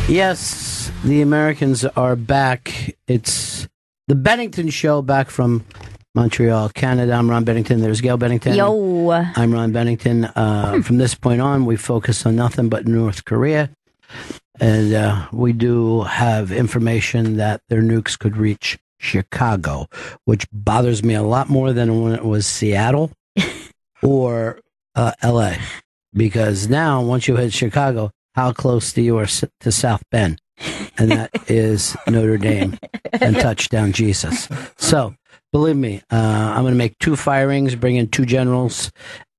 Yes, the Americans are back. It's the Bennington Show back from Montreal, Canada. I'm Ron Bennington. There's Gail Bennington. Yo. I'm Ron Bennington. From this point on, we focus on nothing but North Korea. And we do have information that their nukes could reach Chicago, which bothers me a lot more than when it was Seattle or L.A. Because now, once you hit Chicago, how close to you are to South Bend? And that is Notre Dame and touchdown Jesus. So, believe me, I'm going to make 2 firings, bring in 2 generals,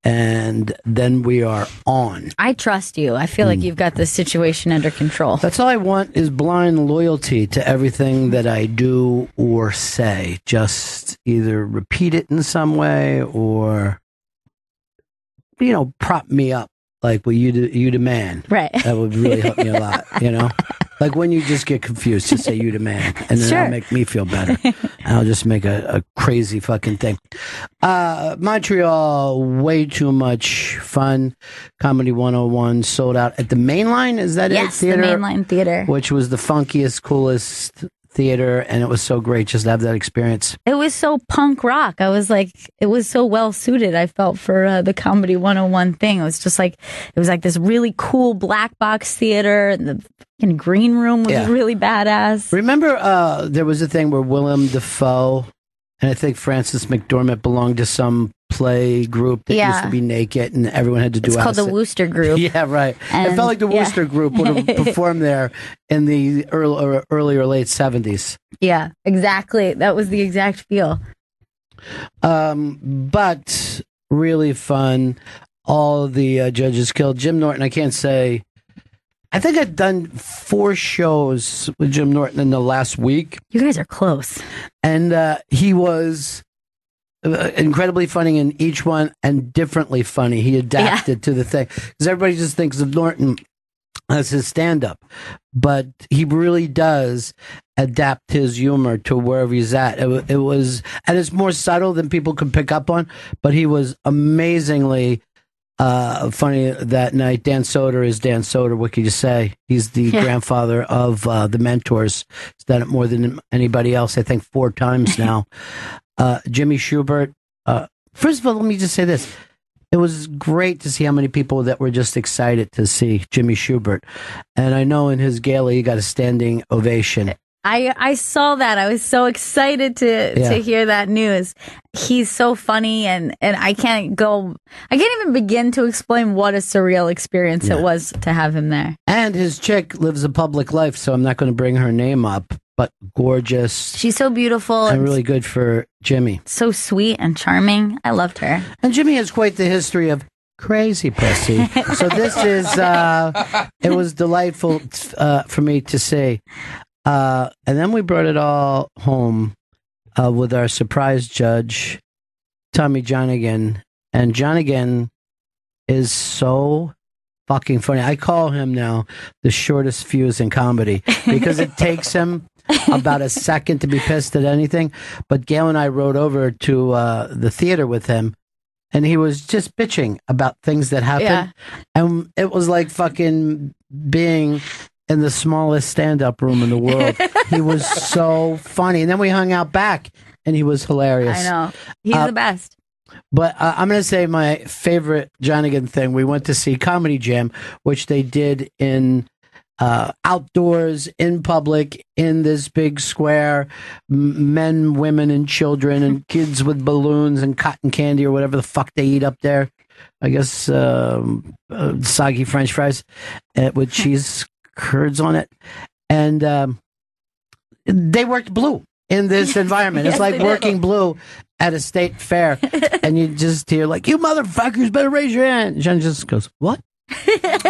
and then we are on. I trust you. I feel like you've got this situation under control. That's all I want is blind loyalty to everything that I do or say. Just either repeat it in some way or, prop me up like what you demand. Right. That would really help me a lot, Like when you just get confused, just say you demand, and then that'll make me feel better. I'll just make a crazy fucking thing. Montreal, way too much fun. Comedy 101 sold out at the Mainline. Is that yes, it? Theater, the Mainline Theater. which was the funkiest, coolest theater, and it was so great just to have that experience. It was so punk rock. I was like, it was so well suited, I felt, for the Comedy 101 thing. It was just like, it was like this really cool black box theater, and the fucking green room was really badass. Remember, there was a thing where Willem Dafoe and I think Frances McDormand belonged to some play group that used to be naked, and everyone had to do It's called the Wooster Group. Yeah, right. And, it felt like the Wooster Group would have performed there in the early or late 70s. Yeah, exactly. That was the exact feel. But really fun. All the judges killed. Jim Norton, I can't say. I think I've done 4 shows with Jim Norton in the last week. You guys are close. And he was incredibly funny in each one and differently funny. He adapted to the thing. Because everybody just thinks of Norton as his stand-up. But he really does adapt his humor to wherever he's at. It was, and it's more subtle than people could pick up on, but he was amazingly funny that night. Dan Soder is Dan Soder. What can you say? He's the grandfather of the Mentors. He's done it more than anybody else, I think 4 times now. Jimmy Schubert. First of all, let me just say this. It was great to see how many people that were just excited to see Jimmy Schubert. And I know in his gala, he got a standing ovation. I saw that. I was so excited to hear that news. He's so funny, and I can't even begin to explain what a surreal experience it was to have him there. And his chick lives a public life, so I'm not going to bring her name up, but gorgeous. She's so beautiful. And really good for Jimmy. So sweet and charming. I loved her. And Jimmy has quite the history of crazy pussy. So this is, it was delightful for me to see. And then we brought it all home with our surprise judge, Tommy Johnigan. And Johnigan is so fucking funny. I call him now the shortest fuse in comedy because it takes him about a second to be pissed at anything. But Gail and I rode over to the theater with him, and he was just bitching about things that happened. And it was like fucking being in the smallest stand-up room in the world. He was so funny. And then we hung out back, and he was hilarious. I know. He's the best. But I'm going to say my favorite Johnigan thing, we went to see Comedy Jam, which they did in outdoors, in public, in this big square, men, women, and children, and kids with balloons and cotton candy or whatever the fuck they eat up there. I guess soggy French fries with cheese curds on it. And they worked blue in this environment. It's like working blue at a state fair. And you just hear like, you motherfuckers better raise your hand. Jen just goes, what?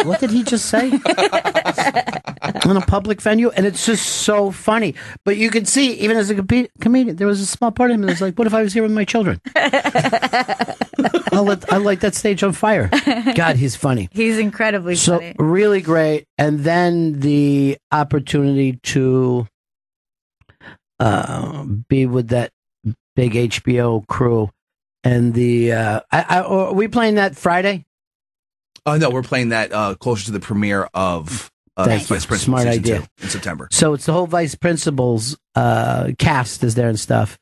What did he just say? In a public venue? And it's just so funny. But you can see, even as a comedian, there was a small part of him that was like, what if I was here with my children? I'll light that stage on fire. God, he's funny. He's incredibly funny. So really great. And then the opportunity to be with that big HBO crew. And are we playing that Friday? Oh, no, we're playing that closer to the premiere of Vice Principals Smart season idea. 2 in September. So it's the whole Vice Principals cast is there and stuff.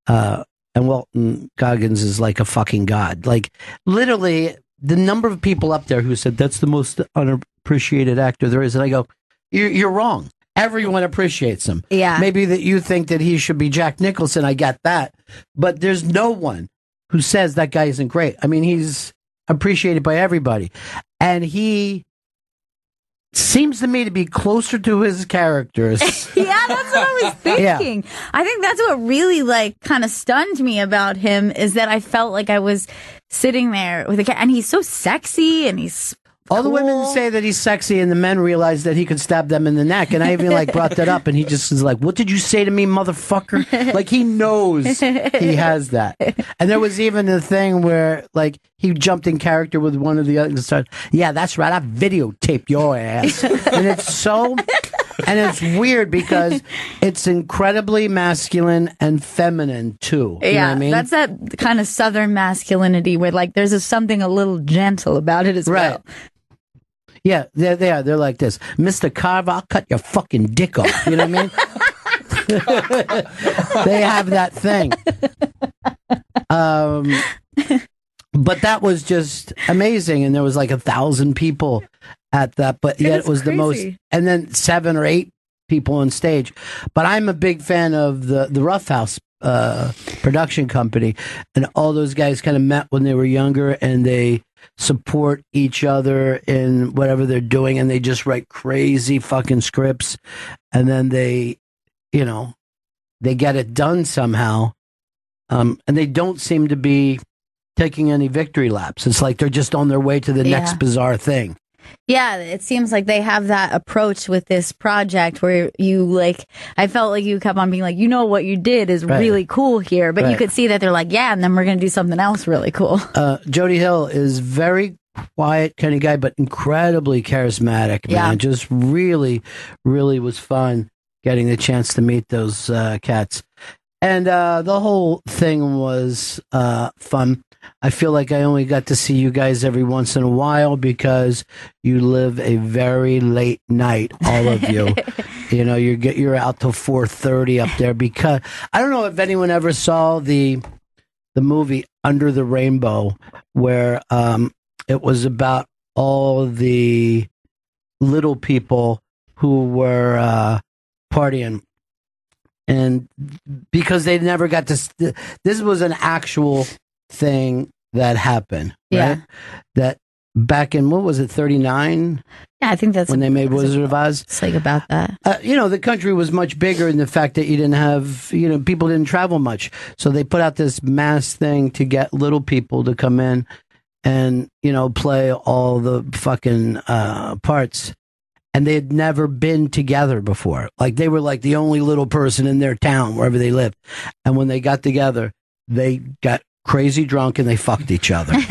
And Walton Goggins is like a fucking god. Like, literally, the number of people up there who said that's the most unappreciated actor there is. And I go, you're wrong. Everyone appreciates him. Yeah. Maybe that you think that he should be Jack Nicholson. I get that. But there's no one who says that guy isn't great. I mean, he's appreciated by everybody. And he seems to me to be closer to his characters. Yeah, that's what I was thinking. Yeah. I think that's what really like kind of stunned me about him is that I felt like I was sitting there with a cat, and he's so sexy, and he's all the women say that he's sexy, and the men realize that he could stab them in the neck. And I even like brought that up, and he just is like, "What did you say to me, motherfucker?" Like he knows he has that. And there was even a thing where like he jumped in character with one of the others and started, "Yeah, that's right, I videotaped your ass." And it's so, and it's weird because it's incredibly masculine and feminine too. You know what I mean? That's that kind of Southern masculinity where like there's something a little gentle about it as well. Yeah, they are. They're like this. Mr. Carver, I'll cut your fucking dick off. You know what I mean? They have that thing. But that was just amazing. And there was like 1,000 people at that. But yet it was crazy. The most. And then 7 or 8 people on stage. But I'm a big fan of the Rough House production company. And all those guys kind of met when they were younger, and they support each other in whatever they're doing, and they just write crazy fucking scripts, and then they get it done somehow, and they don't seem to be taking any victory laps. It's like they're just on their way to the next bizarre thing. Yeah, it seems like they have that approach with this project where you like, I felt like you kept on being like, what you did is really cool here. But you could see that they're like, yeah, and then we're going to do something else really cool. Jody Hill is very quiet kind of guy, but incredibly charismatic, man. Yeah. Just really, really was fun getting the chance to meet those cats. And the whole thing was fun. I feel like I only got to see you guys every once in a while because you live a very late night, all of you. You're out till 4:30 up there, because I don't know if anyone ever saw the movie Under the Rainbow, where it was about all the little people who were partying. And because they never got to, this was an actual thing that happened, right? Yeah. That back in, what was it, 39? Yeah, I think that's when they made Wizard of Oz. It's like about that. The country was much bigger in the fact that you didn't have, people didn't travel much. So they put out this mass thing to get little people to come in and, play all the fucking parts. And they had never been together before. Like, they were like the only little person in their town, wherever they lived. And when they got together, they got crazy drunk and they fucked each other. And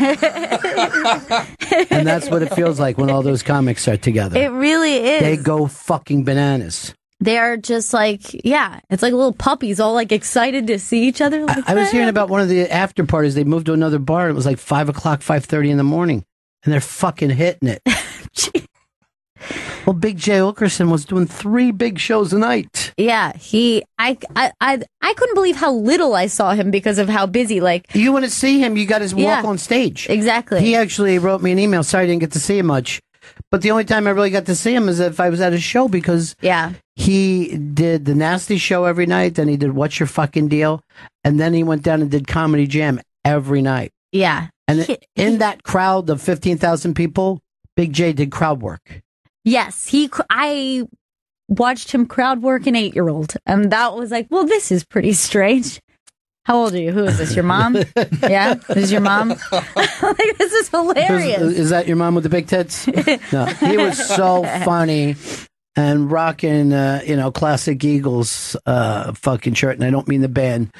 that's what it feels like when all those comics are together. It really is. They go fucking bananas. They are just like, it's like little puppies all like excited to see each other. Like, I was hearing about one of the after parties. They moved to another bar. And it was like 5 o'clock, 5:30 in the morning. And they're fucking hitting it. Well, Big Jay Oakerson was doing 3 big shows a night. Yeah, I couldn't believe how little I saw him because of how busy. Like, you want to see him, you got to walk on stage. Exactly. He actually wrote me an email. Sorry, I didn't get to see him much. But the only time I really got to see him is if I was at a show, because he did the Nasty Show every night. Then he did What's Your Fucking Deal, and then he went down and did Comedy Jam every night. Yeah, and in that crowd of 15,000 people, Big J did crowd work. Yes, I watched him crowd work an 8-year-old, and that was like, well, this is pretty strange. How old are you? Who is this? Your mom? Yeah, this is your mom. Like, this is hilarious. Is that your mom with the big tits? No, he was so funny and rocking, classic Eagles fucking shirt, and I don't mean the band.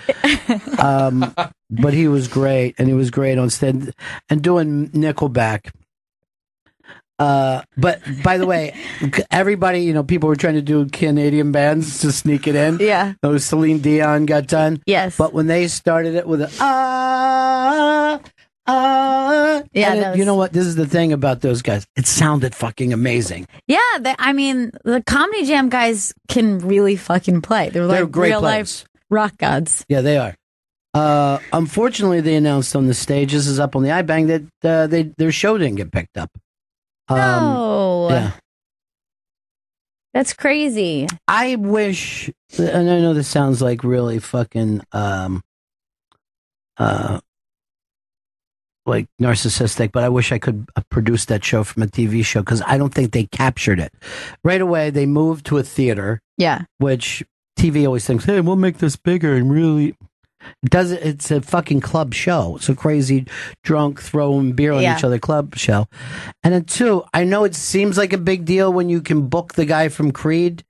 But he was great, and he was great on stage and doing Nickelback. But by the way, everybody, people were trying to do Canadian bands to sneak it in. Yeah. Celine Dion got done. Yes. But when they started it with Yeah, you know what? This is the thing about those guys. It sounded fucking amazing. Yeah, the Comedy Jam guys can really fucking play. They're like great real players. life rock gods. Yeah, they are. Unfortunately, they announced on the stage, this is up on the iBang, that their show didn't get picked up. No. Yeah. That's crazy. I wish, and I know this sounds like really fucking, like narcissistic, but I wish I could produce that show from a TV show because I don't think they captured it. Right away, they moved to a theater. Yeah. Which TV always thinks, hey, we'll make this bigger, and really it's a fucking club show. It's a crazy drunk throwing beer on each other club show. And then two, I know it seems like a big deal when you can book the guy from Creed,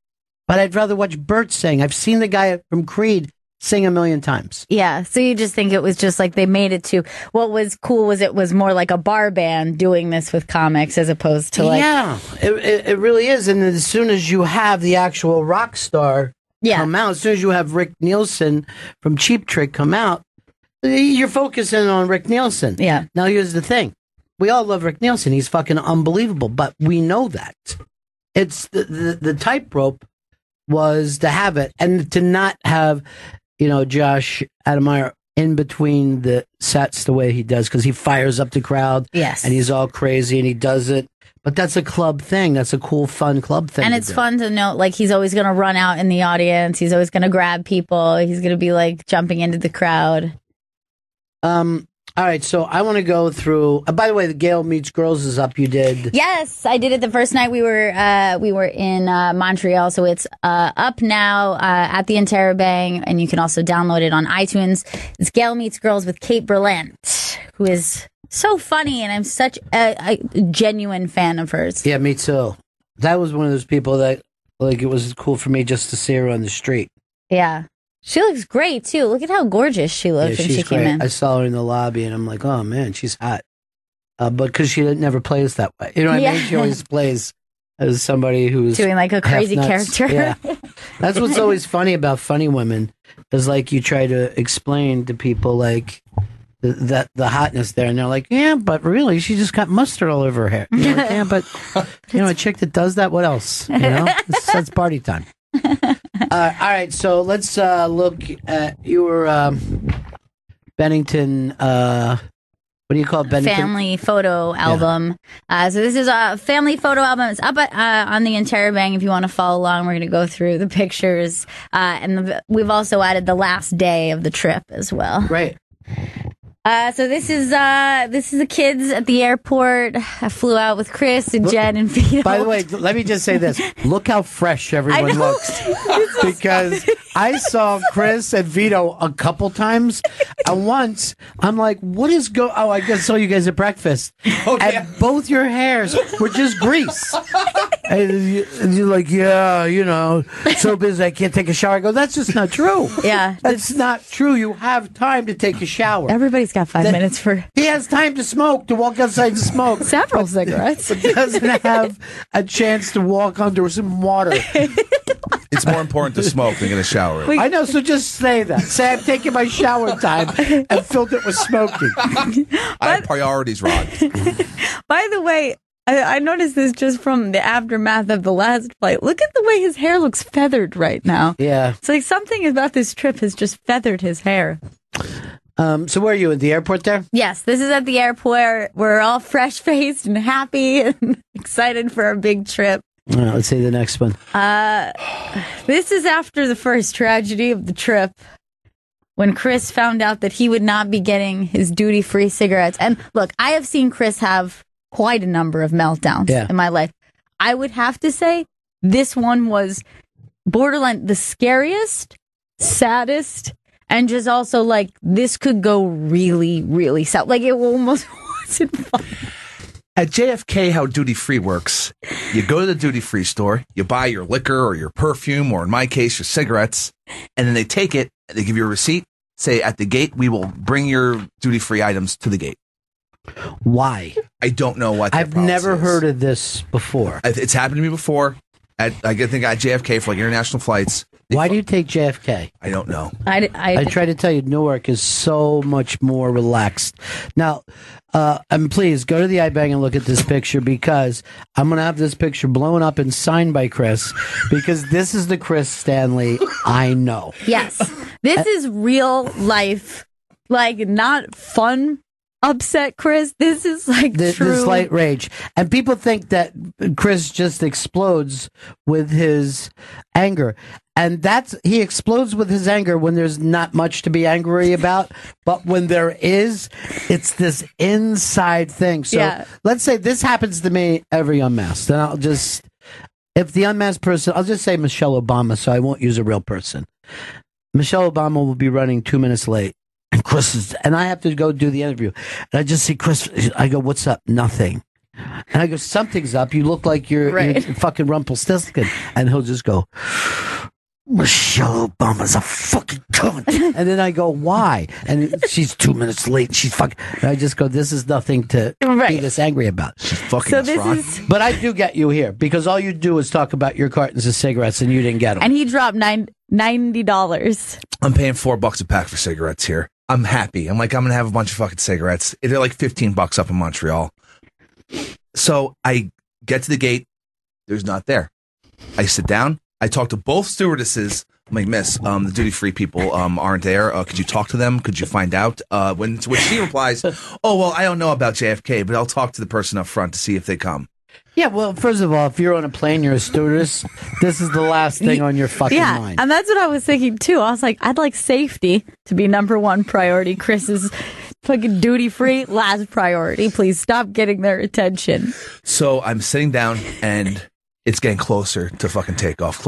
but I'd rather watch Bert sing. I've seen the guy from Creed sing 1,000,000 times. Yeah, so you just think it was just like they made it to, what was cool was it was more like a bar band doing this with comics as opposed to like... Yeah, it really is. And as soon as you have the actual rock star come out, as soon as you have Rick Nielsen from Cheap Trick come out, you're focusing on Rick Nielsen. Yeah. Now here's the thing. We all love Rick Nielsen. He's fucking unbelievable, but we know that. It's the tightrope was to have it and to not have... Josh Adamire in between the sets the way he does because he fires up the crowd. Yes. And he's all crazy and he does it. But that's a club thing. That's a cool, fun club thing. And it's fun to know, like, he's always going to run out in the audience. He's always going to grab people. He's going to be, like, jumping into the crowd. All right, so I want to go through. By the way, the Gail Meets Girls is up. You did? Yes, I did it the first night we were in Montreal, so it's up now at the Interrobang, and you can also download it on iTunes. It's Gail Meets Girls with Kate Berlant, who is so funny, and I'm such a genuine fan of hers. Yeah, me too. That was one of those people that it was cool for me just to see her on the street. Yeah. She looks great, too. Look at how gorgeous she looked when she came in. I saw her in the lobby, and I'm like, oh, man, she's hot. But because she never plays that way. You know what I mean? She always plays as somebody who's... doing, like, a crazy character. Yeah. That's what's always funny about funny women, is, like, you try to explain to people, like, the hotness there, and they're like, yeah, but really, she just got mustard all over her hair. You're like, yeah, but, a chick that does that, what else? That's party time. All right, so let's look at your Bennington. What do you call it, Bennington? Family photo album. So this is a family photo album. It's up on the Interrobang if you want to follow along. We're going to go through the pictures, and we've also added the last day of the trip as well. Right. So this is the kids at the airport. I flew out with Chris and Jen and Vito. By the way, let me just say this. Look how fresh everyone looks. Because I saw Chris and Vito a couple times. And once, I'm like, what is I guess saw you guys at breakfast. Oh, and both your hairs were just grease. And you're like, yeah, so busy I can't take a shower. I go, that's just not true. Yeah. That's not true. You have time to take a shower. Everybody's got 5 minutes for... He has time to smoke, to walk outside and smoke. Several cigarettes. But doesn't have a chance to walk under some water. It's more important to smoke than get a shower. I know, so just say that. Say I'm taking my shower time and filled it with smoking. I have priorities, Rod. By the way, I noticed this just from the aftermath of the last flight. Look at the way his hair looks feathered right now. Yeah. It's like something about this trip has just feathered his hair. So where are you, at the airport there? Yes, this is at the airport. We're all fresh-faced and happy and excited for our big trip. All right, let's see the next one. This is after the first tragedy of the trip, when Chris found out that he would not be getting his duty-free cigarettes. And look, I have seen Chris have quite a number of meltdowns in my life. I would have to say this one was borderline the scariest, saddest, and just also like this could go really, really south. Like it almost wasn't fun. At JFK, how duty-free works, you go to the duty-free store, you buy your liquor or your perfume, or in my case, your cigarettes, and then they take it, they give you a receipt, say at the gate, we will bring your duty-free items to the gate. Why? I don't know what I've never heard of this before. It's happened to me before, I think at JFK for like international flights. Why do you take JFK? I don't know. I try to tell you, Newark is so much more relaxed. Now, and please go to the iBang and look at this picture because I'm going to have this picture blown up and signed by Chris because this is the Chris Stanley I know. Yes. This is real life, like not fun upset Chris. This is like true. This light rage. And people think that Chris just explodes with his anger. And he explodes with his anger when there's not much to be angry about. But when there is, it's this inside thing. So let's say this happens to me every Unmasked. And if the Unmasked person, I'll just say Michelle Obama, so I won't use a real person. Michelle Obama will be running 2 minutes late. And I have to go do the interview. And I just see Chris. I go, "What's up?" Nothing. And I go, "Something's up. You look like you're fucking Rumpelstiltskin." And he'll just go, "Michelle Obama's a fucking cunt." And then I go, "Why?" And she's 2 minutes late. She's fucking. And I just go, "This is nothing to be this angry about." She's fucking so this wrong. But I do get you here because all you do is talk about your cartons of cigarettes and you didn't get them. And he dropped $90. I'm paying $4 a pack for cigarettes here. I'm happy. I'm like, I'm going to have a bunch of fucking cigarettes. They're like $15 up in Montreal. So I get to the gate. There's not there. I sit down. I talk to both stewardesses. I'm like, "Miss, the duty-free people aren't there. Could you talk to them? Could you find out?" When she replies, "Oh, well, I don't know about JFK, but I'll talk to the person up front to see if they come." Yeah, well, first of all, if you're on a plane, you're a stewardess, this is the last thing on your fucking mind. And that's what I was thinking, too. I was like, I'd like safety to be number one priority. Chris is fucking duty-free, last priority. Please stop getting their attention. So I'm sitting down, and it's getting closer to fucking takeoff,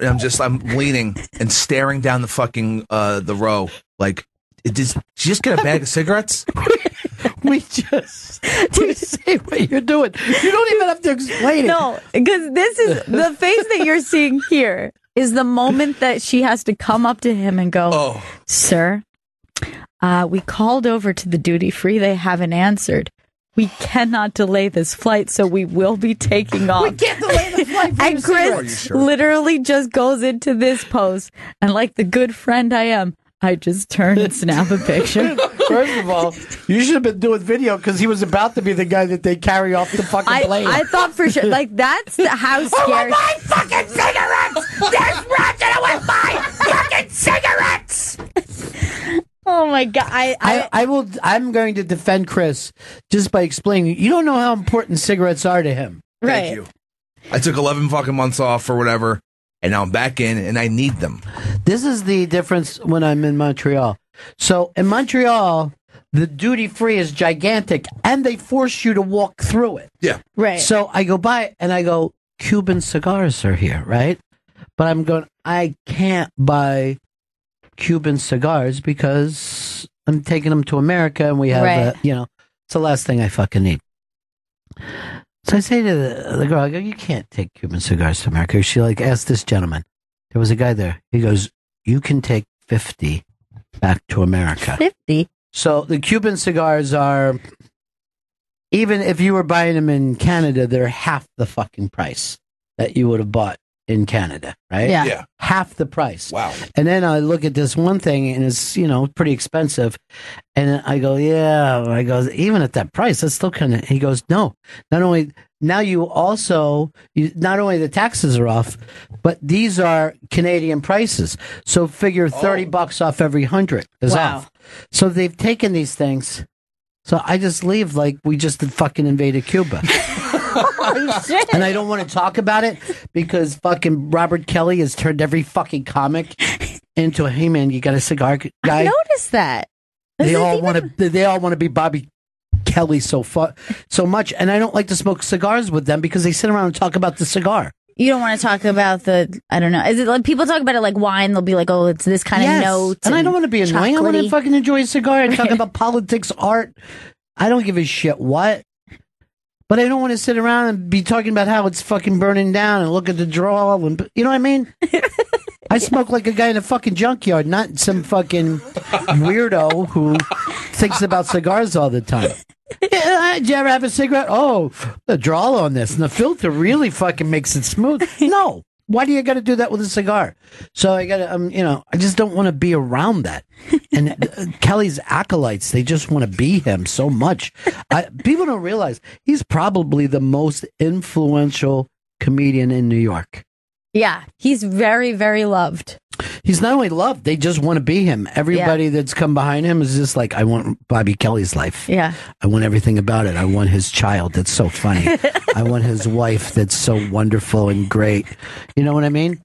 And I'm leaning and staring down the fucking, the row, like, did you just get a bag of cigarettes? We say what you're doing. You don't even have to explain it. No, because this is the face that you're seeing here is the moment that she has to come up to him and go, "Sir, we called over to the duty free. They haven't answered. We cannot delay this flight, so we will be taking off." We can't delay the flight. And Chris literally just goes into this pose, and like the good friend I am, I just turn and snap a picture. First of all, you should have been doing video because he was about to be the guy that they carry off the fucking plane. I thought for sure, like, that's how scary. My fucking cigarettes! There's Roger with my fucking cigarettes! Oh my God. I'm going to defend Chris just by explaining. You don't know how important cigarettes are to him. Thank you. I took 11 fucking months off or whatever, and now I'm back in, and I need them. This is the difference when I'm in Montreal. So in Montreal, the duty free is gigantic, and they force you to walk through it. Yeah. Right. So I go by, and I go, Cuban cigars are here, right? But I'm going, I can't buy Cuban cigars because I'm taking them to America, and we have, it's the last thing I fucking need. So I say to the girl, I go, "You can't take Cuban cigars to America." She asked this gentleman. There was a guy there. He goes, "You can take 50 back to America." 50? So the Cuban cigars are, even if you were buying them in Canada, they're half the fucking price that you would have bought in Canada, right? Yeah. Half the price. Wow. And then I look at this one thing, and it's, pretty expensive. And I go, even at that price, that's still kind of, he goes, "No, not only the taxes are off, but these are Canadian prices. So figure $30 off every 100 is off." So they've taken these things. So I just leave like we just fucking invaded Cuba. And I don't want to talk about it because fucking Robert Kelly has turned every fucking comic into a, "Hey man, you got a cigar guy?" I noticed that. They all want to be Bobby Kelly so much, and I don't like to smoke cigars with them because they sit around and talk about the cigar. You don't want to talk about I don't know. Is it like people talk about it like wine? They'll be like, "Oh, it's this kind of note." And I don't want to be annoying. I want to fucking enjoy a cigar and talk about politics, art. I don't give a shit what. But I don't want to sit around and be talking about how it's fucking burning down and look at the draw. And, you know what I mean? I smoke like a guy in a fucking junkyard, not some fucking weirdo who thinks about cigars all the time. Did you ever have a cigarette? Oh, the drawl on this, and the filter really fucking makes it smooth. No. Why do you got to do that with a cigar? So I got to, I just don't want to be around that. And Kelly's acolytes, they just want to be him so much. People don't realize he's probably the most influential comedian in New York. Yeah, he's very, very loved. He's not only loved, they just want to be him. Everybody that's come behind him is just like, I want Bobby Kelly's life. Yeah. I want everything about it. I want his child that's so funny. I want his wife that's so wonderful and great. You know what I mean?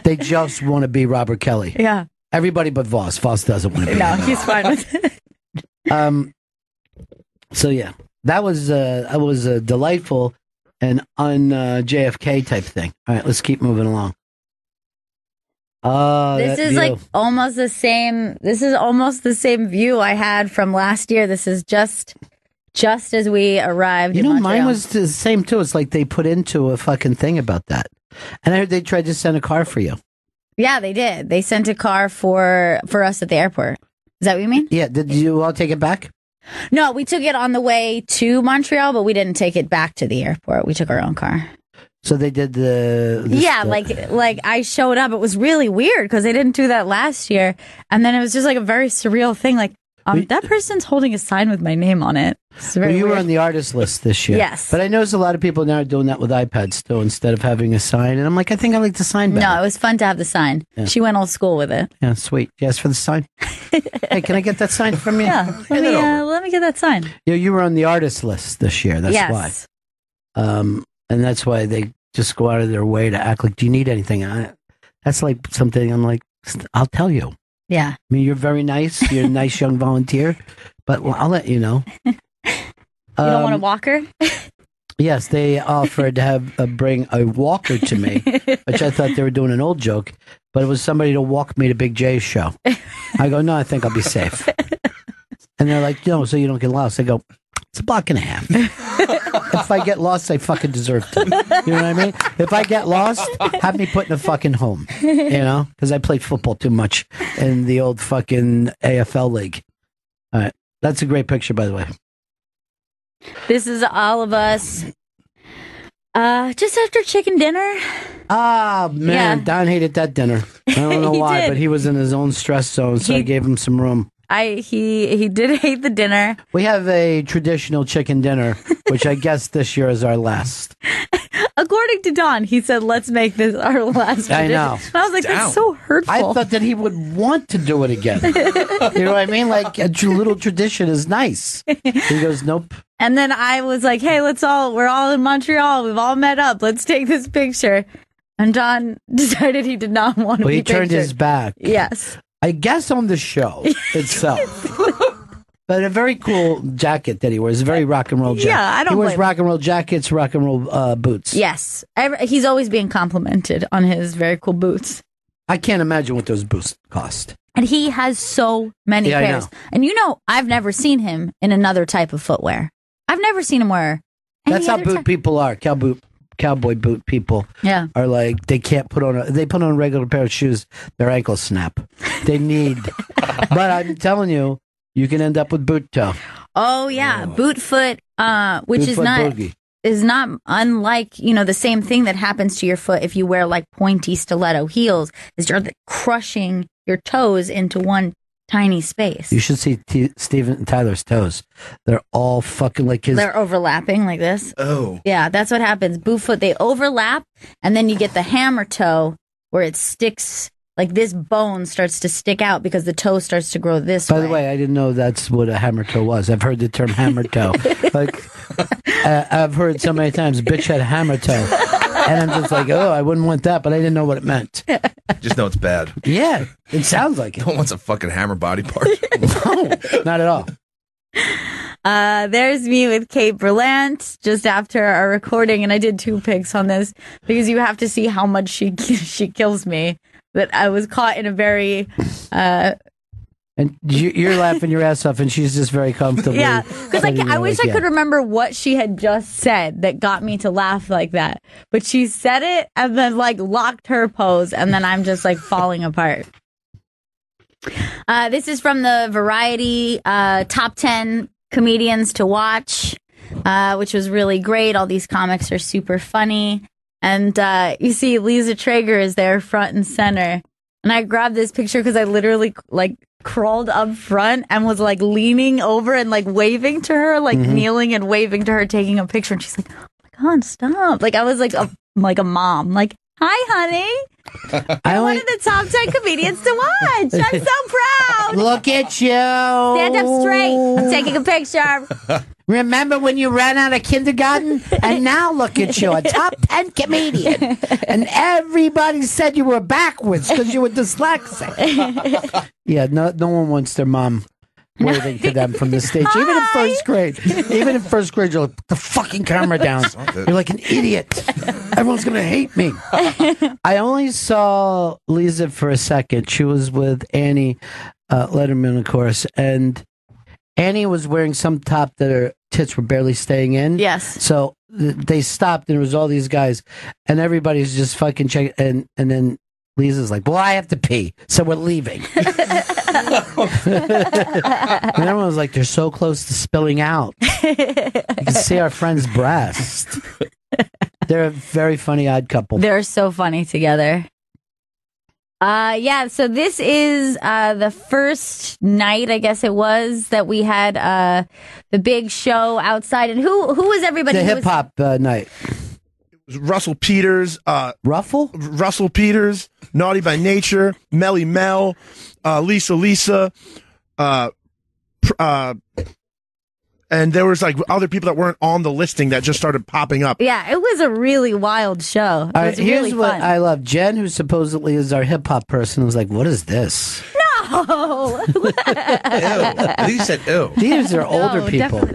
They just want to be Robert Kelly. Yeah. Everybody but Voss. Voss doesn't want to be No, he's fine with it. So, yeah, that was a delightful and JFK type thing. All right, let's keep moving along. This is like almost the same. This is almost the same view I had from last year. This is just as we arrived. You know, in Montreal. mine was the same too. It's like they put into a fucking thing about that, and I heard they tried to send a car for you. Yeah, they did. They sent a car for us at the airport. Is that what you mean? Yeah. Did you all take it back? No, we took it on the way to Montreal, but we didn't take it back to the airport. We took our own car. So they did like I showed up. It was really weird because they didn't do that last year, and then it was just like a very surreal thing. Like that person's holding a sign with my name on it. Well, you were on the artist list this year. Yes, but I noticed a lot of people now are doing that with iPads too, instead of having a sign. And I'm like, I think I like the sign better. No, it was fun to have the sign. Yeah. She went old school with it. Yeah, sweet. You asked for the sign. Hey, can I get that sign from you? Yeah, let me get that sign. Yeah, you were on the artist list this year. That's why. And that's why they just go out of their way to act like, do you need anything? That's like something I'm like, I'll tell you. Yeah. I mean, you're very nice. You're a nice young volunteer, but I'll let you know. You don't want a walker? Yes, they offered to bring a walker to me, which I thought they were doing an old joke, but it was somebody to walk me to Big J's show. I go, no, I think I'll be safe. And they're like, no, so you don't get lost. I go, it's a block and a half. If I get lost, I fucking deserve to. You know what I mean? If I get lost, have me put in a fucking home. You know? Because I played football too much in the old fucking AFL league. All right. That's a great picture, by the way. This is all of us. Just after chicken dinner. Ah, man. Yeah. Don hated that dinner. I don't know why, but he was in his own stress zone, so I gave him some room. He did hate the dinner. We have a traditional chicken dinner, which I guess this year is our last. According to Don, he said, let's make this our last tradition. I know. And I was like, that's so hurtful. I thought that he would want to do it again. You know what I mean? Like, a little tradition is nice. He goes, nope. And then I was like, hey, we're all in Montreal. We've all met up. Let's take this picture. And Don decided he did not want to be pictured. He turned his back. Yes. I guess on the show itself. But a very cool jacket that he wears. A very rock and roll jacket. Yeah, I don't He wears rock and roll jackets, rock and roll boots. Yes. He's always being complimented on his very cool boots. I can't imagine what those boots cost. And he has so many pairs. And I've never seen him in another type of footwear. I've never seen him wear any That's how boot people are. Cowboy boot people are like, they can't they put on a regular pair of shoes, their ankles snap. They need, but I'm telling you, you can end up with boot toe. Oh yeah, boot foot, which is not unlike, the same thing that happens to your foot if you wear like pointy stiletto heels, is you're crushing your toes into one tiny space. You should see Steven Tyler's toes. They're all fucking like his. They're overlapping like this. Oh. Yeah, that's what happens. Boot foot, they overlap, and then you get the hammer toe where it sticks, like this bone starts to stick out because the toe starts to grow this way. By the way, I didn't know that's what a hammer toe was. I've heard the term hammer toe. Like, I've heard so many times, bitch had a hammer toe. And I'm just like, oh, I wouldn't want that, but I didn't know what it meant. Just know it's bad. Yeah, it sounds like it. No one wants a fucking hammer body part. No, not at all. There's me with Kate Berlant just after our recording, and I did 2 pics on this because you have to see how much she kills me. That I was caught in a very... And you're laughing your ass off, and she's just very comfortable. Yeah, because I wish I could remember what she had just said that got me to laugh like that. But she said it and then locked her pose, and then I'm just falling apart. This is from the Variety top 10 comedians to watch, which was really great. All these comics are super funny. And you see Lisa Traeger is there front and center. And I grabbed this picture because I literally crawled up front and was leaning over and waving to her, kneeling and waving to her, taking a picture. And she's like, "Oh my God, stop!" I was a mom, "Hi, honey. I'm one of the top 10 comedians to watch. I'm so proud. Look at you. Stand up straight. I'm taking a picture." Remember when you ran out of kindergarten? And now look at you, a top 10 comedian. And everybody said you were backwards because you were dyslexic. Yeah, no one wants their mom waving to them from the stage. Hi. Even in first grade. Even in first grade, you're like, "Put the fucking camera down." You're like an idiot. Everyone's going to hate me. I only saw Lisa for a second. She was with Annie Letterman, of course. And Annie was wearing some top that her tits were barely staying in. Yes. So they stopped, and there was all these guys, and everybody's just fucking checking. And then Lisa's like, "Well, I have to pee, so we're leaving." And everyone was like, "They're so close to spilling out. You can see our friend's breast." They're a very funny odd couple. They're so funny together. So this is the first night, I guess it was, that we had the big show outside. And who was everybody? The hip hop night. It was Russell Peters. Russell Peters, Naughty by Nature, Melly Mel, Lisa, and there was other people that weren't on the listing that just started popping up. Yeah, it was a really wild show. It was here's really what fun. I love. Jen, who supposedly is our hip hop person, was like, "What is this?" No. Ew. I think you said ew. These are older people.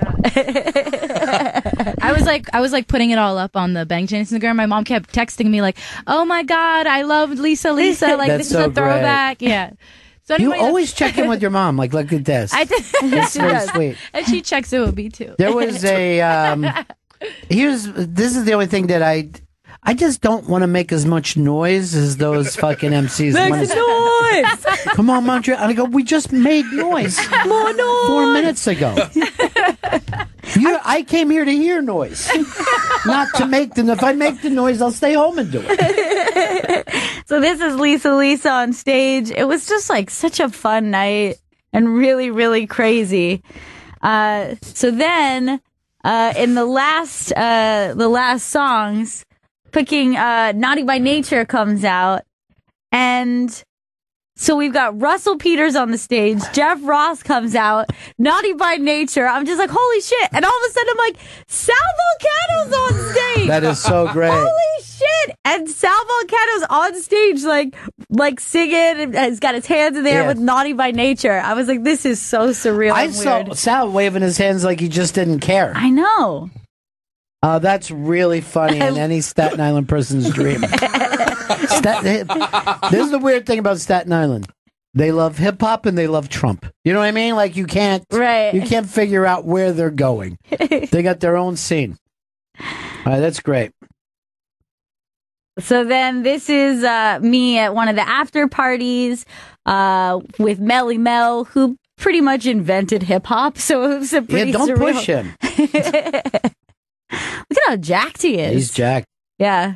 I was putting it all up on the Bang Jane Instagram. My mom kept texting me "Oh my God, I love Lisa. That's This is so a throwback." great. Yeah. So You always check in with your mom. Look at this. I did. It's She very does. sweet. And she checks in with me too. There was a this is the only thing that I just don't want to make as much noise as those fucking MCs. Make some noise. Come on, Montreal. And I go, "We just made noise. More noise. 4 minutes ago. I came here to hear noise, not to make the. If I make the noise, I'll stay home and do it." So this is Lisa on stage. It was just such a fun night and really, really crazy. So then in the last songs, picking Naughty by Nature comes out, and so we've got Russell Peters on the stage. Jeff Ross comes out. Naughty by Nature. I'm just like, holy shit. And all of a sudden I'm like, Sal Volcano's on stage. That is so great. Holy shit. And Sal Volcano's on stage like singing. And he's got his hands in the air with Naughty by Nature. I was like, this is so surreal. I and saw weird. Sal waving his hands like he just didn't care. I know. That's really funny in any Staten Island person's dream. This is the weird thing about Staten Island. They love hip hop and they love Trump. You know what I mean? You can't figure out where they're going. They got their own scene. All right, that's great. So then this is me at one of the after parties with Melly Mel, who pretty much invented hip hop. So it was a pretty don't surreal. push him. Look at how jacked he is. He's jacked. Yeah.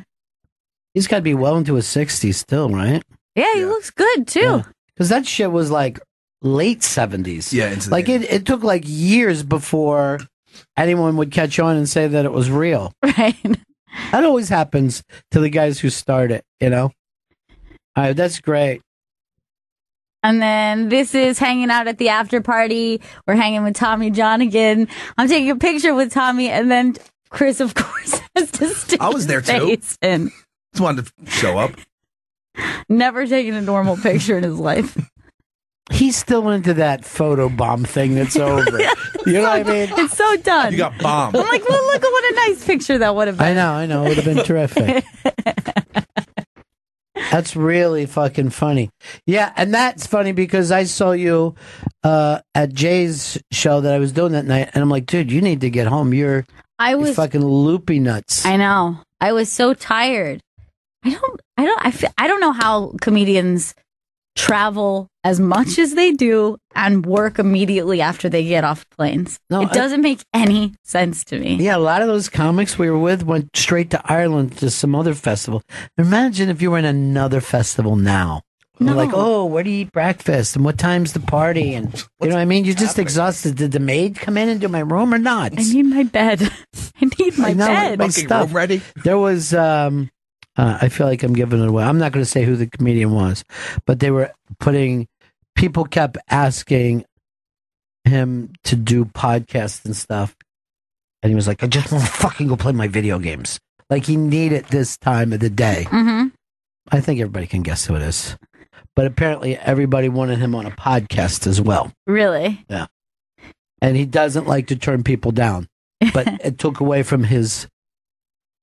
He's got to be well into his 60s still, right? Yeah, he looks good too. Because that shit was late 70s. Yeah, it took years before anyone would catch on and say that it was real. Right. That always happens to the guys who start it, you know? All right, that's great. And then this is hanging out at the after party. We're hanging with Tommy Johnigan. I'm taking a picture with Tommy, and then Chris, of course, has to stick I was there his too. face in. Just wanted to show up. Never taken a normal picture in his life. He's still into that photo bomb thing that's over. You know what I mean? It's so done. You got bombed. I'm like, well, look at what a nice picture that would have been. I know. It would have been terrific. That's really fucking funny. Yeah, and that's funny because I saw you at Jay's show that I was doing that night, and I'm like, dude, you need to get home. You're fucking loopy nuts. I know. I was so tired. I don't know how comedians travel as much as they do and work immediately after they get off planes. No, it doesn't make any sense to me. Yeah, a lot of those comics we were with went straight to Ireland to some other festival. Imagine if you were in another festival now. No. You're like, oh, where do you eat breakfast? And what time's the party? And you know what I mean? You're just exhausted. Did the maid come in and do my room or not? I need my bed. I need my bed. My stuff. Room ready? There was, I feel like I'm giving it away. I'm not going to say who the comedian was, but they were people kept asking him to do podcasts and stuff. And he was like, I just want to fucking go play my video games. Like he needed this time of the day. Mm-hmm. I think everybody can guess who it is. But apparently everybody wanted him on a podcast as well. Really? Yeah. And he doesn't like to turn people down. But it took away from his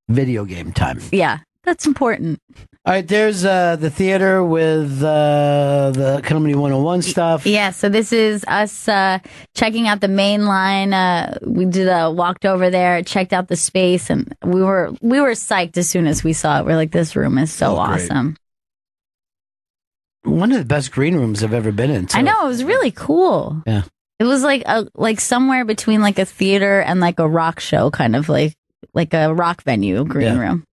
video game time. Yeah, that's important. All right, there's the theater with the Comedy 101 stuff. Yeah, so this is us checking out the main line. We walked over there, checked out the space, and we were psyched as soon as we saw it. We're like, this room is so awesome. One of the best green rooms I've ever been in. So. I know, it was really cool. Yeah. It was like somewhere between like a theater and like a rock show, kind of like a rock venue green room.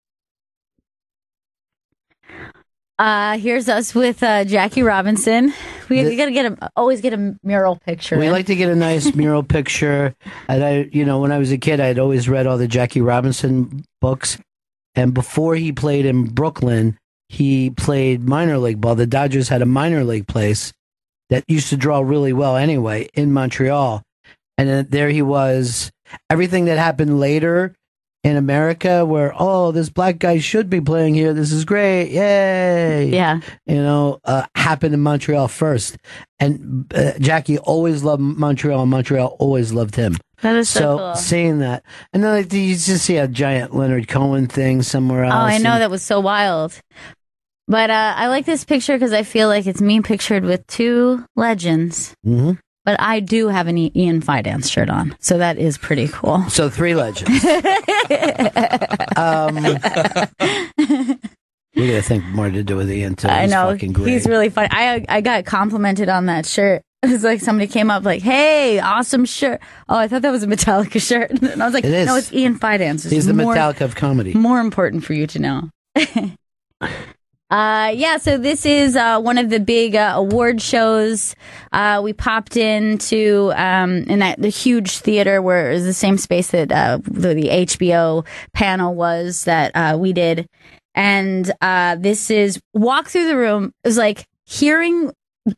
Here's us with Jackie Robinson. We gotta always get a mural picture. We like to get a nice mural picture. And when I was a kid, I'd always read all the Jackie Robinson books. And before he played in Brooklyn, he played minor league ball. The Dodgers had a minor league place that used to draw really well anyway in Montreal. And then there he was. Everything that happened later in America where, this black guy should be playing here. This is great. Yay. Yeah. Happened in Montreal first. And Jackie always loved Montreal, and Montreal always loved him. That is so cool. Seeing that. And then you just see a giant Leonard Cohen thing somewhere else. Oh, I know. That was so wild. But I like this picture because I feel like it's me pictured with two legends. Mm-hmm. But I do have an Ian Fidance shirt on, so that is pretty cool. So 3 legends. We gotta think more to do with Ian too. I know, fucking great. He's really funny. I got complimented on that shirt. It was like somebody came up like, "Hey, awesome shirt." Oh, I thought that was a Metallica shirt, and I was like, "No, it's Ian Fidance." He's the Metallica of comedy. More important for you to know. So this is one of the big award shows. We popped into in the huge theater where it was the same space that the HBO panel was that we did. And this is walk through the room. It was like hearing,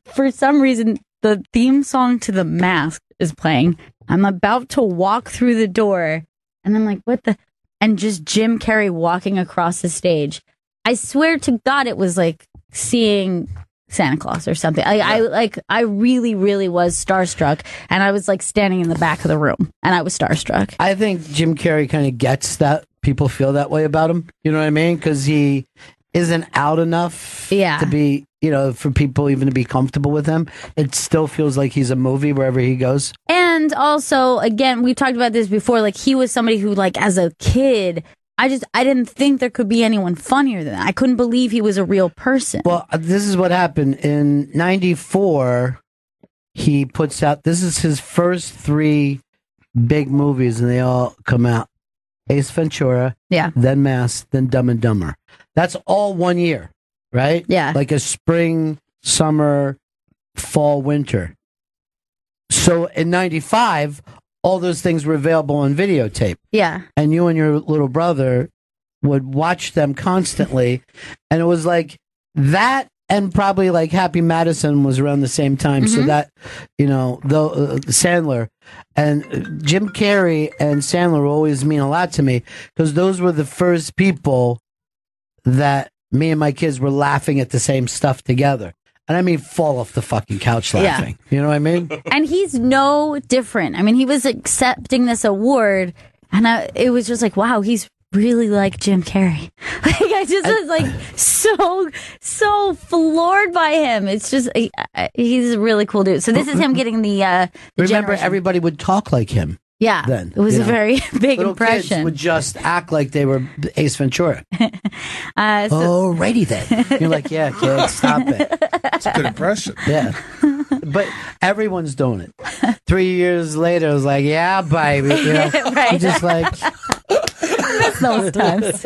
for some reason, the theme song to The Mask is playing. I'm about to walk through the door, and I'm like, what the? And just Jim Carrey walking across the stage. I swear to God, it was like seeing Santa Claus or something. I really, really was starstruck, and I was like standing in the back of the room, and I was starstruck. I think Jim Carrey kind of gets that people feel that way about him. You know what I mean? Because he isn't out enough to be, for people even to be comfortable with him. It still feels like he's a movie wherever he goes. And also, again, we talked about this before. Like he was somebody who, like, as a kid, I didn't think there could be anyone funnier than that. I couldn't believe he was a real person. Well, this is what happened. In 94, he puts out, this is his first 3 big movies, and they all come out. Ace Ventura, then Mask, then Dumb and Dumber. That's all 1 year, right? Yeah. Like a spring, summer, fall, winter. So in 95, all those things were available on videotape. Yeah. And you and your little brother would watch them constantly. And it was like that, and probably like Happy Madison was around the same time. Mm-hmm. So that, Sandler and Jim Carrey and Sandler always mean a lot to me, because those were the first people that me and my kids were laughing at the same stuff together. And I mean, fall off the fucking couch laughing. Yeah. You know what I mean? And he's no different. I mean, he was accepting this award, and it was just like, wow, he's really like Jim Carrey. Like, I just was like so floored by him. It's just, he's a really cool dude. So this is him getting the remember, everybody would talk like him. Yeah, then it was a very big little impression. Kids would just act like they were Ace Ventura. Alrighty then. You're like, yeah, kid, stop it. It's a good impression. Yeah. But everyone's doing it. 3 years later, it was like, yeah, baby. You know, Right. just like, Miss those times.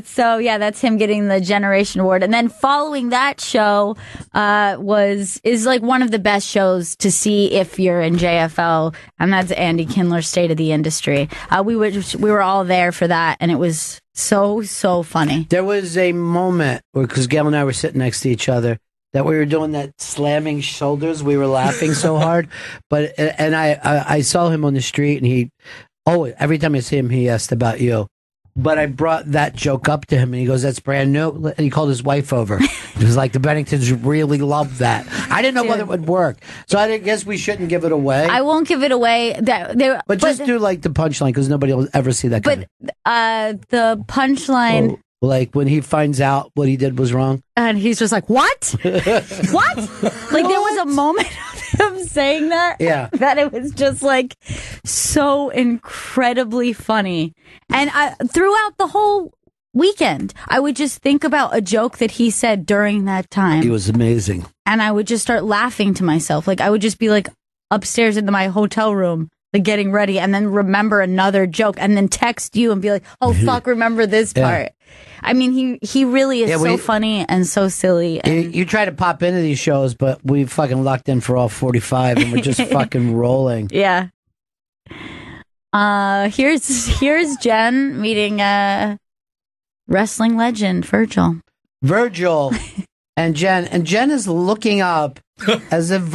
So yeah, that's him getting the Generation Award, and then following that show is like one of the best shows to see if you're in JFL, and that's Andy Kindler's State of the Industry. We were all there for that, and it was so funny. there was a moment where, because Gail and I were sitting next to each other, that we were doing that slamming shoulders. We were laughing so hard, and I saw him on the street, and every time I see him, he asked about you. But I brought that joke up to him, and he goes, "That's brand new." And he called his wife over. He was like, "The Benningtons really love that." I didn't know whether it would work, so I guess we shouldn't give it away. I won't give it away. But just do like the punchline, because nobody will ever see that. But the punchline. Like when he finds out what he did was wrong. And he's just like, what? What? Like there was a moment of him saying that. Yeah. That it was just like so incredibly funny. And throughout the whole weekend, I would just think about a joke that he said during that time. He was amazing. And I would just start laughing to myself. Like I would just be like upstairs into my hotel room, like getting ready, and then remember another joke, and then text you and be like, oh fuck, remember this part. I mean, he really is so funny and so silly. And you try to pop into these shows, but we fucking locked in for all 45, and we're just fucking rolling. Yeah. Here's Jen meeting wrestling legend Virgil and Jen is looking up as if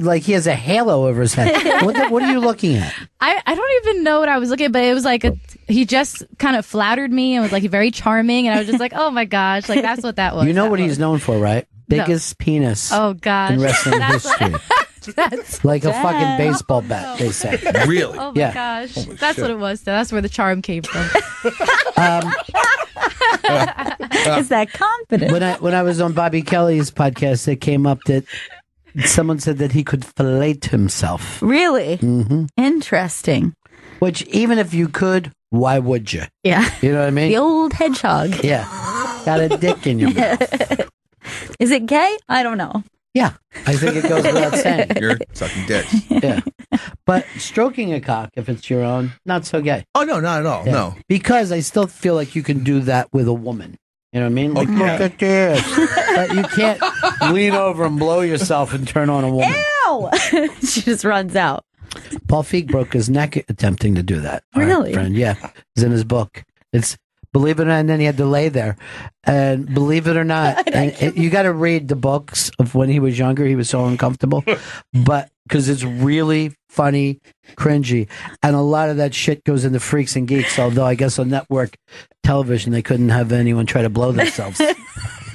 like he has a halo over his head. What are you looking at? I don't even know what I was looking at, but it was like he just kind of flattered me and was like very charming, and I was just like, oh my gosh, like that's what that was. You know what he's known for, right? Biggest penis Oh gosh. in wrestling history. That's Like a fucking baseball bat, they say. Really? Oh my gosh. That's shit. what it was. So that's where the charm came from. is that confident? When I was on Bobby Kelly's podcast, it came up that someone said that he could fillet himself. Really? Mm-hmm. Interesting. Which, even if you could, why would you? Yeah. You know what I mean? The old hedgehog. Yeah. Got a dick in your mouth. Is it gay? I don't know. Yeah. I think it goes without saying. You're sucking dick. Yeah. But stroking a cock, if it's your own, not so gay. Oh, no, not at all. Yeah. No. Because I still feel like you can do that with a woman. You know what I mean? Like, yeah. look at this. But you can't lean over and blow yourself and turn on a woman. Ew! She just runs out. Paul Feig broke his neck attempting to do that. Our Really? friend. Yeah. It's in his book. It's, believe it or not, and then he had to lay there. And believe it or not, you got to read the books of when he was younger. He was so uncomfortable. But because it's really funny, cringy. And a lot of that shit goes into Freaks and Geeks, although I guess on network television, they couldn't have anyone try to blow themselves.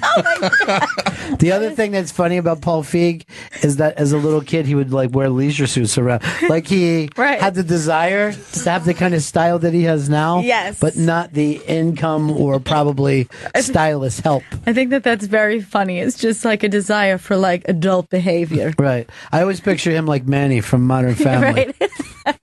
Oh my God. The other thing that's funny about Paul Feig is that as a little kid, he would like wear leisure suits around. Like he had the desire to have the kind of style that he has now. Yes. But not the income or probably stylist help. I think that's very funny. It's just like a desire for like adult behavior. Right. I always picture him like Manny from Modern Family. Right.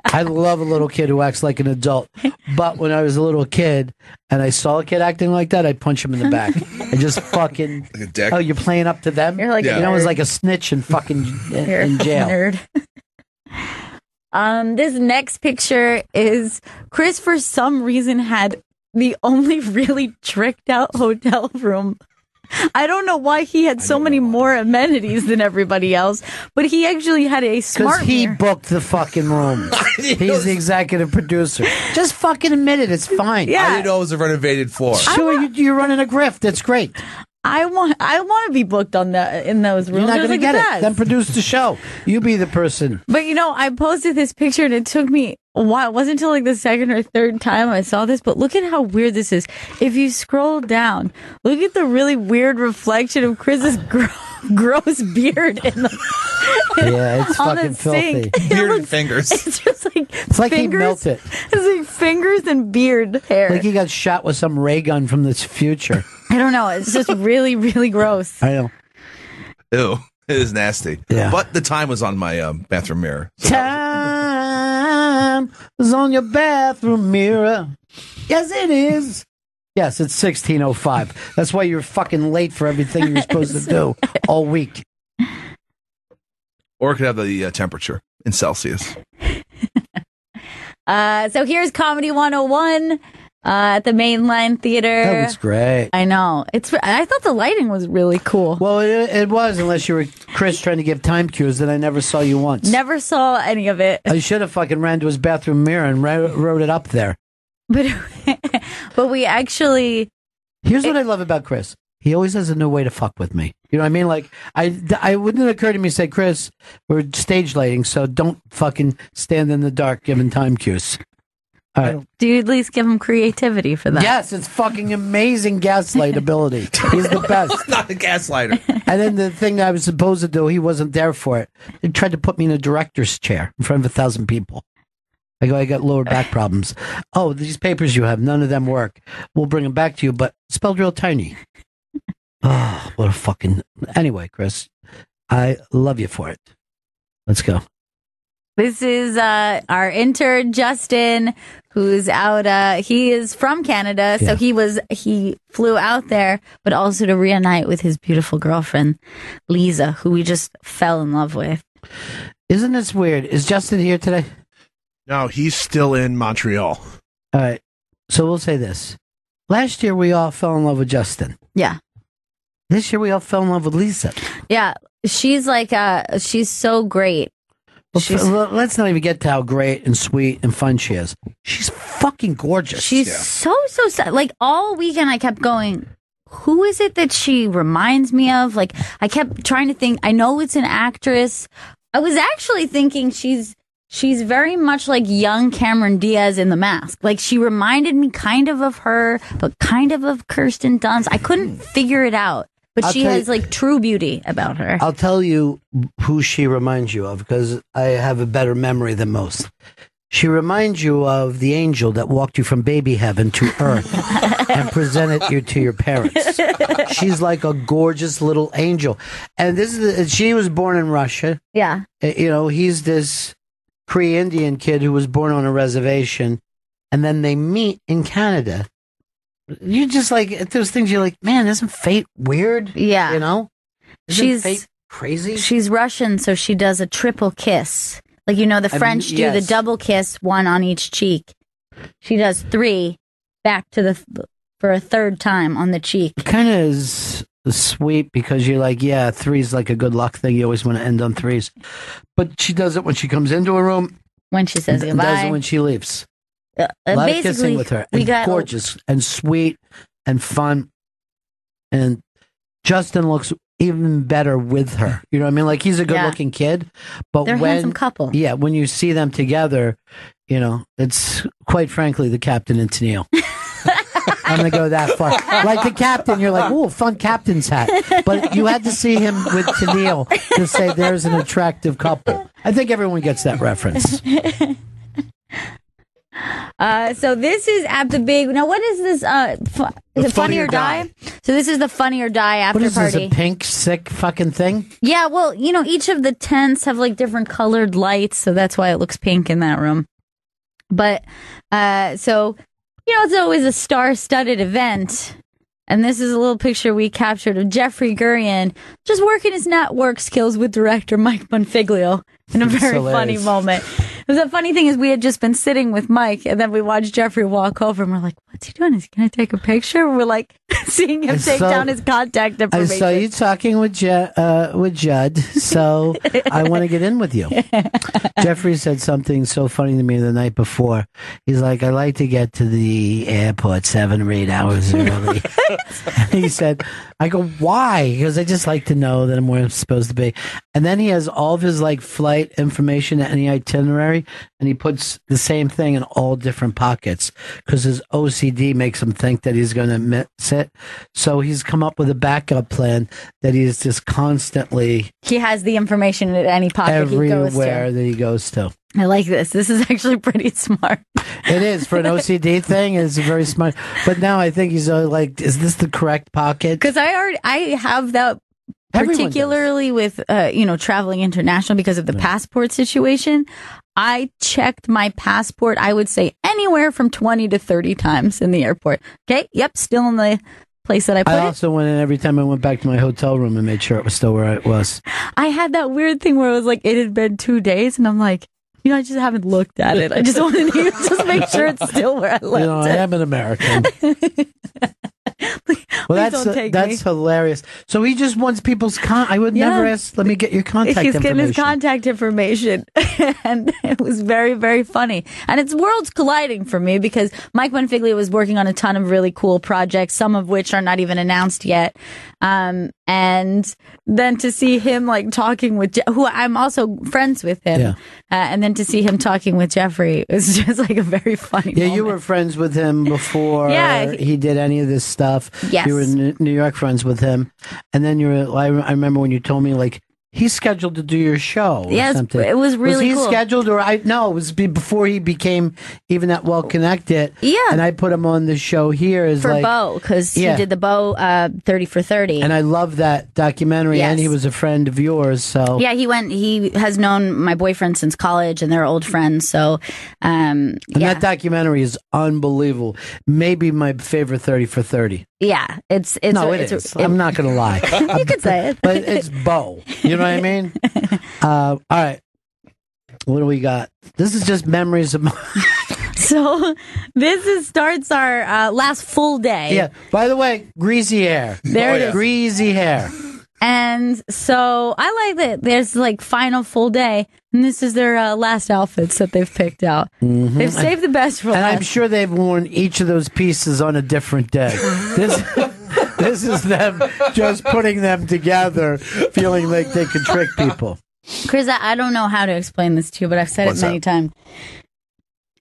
I love a little kid who acts like an adult. But when I was a little kid and I saw a kid acting like that, I'd punch him in the back. I just fucking... Like a dick. Oh, you're playing up to them? You're like Yeah. You know, it's like a snitch in fucking in jail. Nerd. This next picture is Chris, for some reason, had the only really tricked out hotel room. I don't know why he had so many more amenities than everybody else, but he actually had a Because smart he mirror. booked the fucking room. He's the executive producer. Just fucking admit it. It's fine. Yeah. I didn't know it was a renovated floor. Sure, you're running a grift. That's great. I want to be booked on in those rooms. You're not I was going to like, get "Yes." it. Then produce the show. You be the person. But you know, I posted this picture and it took me a while. It wasn't until like the second or third time I saw this, but look at how weird this is. If you scroll down, look at the really weird reflection of Chris's gross beard in the Yeah, it's on fucking the sink. filthy. It Beard and looks- fingers. It's just like It's like fingers, he melted. It's like fingers and beard hair. Like he got shot with some ray gun from the future. I don't know. It's just really, really gross. I know. Ew. It is nasty. Yeah. But the time was on my bathroom mirror. So Time is on your bathroom mirror. Yes, it is. Yes, it's 16:05. That's why you're fucking late for everything you're supposed to do all week. Or it could have the temperature in Celsius. So here's Comedy 101 at the Mainline Theater. That looks great. I know. I thought the lighting was really cool. Well, it was, unless you were Chris trying to give time cues that I never saw you once. Never saw any of it. I should have fucking ran to his bathroom mirror and wrote it up there. But we actually... Here's what I love about Chris. He always has a new way to fuck with me. You know what I mean? Like, I wouldn't occur to me to say, Chris, we're stage lighting, so don't fucking stand in the dark giving time cues. All right. Do you at least give him creativity for that? Yes, it's fucking amazing gaslight ability. He's the best. Not a gaslighter. And then the thing I was supposed to do, he wasn't there for it. He tried to put me in a director's chair in front of 1,000 people. I go, I got lower back problems. Oh, these papers you have, none of them work. We'll bring them back to you, but spelled real tiny. Oh, what a fucking... Anyway, Chris, I love you for it. Let's go. This is our intern, Justin, who's out. He is from Canada, so he flew out there, but also to reunite with his beautiful girlfriend, Lisa, who we just fell in love with. Isn't this weird? Is Justin here today? No, he's still in Montreal. All right. So we'll say this. Last year, we all fell in love with Justin. Yeah. This year, we all fell in love with Lisa. Yeah. She's like, she's so great. Well, let's not even get to how great and sweet and fun she is. She's fucking gorgeous. She's so sad. Like, all weekend I kept going, who is it that she reminds me of? Like, I kept trying to think, I know it's an actress. I was actually thinking she's very much like young Cameron Diaz in The Mask. Like, she reminded me kind of her, but kind of Kirsten Dunst. I couldn't figure it out. But she has, like, true beauty about her. I'll tell you who she reminds you of, because I have a better memory than most. She reminds you of the angel that walked you from baby heaven to earth and presented you to your parents. She's like a gorgeous little angel. And she was born in Russia. Yeah. You know, he's this Cree Indian kid who was born on a reservation. And then they meet in Canada. You just like those things. You're like, man, isn't fate weird? Yeah, you know, isn't fate crazy? She's Russian, so she does a triple kiss. Like, you know, the French do the double kiss, one on each cheek. She does 3 back to for a third time on the cheek. It kind of is sweet because you're like, yeah, 3 is like a good luck thing. You always want to end on 3s, but she does it when she comes into a room, when she says goodbye, does it when she leaves. A lot of kissing with her. And gorgeous and sweet and fun. And Justin looks even better with her. You know what I mean? Like, he's a good-looking kid. But they're a handsome couple. Yeah, when you see them together, you know, it's quite frankly the captain and Tennille. I'm going to go that far. Like the captain, you're like, oh, fun captain's hat. But you had to see him with Tennille to say there's an attractive couple. I think everyone gets that reference. So this is at the big. Now, what is this? Is it Funny or Die? So this is the Funny or Die after party. What is this, a pink, sick fucking thing? Yeah, well, you know, each of the tents have like different colored lights, so that's why it looks pink in that room. But so, you know, it's always a star-studded event. And this is a little picture we captured of Jeffrey Gurian just working his network skills with director Mike Bonfiglio in a very funny moment. The funny thing is, we had just been sitting with Mike, and then we watched Jeffrey walk over, and we're like, what's he doing? Is he going to take a picture? We're like, seeing him take down his contact information. I saw you talking with Judd, so I want to get in with you. Jeffrey said something so funny to me the night before. He's like, I like to get to the airport 7 or 8 hours early. He said, I go, why? Because I just like to know that I'm where I'm supposed to be. And then he has all of his like flight information and the itinerary, and he puts the same thing in all different pockets because his OCD makes him think that he's going to miss it. So he's come up with a backup plan that he's just constantly. He has the information in any pocket he goes to. Everywhere that he goes to. I like this. This is actually pretty smart. It is for an OCD thing. It's very smart. But now I think he's like, is this the correct pocket? Because I have that particularly with, traveling international because of the passport situation. I checked my passport, I would say anywhere from 20 to 30 times in the airport. Okay. Yep. Still in the place that I put it. I also went in every time I went back to my hotel room and made sure it was still where it was. I had that weird thing where it was like, it had been 2 days and I'm like, I just haven't looked at it. I just wanted to just make sure it's still where I left I am an American. Well, that's hilarious. So he just wants people's I would never ask. Let me get your contact information. He's getting his contact information, and it was very, very funny. And it's worlds colliding for me because Mike Bonfiglia was working on a ton of really cool projects, some of which are not even announced yet. And then to see him like talking with who I'm also friends with him, and then to see him talking with Jeffrey was just like a very funny. Yeah, moment. you were friends with him before he did any of this stuff. Yes, you were in New York friends with him, and then I remember when you told me like. He's scheduled to do your show. Yes, something. It was really cool. Was he scheduled or no, it was before he became even that well connected. Yeah. And I put him on the show here for Bo, because he did the Bo 30 for 30. And I love that documentary, and he was a friend of yours. So yeah, he has known my boyfriend since college, and they're old friends. So and that documentary is unbelievable. Maybe my favorite 30 for 30. Yeah, it is. I'm not going to lie. You could say it. But it's Bo. You know what I mean? All right. What do we got? This is just memories of So this starts our last full day. Yeah. By the way, greasy hair. There it is. Greasy hair. And so I like that there's like final full day, and this is their last outfits that they've picked out. Mm-hmm. They've saved the best for last. And I'm sure they've worn each of those pieces on a different day. This is them just putting them together, feeling like they can trick people. Chris, I don't know how to explain this to you, but I've said it many times.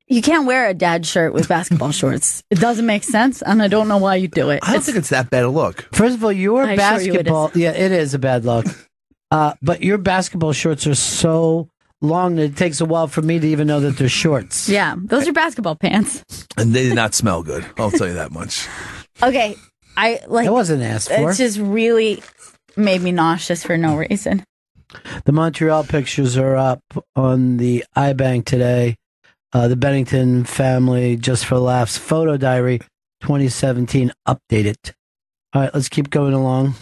You can't wear a dad shirt with basketball shorts. It doesn't make sense, and I don't know why you do it. I don't think it's that bad a look. First of all, your basketball... it is a bad look. But your basketball shorts are so long that it takes a while for me to even know that they're shorts. Yeah, those are basketball pants. And they did not smell good. I'll tell you that much. Okay, it wasn't asked for. It just really made me nauseous for no reason. The Montreal pictures are up on the iBank today. The Bennington family, just for laughs, photo diary 2017 updated. All right, let's keep going along.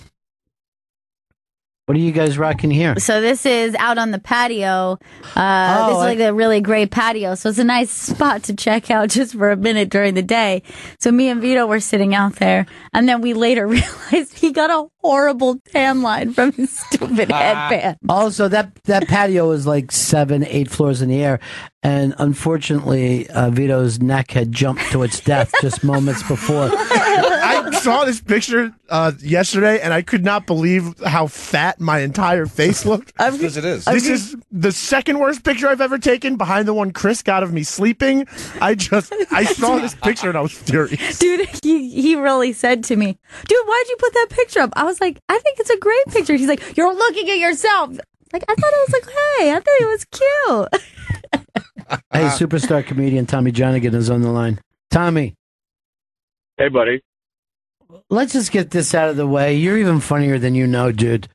What are you guys rocking here? So this is out on the patio. This is like a really great patio. So it's a nice spot to check out just for a minute during the day. So me and Vito were sitting out there. And then we later realized he got a horrible tan line from his stupid headband. Also, that patio is like 7-8 floors in the air. And unfortunately, Vito's neck had jumped to its death just moments before. I saw this picture yesterday, and I could not believe how fat my entire face looked. Because it is. This is the second worst picture I've ever taken, behind the one Chris got of me sleeping. I saw this picture, and I was furious. Dude, he really said to me, dude, why'd you put that picture up? I was like, I think it's a great picture. He's like, you're looking at yourself. Like, I thought it was like, hey, I thought it was cute. Hey, superstar comedian Tommy Johnigan is on the line. Tommy. Hey, buddy. Let's just get this out of the way. You're even funnier than you know, dude.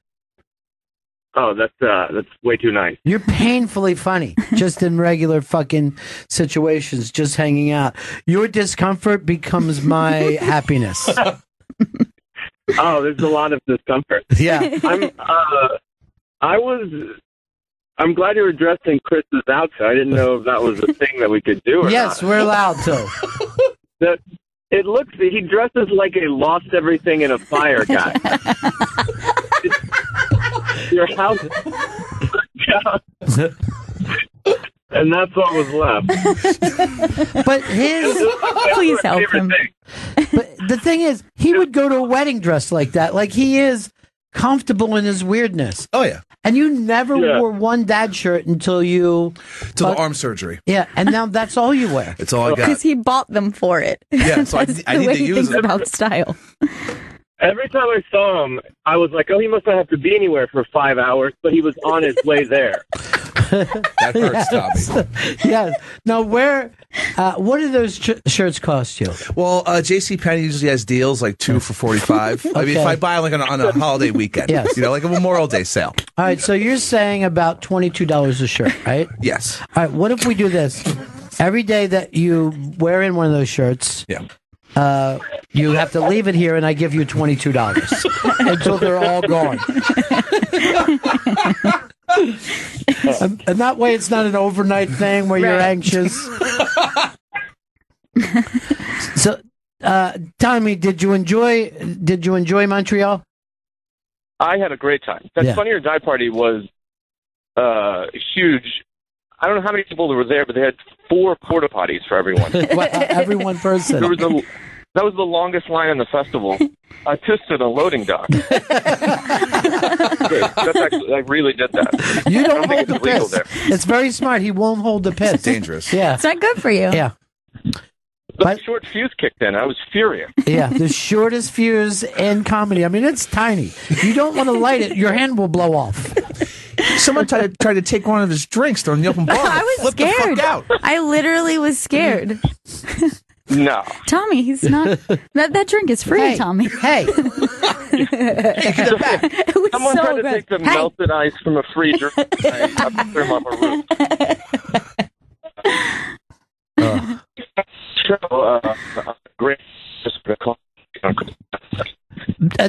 Oh, that's way too nice. You're painfully funny, just in regular fucking situations, just hanging out. Your discomfort becomes my happiness. Oh, there's a lot of discomfort. Yeah. I'm glad you were dressed in Chris's outfit. I didn't know if that was a thing that we could do or yes, not. we're allowed to. He dresses like a lost everything in a fire guy. Your house, and that's what was left. But please help him. But the thing is, he would go to a wedding dressed like that. Like, he is comfortable in his weirdness. Oh, yeah. And you never wore one dad shirt until the arm surgery. Yeah, and now that's all you wear. It's all I got. Because he bought them for it. Yeah, so I need to use them. About style. Every time I saw him, I was like, oh, he must not have to be anywhere for 5 hours, but he was on his way there. That hurts, Tommy. Yes. Now, what do those shirts cost you? Well, JCPenney usually has deals like 2 for $45. I mean, if I buy like on a holiday weekend, Yes. like a Memorial Day sale. All right, so you're saying about $22 a shirt, right? Yes. All right, what if we do this? Every day that you wear in one of those shirts, Yeah. you have to leave it here, and I give you $22 until they're all gone. And that way, it's not an overnight thing where you're anxious. So, Tommy, did you enjoy Montreal? I had a great time. That Funny or Die party was huge. I don't know how many people were there, but they had 4 porta potties for everyone. Every one person. That was the longest line in the festival. I pissed at a loading dock. That's actually, I really did that. You don't hold think the it's illegal piss. there. It's very smart. He won't hold the piss. It's dangerous. Yeah. It's not good for you. Yeah. The short fuse kicked in. I was furious. Yeah, the shortest fuse in comedy. I mean, it's tiny. You don't want to light it; your hand will blow off. Someone tried to take one of his drinks during the open bar. I was Flip scared. The fuck out. I literally was scared. No. Tommy, he's not. That drink is free, Hey, Tommy. hey, It was Someone so tried to good. take the melted ice from a free drink. I threw him off a roof. Great.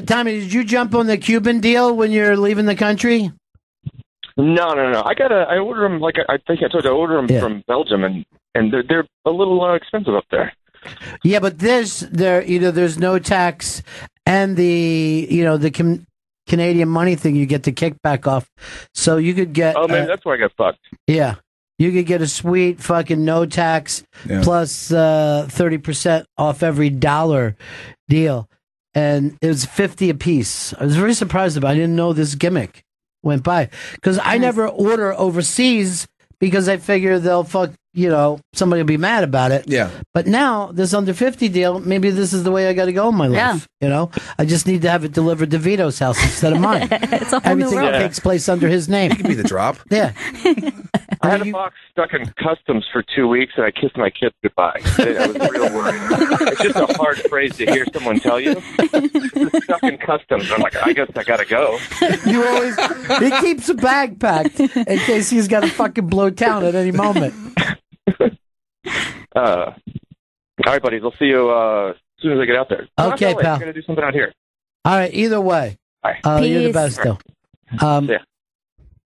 Tommy, did you jump on the Cuban deal when you're leaving the country? No. I ordered them I think I told you I ordered them from Belgium, and they're a little expensive up there. Yeah, but there's no tax, and the Canadian money thing, you get the kickback off, so you could get. Oh, maybe that's where I got fucked. Yeah. You could get a sweet fucking no tax plus 30% off every dollar deal. And it was $50 a piece. I was very surprised about it. I didn't know this gimmick went by. Because I never order overseas because I figure they'll somebody will be mad about it. Yeah. But now, this under 50 deal, maybe this is the way I got to go in my life. I just need to have it delivered to Vito's house instead of mine. It's a whole Everything new world. takes place under his name. It could be the drop. Yeah. I had a box stuck in customs for 2 weeks, and I kissed my kids goodbye. I was real worried. It's just a hard phrase to hear someone tell you. It's stuck in customs. I'm like, I guess I gotta go. He keeps a bag packed in case he's got to fucking blow town at any moment. All right, buddies. I'll see you as soon as I get out there. Okay, pal. I'm gonna do something out here. All right. Either way, Bye. you're the Peace. best, though. Yeah.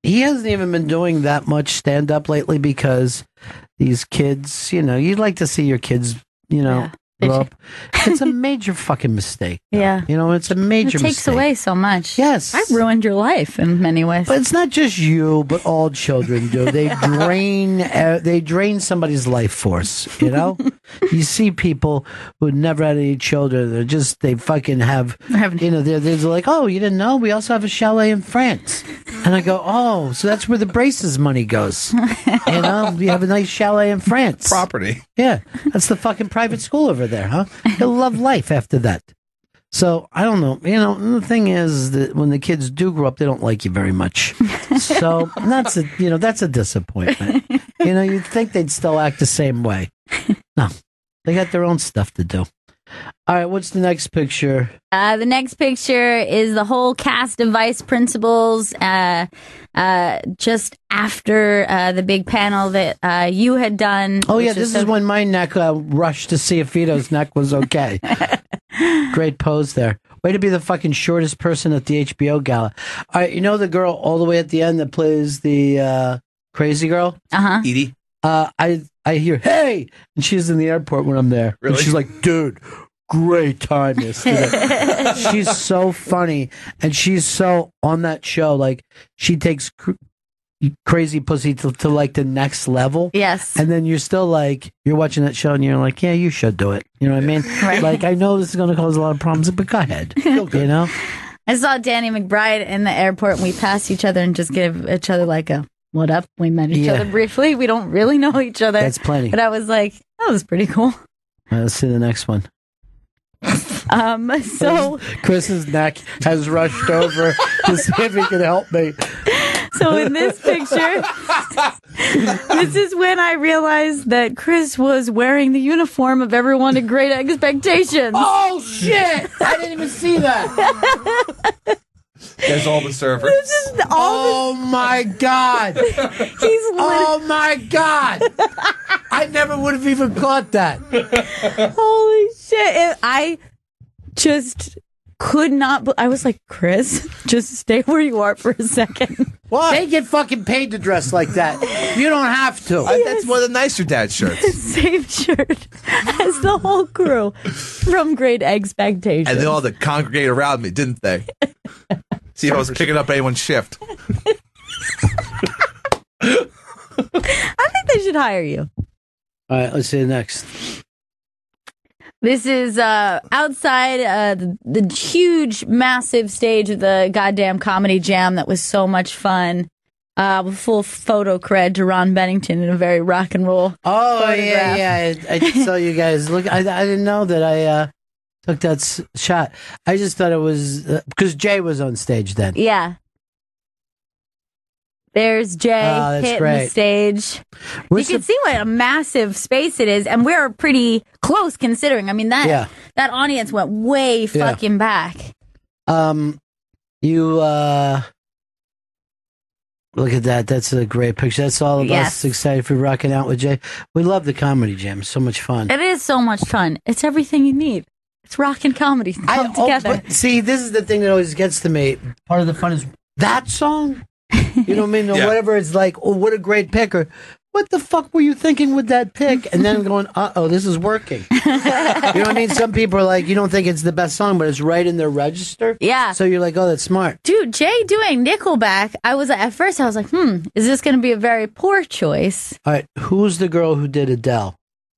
He hasn't even been doing that much stand up lately because these kids, you'd like to see your kids, grow up. It's a major fucking mistake. Yeah. It's a major It takes mistake. away so much. Yes. I've ruined your life in many ways. But it's not just you, but all children do. They drain somebody's life force, You see people who never had any children, they fucking have, they're like, oh, you didn't know? We also have a chalet in France. And I go, oh, so that's where the braces money goes. We have a nice chalet in France. Property. Yeah, that's the fucking private school over there, huh? He'll love life after that. So I don't know. The thing is that when the kids do grow up, they don't like you very much. So that's a disappointment. You'd think they'd still act the same way. No, they got their own stuff to do. All right, what's the next picture? The next picture is the whole cast of vice principals just after the big panel that you had done. Oh, yeah, this is when my neck rushed to see if Vito's neck was okay. Great pose there. Way to be the fucking shortest person at the HBO gala. All right, the girl all the way at the end that plays the crazy girl? Uh-huh. Edie. I hear, hey! And she's in the airport when I'm there. Really? And she's like, dude, great time yesterday. She's so funny. And she's so on that show. Like, she takes crazy pussy to like the next level. Yes. And then you're still like, you're watching that show and you're like, yeah, you should do it. You know what I mean? Right. Like, I know this is going to cause a lot of problems, but go ahead. I saw Danny McBride in the airport and we passed each other and just give each other like a what up. We met each other briefly. We don't really know each other. That's plenty. But I was like, that was pretty cool. All right, let's see the next one. So Chris's neck has rushed over to see if he can help me. So in this picture, this is when I realized that Chris was wearing the uniform of everyone at Great Expectations. Oh, shit! I didn't even see that. There's all the servers. This is Oh, my God. Oh, my God. I never would have even caught that. Holy shit. I just could not. I was like, Chris, just stay where you are for a second. What? They get fucking paid to dress like that. You don't have to. That's one of the nicer dad shirts. Same shirt as the whole crew from Great Expectations. And they all had to congregate around me, didn't they? See if I was picking up anyone's shift. I think they should hire you. All right, let's see the next. This is outside the huge, massive stage of the goddamn Comedy Jam that was so much fun. Full photo cred to Ron Bennington in a very rock and roll photograph. Yeah. I saw you guys look. I didn't know that I took that shot. I just thought it was because Jay was on stage then. Yeah. There's Jay hitting the stage. You can see what a massive space it is, and we're pretty close considering. I mean, that audience went way fucking back. You look at that. That's a great picture. That's all of us excited for rocking out with Jay. We love the Comedy Jam. So much fun. It is so much fun. It's everything you need. It's rock and comedy come together. But see, this is the thing that always gets to me. Part of the fun is that song. You know what I mean? Or whatever it's like, oh, what a great picker. What the fuck were you thinking with that pick? And then going, this is working. You know what I mean? Some people are like, you don't think it's the best song, but it's right in their register. Yeah. So you're like, oh, that's smart. Dude, Jay doing Nickelback, at first I was like, is this going to be a very poor choice? All right. Who's the girl who did Adele?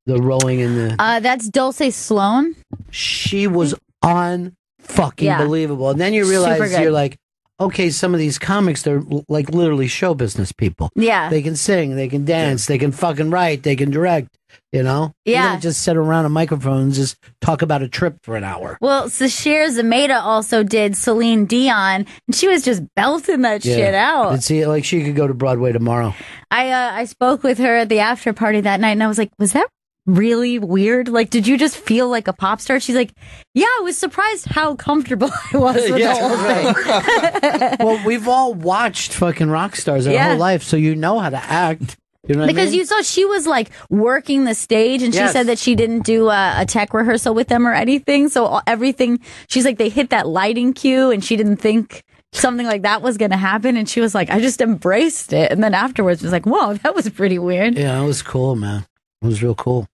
The rolling in the... That's Dulce Sloan. She was on fucking believable. And then you realize you're like, okay, some of these comics, they're like literally show business people. Yeah. They can sing, they can dance, they can fucking write, they can direct, you know? Yeah. You don't just sit around a microphone and just talk about a trip for an hour. Well, Sashir Zameda also did Celine Dion, and she was just belting that shit out. It's like she could go to Broadway tomorrow. I spoke with her at the after party that night, and I was like, was that really weird? Like, did you just feel like a pop star? She's like, yeah, I was surprised how comfortable I was with the whole thing. Well, we've all watched fucking rock stars our whole life, so you know how to act. You know what I mean? You saw she was like working the stage, and she said that she didn't do a tech rehearsal with them or anything. So everything, she's like, they hit that lighting cue, and she didn't think something like that was going to happen. And she was like, I just embraced it. And then afterwards, was like, whoa, that was pretty weird. Yeah, it was cool, man. It was real cool.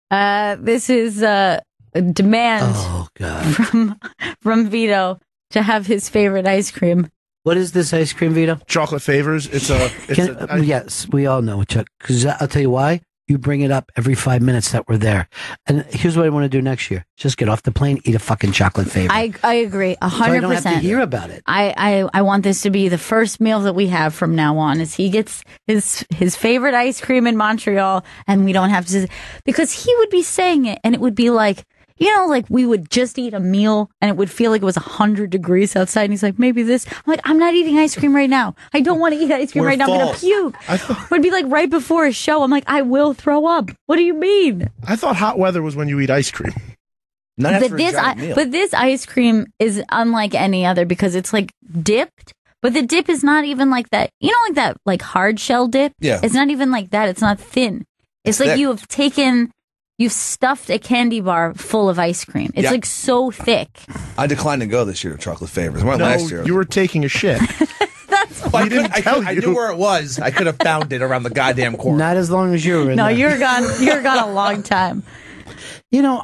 This is a demand from Vito to have his favorite ice cream. What is this ice cream, Vito? Chocolate favors. Yes, we all know, Chuck. Because I'll tell you why. You bring it up every 5 minutes that we're there. And here's what I want to do next year. Just get off the plane, eat a fucking chocolate favor. I agree, 100%. So I don't have to hear about it. I want this to be the first meal that we have from now on, is he gets his favorite ice cream in Montreal, and we don't have to, because he would be saying it, and it would be like, you know, like we would just eat a meal and it would feel like it was 100 degrees outside. And he's like, maybe this. I'm like, I'm not eating ice cream right now. I don't want to eat ice cream right now. I'm going to puke. It would be like right before a show. I'm like, I will throw up. What do you mean? I thought hot weather was when you eat ice cream. But this ice cream is unlike any other because it's like dipped. But the dip is not even like that. You know, like that like hard shell dip? Yeah. It's not even like that. It's not thin. It's like thick. You've stuffed a candy bar full of ice cream. It's like so thick. I declined to go this year to Chocolate Favors. I went last year. You were taking a shit. That's why I knew where it was. I could have found it around the goddamn corner. Not as long as you were in there. You're gone. You're gone a long time. You know,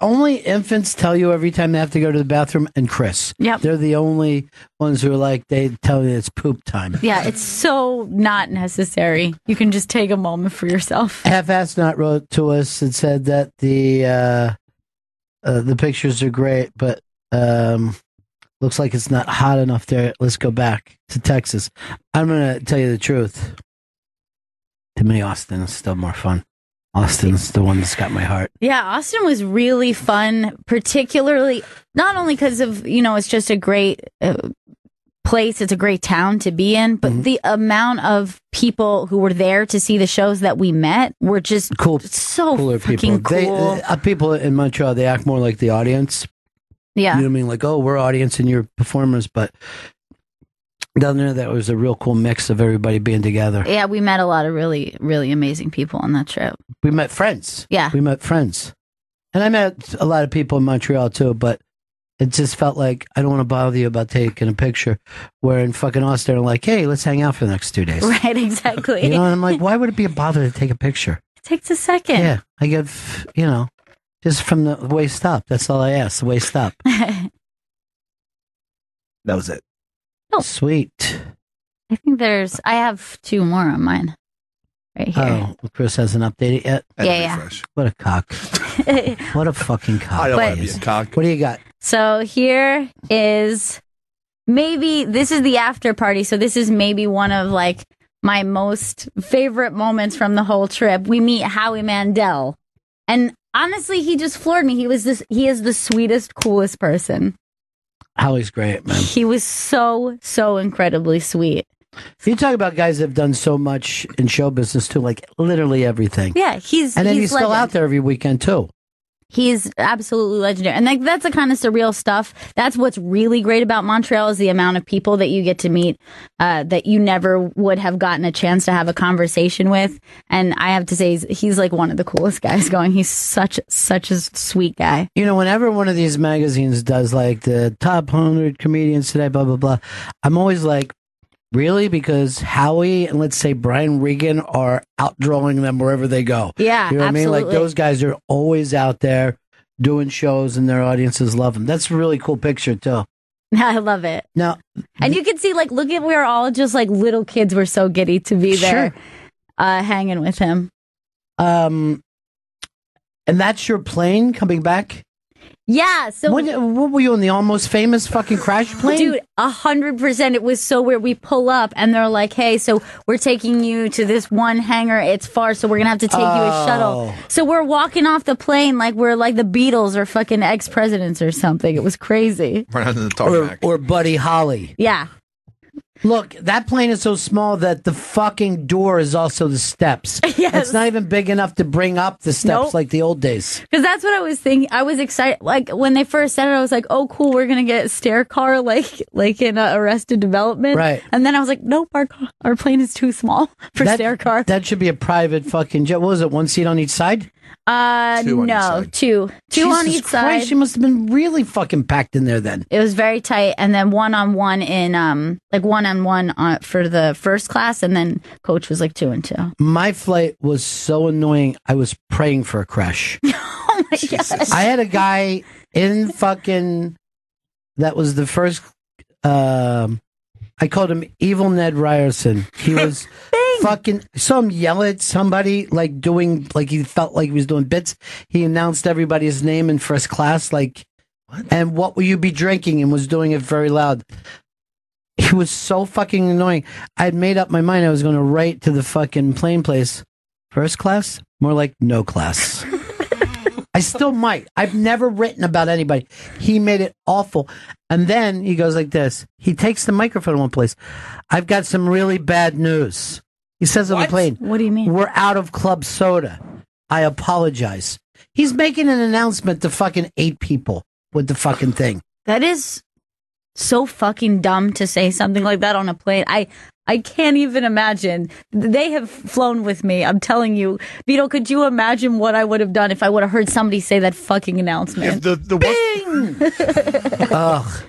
only infants tell you every time they have to go to the bathroom, and Chris. Yep. They're the only ones who are like, they tell you it's poop time. Yeah, it's so not necessary. You can just take a moment for yourself. Half-Ass Not wrote to us and said that the pictures are great, but looks like it's not hot enough there. Let's go back to Texas. I'm going to tell you the truth. To me, Austin is still more fun. Austin's the one that's got my heart. Yeah, Austin was really fun, particularly not only because of, it's just a great place. It's a great town to be in. But the amount of people who were there to see the shows that we met were just cool, so cooler fucking people. cool. People in Montreal, they act more like the audience. Yeah. You know what I mean? Like, oh, we're audience and you're performers. But down there, that was a real cool mix of everybody being together. Yeah, we met a lot of really, really amazing people on that trip. We met friends. Yeah. We met friends. And I met a lot of people in Montreal, too, but it just felt like I don't want to bother you about taking a picture. Where in fucking Austin, I'm like, hey, let's hang out for the next 2 days. Right, exactly. You know, and I'm like, why would it be a bother to take a picture? It takes a second. Yeah, I give, just from the waist up. That's all I ask, the waist up. That was it. Oh. Sweet. I think I have 2 more on mine. Right here. Oh, Chris hasn't updated yet? Yeah. What a cock. What a fucking cock. I don't But- want to be a cock. What do you got? So here is this is the after party. So this is maybe one of like my most favorite moments from the whole trip. We meet Howie Mandel. And honestly, he just floored me. He is the sweetest, coolest person. Howie's great, man. He was so, so incredibly sweet. You talk about guys that have done so much in show business too, like literally everything. Yeah, he's And then he's still legend. out there every weekend too. He's absolutely legendary. And that's the kind of surreal stuff. That's what's really great about Montreal is the amount of people that you get to meet that you never would have gotten a chance to have a conversation with. And I have to say, he's like one of the coolest guys going. He's such a sweet guy. You know, whenever one of these magazines does like the top 100 comedians today, blah, blah, blah, I'm always like, really? Because Howie and let's say Brian Regan are outdrawing them wherever they go. Yeah, you know what absolutely. I mean? Like those guys are always out there doing shows and their audiences love them. That's a really cool picture too. I love it. Now, And you can see, like, look at, we're all just like little kids. We're so giddy to be there hanging with him. and that's your plane coming back? Yeah. So What were you on, the Almost Famous fucking crash plane? Dude, 100%. It was so weird. We pull up and they're like, hey, so we're taking you to this one hangar. It's far, so we're going to have to take you a shuttle. So we're walking off the plane like we're like the Beatles or fucking ex-presidents or something. It was crazy. Right under the tarmac. or Buddy Holly. Yeah. Look, that plane is so small that the fucking door is also the steps. Yes. It's not even big enough to bring up the steps Nope. like the old days. Because that's what I was thinking. I was excited. Like when they first said it, I was like, oh, cool. We're going to get a stair car like in Arrested Development. Right. And then I was like, nope, our plane is too small for stair car. That should be a private fucking jet. What was it, one seat on each side? Two on each No, side. two on Jesus each side. Christ, you must have been really fucking packed in there then. It was very tight, and then one-on-one in one-on-one for the first class, and then coach was like 2 and 2. My flight was so annoying, I was praying for a crash. Oh my god! I had a guy in fucking, that was the first, I called him Evil Ned Ryerson. He was fucking, saw him yell at somebody, like doing, like he felt like he was doing bits. He announced everybody's name in first class, like, and what will you be drinking, and was doing it very loud. He was so fucking annoying. I had made up my mind I was going to write to the fucking plane place, first class, more like no class. I still might. I've never written about anybody. He made it awful. And then he goes like this. He takes the microphone in one place. I've got some really bad news. He says on the plane, What do you mean? we're out of club soda. I apologize. He's making an announcement to fucking 8 people with the fucking thing. That is so fucking dumb to say something like that on a plane. I can't even imagine. They have flown with me. I'm telling you, Vito. Could you imagine what I would have done if I would have heard somebody say that fucking announcement? If the Bing! Ugh.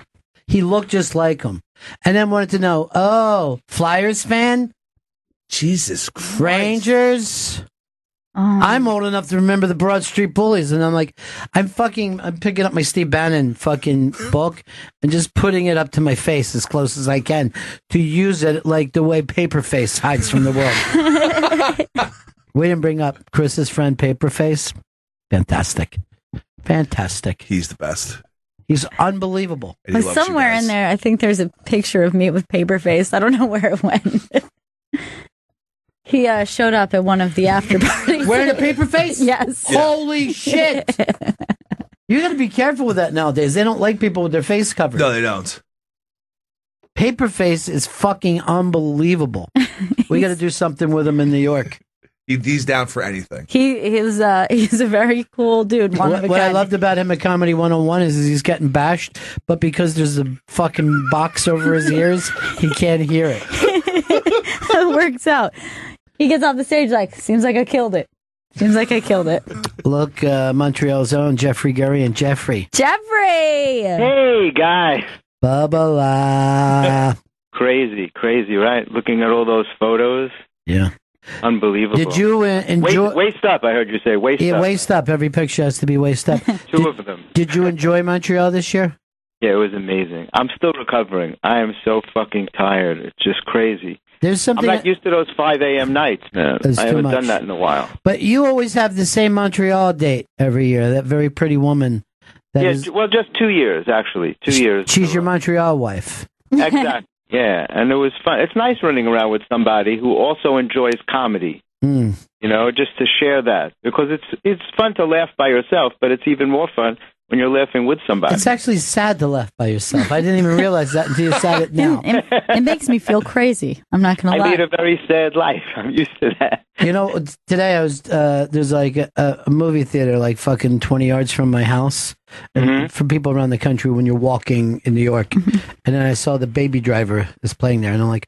He looked just like him. And then wanted to know, oh, Flyers fan? Jesus Christ. Rangers? I'm old enough to remember the Broad Street Bullies, and I'm like, I'm picking up my Steve Bannon fucking book and just putting it up to my face as close as I can to use it like the way Paperface hides from the world. We didn't bring up Chris's friend Paperface. Fantastic. He's the best. He's unbelievable. And he But loves you somewhere guys. in there, I think there's a picture of me with Paperface. I don't know where it went. He showed up at one of the after parties. Wearing a paper face? Yes. Yeah. Holy shit. You got to be careful with that nowadays. They don't like people with their face covered. No, they don't. Paperface is fucking unbelievable. We got to do something with him in New York. He's down for anything. He's a very cool dude. What I loved about him at Comedy 101 is he's getting bashed, but because there's a fucking box over his ears, he can't hear it. It works out. He gets off the stage like, seems like I killed it. Look, Montreal's own Jeffrey Gurian. Jeffrey. Hey, guys. Bubba. Crazy, right? Looking at all those photos. Yeah. Unbelievable. Did you enjoy... Waist up, I heard you say. Waist up. Yeah, waist up. Every picture has to be waist up. Two of them. Did you enjoy Montreal this year? Yeah, it was amazing. I'm still recovering. I am so fucking tired. It's just crazy. There's something... I'm not used to those 5 a.m. nights, man. I haven't done that in a while. But you always have the same Montreal date every year. That very pretty woman. Well, just 2 years, actually. 2 years. She's your Montreal wife. Exactly. Yeah, and it was fun. It's nice running around with somebody who also enjoys comedy. You know, just to share that, because it's fun to laugh by yourself, but it's even more fun when you're laughing with somebody. It's actually sad to laugh by yourself. I didn't even realize that until you said it now. It makes me feel crazy. I'm not going to lie. I lead a very sad life. I'm used to that. You know, today I was there's like a movie theater like fucking 20 yards from my house. And for people around the country, when you're walking in New York, and then I saw the Baby Driver is playing there, and I'm like,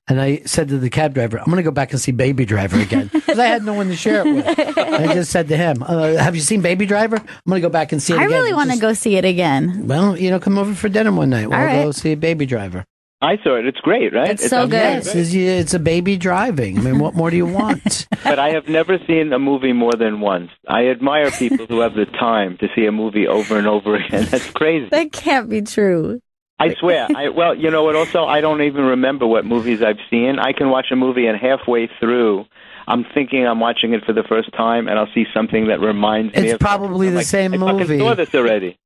and I said to the cab driver, I'm going to go back and see Baby Driver again, because I had no one to share it with. And I just said to him, have you seen Baby Driver? I'm going to go back and see it again. I really want to go see it again. Well, you know, come over for dinner one night. We'll go see Baby Driver. I saw it. It's great, right? It's so good. Yes, it's a baby driving. I mean, what more do you want? But I have never seen a movie more than once. I admire people who have the time to see a movie over and over again. That's crazy. That can't be true. I swear. Well, you know what? Also, I don't even remember what movies I've seen. I can watch a movie and halfway through, I'm thinking I'm watching it for the first time, and I'll see something that reminds me of... It's probably the same movie. I saw this already.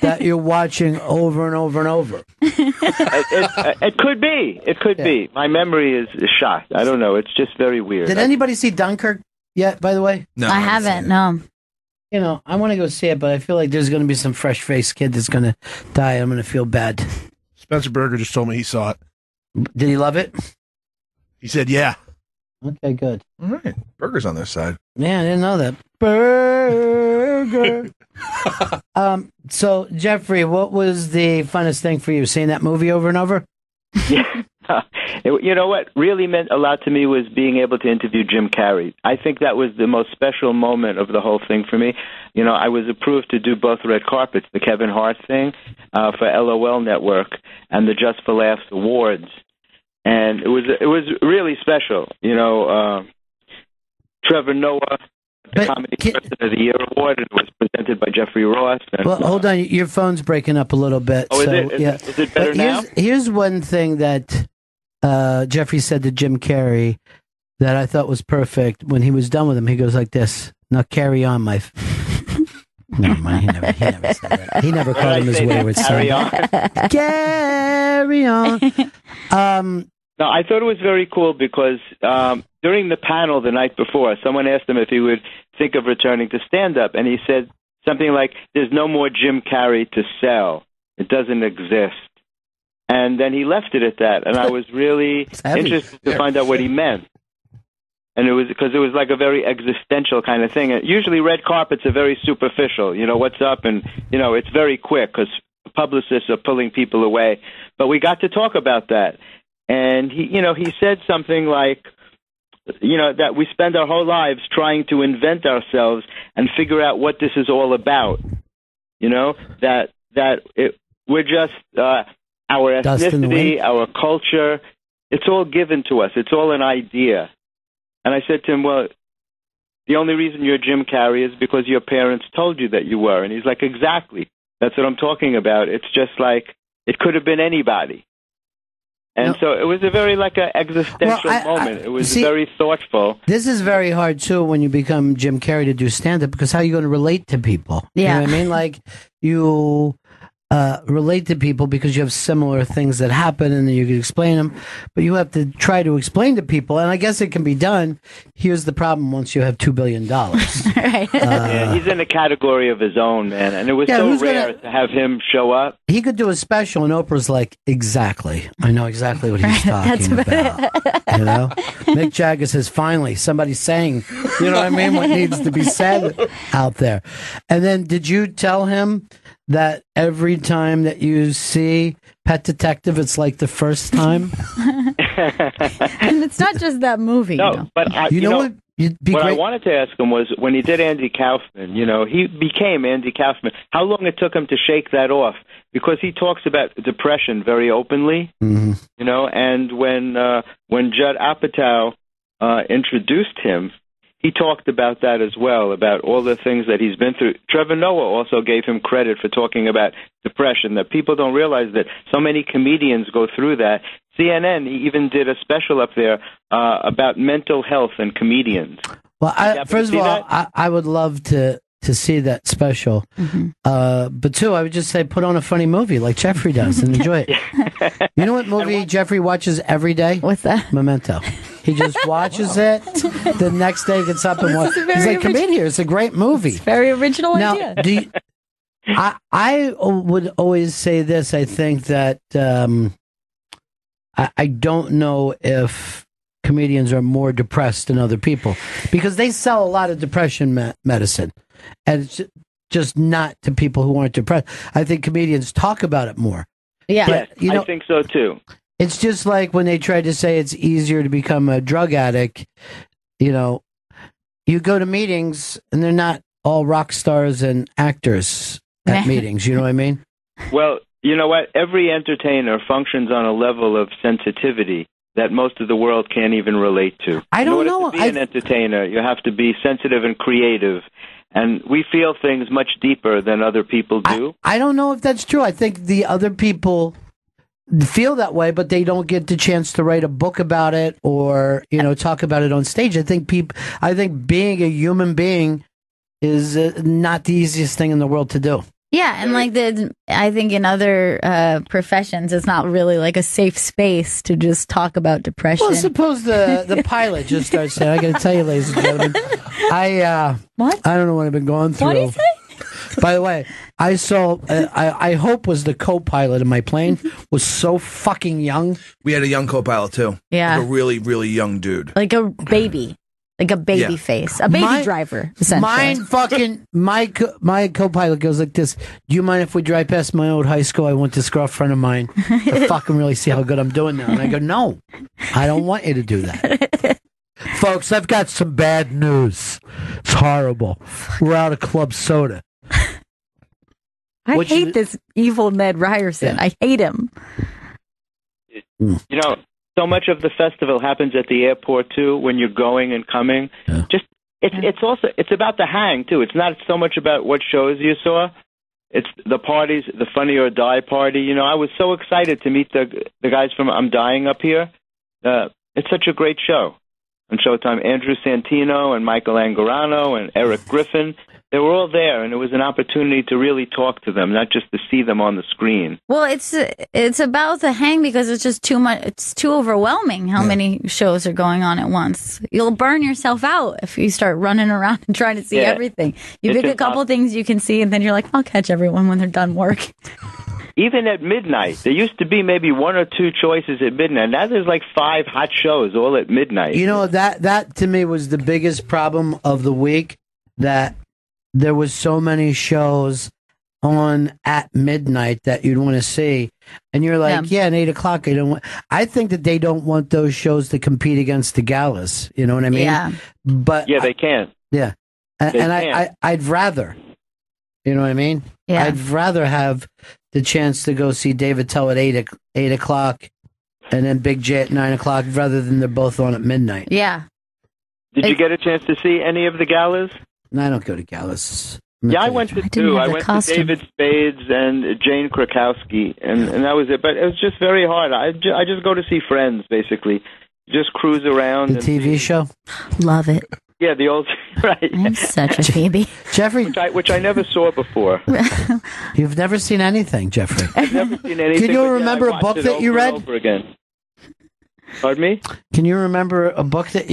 That you're watching over and over and over. It could be. It could be. My memory is shot. I don't know. It's just very weird. Did anybody see Dunkirk yet, by the way? No. I haven't, no. You know, I want to go see it, but I feel like there's going to be some fresh-faced kid that's going to die. I'm going to feel bad. Spencer Berger just told me he saw it. Did he love it? He said, yeah. Okay, good. All right. Burger's on their side. Yeah, I didn't know that. Burger. So, Jeffrey, what was the funnest thing for you? Seeing that movie over and over? Yeah. You know what really meant a lot to me was being able to interview Jim Carrey. I think that was the most special moment of the whole thing for me. You know, I was approved to do both red carpets, the Kevin Hart thing for LOL Network and the Just for Laughs Awards. And it was really special. You know, Trevor Noah, the Comedy Person of the Year award, and it was presented by Jeffrey Ross. And, well, hold on, your phone's breaking up a little bit. Oh, is it better now? Here's one thing that Jeffrey said to Jim Carrey that I thought was perfect. When he was done with him, he goes like this: "Now carry on, my." No, he never said that. He never called him his wayward son. Carry on. No, I thought it was very cool because during the panel the night before, someone asked him if he would think of returning to stand-up, and he said something like, "There's no more Jim Carrey to sell. It doesn't exist." And then he left it at that, and I was really interested to find out what he meant. And it was because it was like a very existential kind of thing. And usually red carpets are very superficial. You know, what's up? And, you know, it's very quick because publicists are pulling people away. But we got to talk about that. And he said something like, you know, that we spend our whole lives trying to invent ourselves and figure out what this is all about. You know, we're just our ethnicity, our culture. It's all given to us. It's all an idea. And I said to him, well, the only reason you're Jim Carrey is because your parents told you that you were. And he's like, exactly. That's what I'm talking about. It's just like it could have been anybody. And so it was a very like an existential moment. It was very thoughtful. This is very hard, too, when you become Jim Carrey to do stand-up, because how are you going to relate to people? Yeah. You know what I mean? Like, you relate to people because you have similar things that happen and then you can explain them, but you have to try to explain to people, and I guess it can be done. Here's the problem: once you have $2 billion, Right. Yeah, he's in a category of his own, man, and it was so rare to have him show up. He could do a special, and Oprah's like, exactly. I know exactly what he's talking about. You know, Mick Jagger says, finally, somebody's saying, you know what I mean, what needs to be said out there. And then, did you tell him that every time that you see Pet Detective, it's like the first time? And it's not just that movie. No, but you know what? I wanted to ask him was when he did Andy Kaufman, you know, he became Andy Kaufman. How long it took him to shake that off? Because he talks about depression very openly, you know, and when Judd Apatow introduced him, he talked about that as well, about all the things that he's been through. Trevor Noah also gave him credit for talking about depression, that people don't realize that so many comedians go through that. CNN even did a special up there about mental health and comedians. Well, first of all, I would love to see that special. But two, I would just say put on a funny movie like Jeffrey does and enjoy it. You know what movie Jeffrey watches every day? What's that? Memento. He just watches it. The next day gets up and watches. He's like, come in here. It's a great movie. It's a very original idea. I would always say this. I think that I don't know if comedians are more depressed than other people because they sell a lot of depression medicine. And it's just not to people who aren't depressed. I think comedians talk about it more. Yeah, but, you know, I think so too. It's just like when they tried to say it's easier to become a drug addict. You know, you go to meetings and they're not all rock stars and actors at meetings. You know what I mean? Well, you know what? Every entertainer functions on a level of sensitivity that most of the world can't even relate to. I don't know. In order to be an entertainer, you have to be sensitive and creative. And we feel things much deeper than other people do. I don't know if that's true. I think the other people feel that way, but they don't get the chance to write a book about it or, you know, talk about it on stage. I think being a human being is not the easiest thing in the world to do. Yeah, and like I think in other professions, it's not really like a safe space to just talk about depression. Well, suppose the pilot just starts saying, "I got to tell you, ladies and gentlemen, I don't know what I've been going through." What do you say? By the way, I saw. I hope was the co-pilot of my plane was so fucking young. We had a young co-pilot too. Yeah, like a really, really young dude, like a baby. Like a baby face, a baby driver, essentially. My co-pilot goes like this. Do you mind if we drive past my old high school? I want this girlfriend of mine to fucking really see how good I'm doing now. And I go, no, I don't want you to do that. Folks, I've got some bad news. It's horrible. We're out of club soda. I hate this evil Ned Ryerson. Yeah. I hate him. You know, so much of the festival happens at the airport too. When you're going and coming, it's about the hang too. It's not so much about what shows you saw. It's the parties, the Funny or Die party. You know, I was so excited to meet the guys from I'm Dying up here. It's such a great show on Showtime. Andrew Santino and Michael Angarano and Eric Griffin. They were all there, and it was an opportunity to really talk to them, not just to see them on the screen. Well, it's about the hang because it's just too much. It's too overwhelming how many shows are going on at once. You'll burn yourself out if you start running around and trying to see everything. You pick a couple things you can see, and then you're like, I'll catch everyone when they're done work. Even at midnight, there used to be maybe one or two choices at midnight. Now there's like 5 hot shows all at midnight. You know, that to me was the biggest problem of the week, that there was so many shows on at midnight that you'd want to see. And you're like, at 8 o'clock, I think that they don't want those shows to compete against the galas. You know what I mean? Yeah. But they can. Yeah. I'd rather, you know what I mean? Yeah. I'd rather have the chance to go see David Tell at 8 o'clock and then Big J at 9 o'clock rather than they're both on at midnight. Yeah. Did you get a chance to see any of the galas? No, I don't go to galas. Yeah, I went to 2. I went to David Spades and Jane Krakowski, and that was it. But it was just very hard. I just go to see friends, basically. Just cruise around. The TV show? Love it. Yeah, the old right. I'm such a baby. Jeffrey, which I never saw before. you've never seen anything, Jeffrey. I've never seen anything. Can you but, remember I a book watched it that you over and read? over again. Pardon me? Can you remember a book that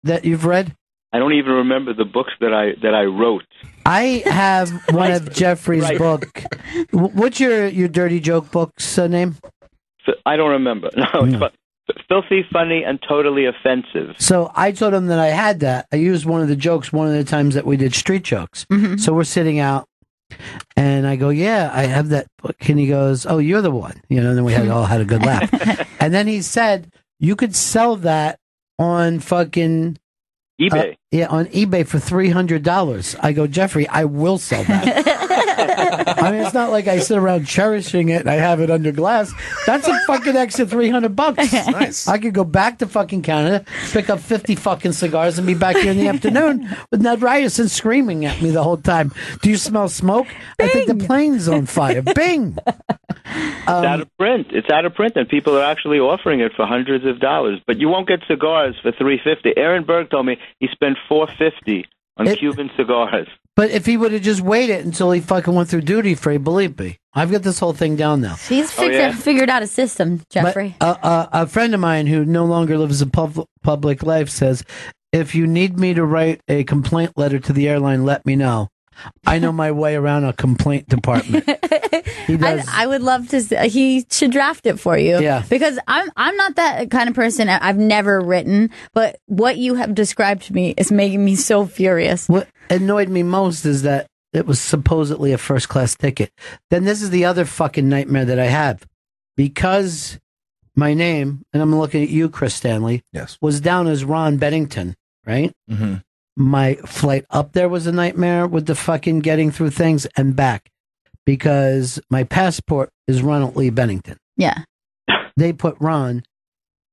that you've read? I don't even remember the books that I wrote. I have one of Jeffrey's book. What's your dirty joke book's name? I don't remember. No, it's filthy, funny, and totally offensive. So I told him that I had that. I used one of the jokes one of the times that we did street jokes. Mm-hmm. So we're sitting out, and I go, "Yeah, I have that book." And he goes, "Oh, you're the one." And then we all had a good laugh. And then he said, "You could sell that on fucking eBay." On eBay for $300. I go, Jeffrey, I will sell that. I mean, it's not like I sit around cherishing it and I have it under glass. That's a fucking extra $300. Nice. I could go back to fucking Canada, pick up 50 fucking cigars, and be back here in the afternoon with Ned Ryerson screaming at me the whole time. Do you smell smoke? Bing! I think the plane's on fire. Bing! It's out of print. It's out of print, and people are actually offering it for hundreds of dollars. But you won't get cigars for $350. Aaron Berg told me he spent $450 on Cuban cigars. But if he would have just waited until he fucking went through duty free, believe me, I've got this whole thing down now. He's figured out a system, Jeffrey. But, a friend of mine who no longer lives a public life says, if you need me to write a complaint letter to the airline, let me know. I know my way around a complaint department. He does. I would love to. He should draft it for you. Yeah. Because I'm not that kind of person. I've never written, but what you have described to me is making me so furious. What annoyed me most is that it was supposedly a first class ticket. Then this is the other fucking nightmare that I have. Because my name, and I'm looking at you, Chris Stanley, yes, was down as Ron Bennington, right? Mm-hmm. My flight up there was a nightmare with the fucking getting through things and back because my passport is Ronald Lee Bennington. Yeah. They put Ron.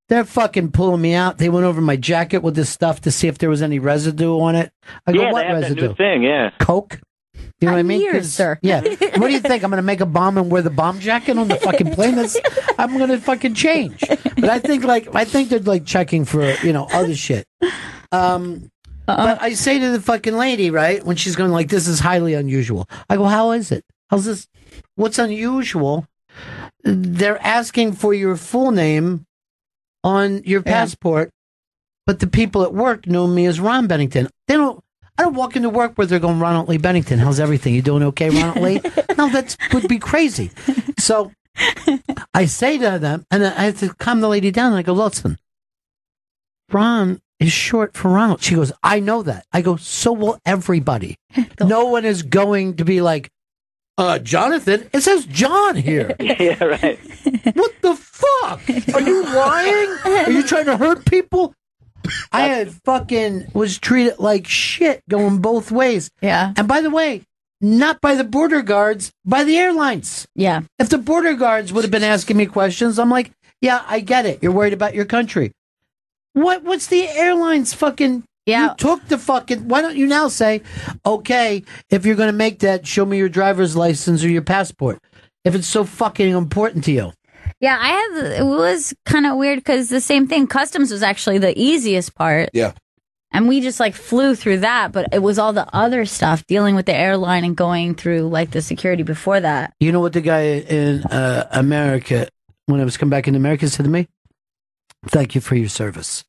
They're fucking pulling me out. They went over my jacket with this stuff to see if there was any residue on it. I go, what they have residue? That new thing, yeah. Coke? You know what I mean? Years, sir. Yeah. What do you think? I'm going to make a bomb and wear the bomb jacket on the fucking plane? I'm going to fucking change. But I think they're like checking for, other shit. But I say to the fucking lady, right, when she's going like, this is highly unusual. I go, how is it? How's this? What's unusual? They're asking for your full name on your passport, but the people at work know me as Ron Bennington. I don't walk into work where they're going, Ronald Lee Bennington. How's everything? You doing okay, Ronald Lee? No, that would be crazy. So I say to them, and I have to calm the lady down, and I go, listen, Ron is short for Ronald. She goes, I know that. I go, so will everybody. No one is going to be like, Jonathan, it says John here. Yeah, right. What the fuck? Are you lying? Are you trying to hurt people? I had fucking was treated like shit going both ways. Yeah. And by the way, not by the border guards, by the airlines. Yeah. If the border guards would have been asking me questions, I'm like, yeah, I get it. You're worried about your country. What's the airlines fucking... Yeah. You took the fucking... Why don't you now say, okay, if you're going to make that, show me your driver's license or your passport. If it's so fucking important to you. Yeah, it was kind of weird because the same thing, customs was actually the easiest part. Yeah. And we just like flew through that, but it was all the other stuff, dealing with the airline and going through like the security before that. You know what the guy in America, when I was coming back in America, said to me? Thank you for your service.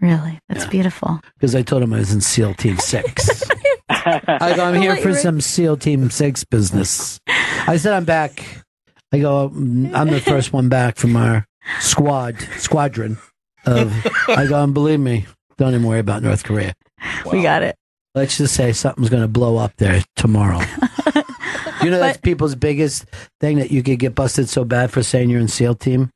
Really? That's beautiful. Because I told him I was in SEAL Team 6. I go, I'm here for some SEAL Team 6 business. I said, I'm back. I go, I'm the first one back from our squadron. I go, and believe me, don't even worry about North Korea. Wow. We got it. Let's just say something's going to blow up there tomorrow. That's people's biggest thing, that you could get busted so bad for saying you're in SEAL Team.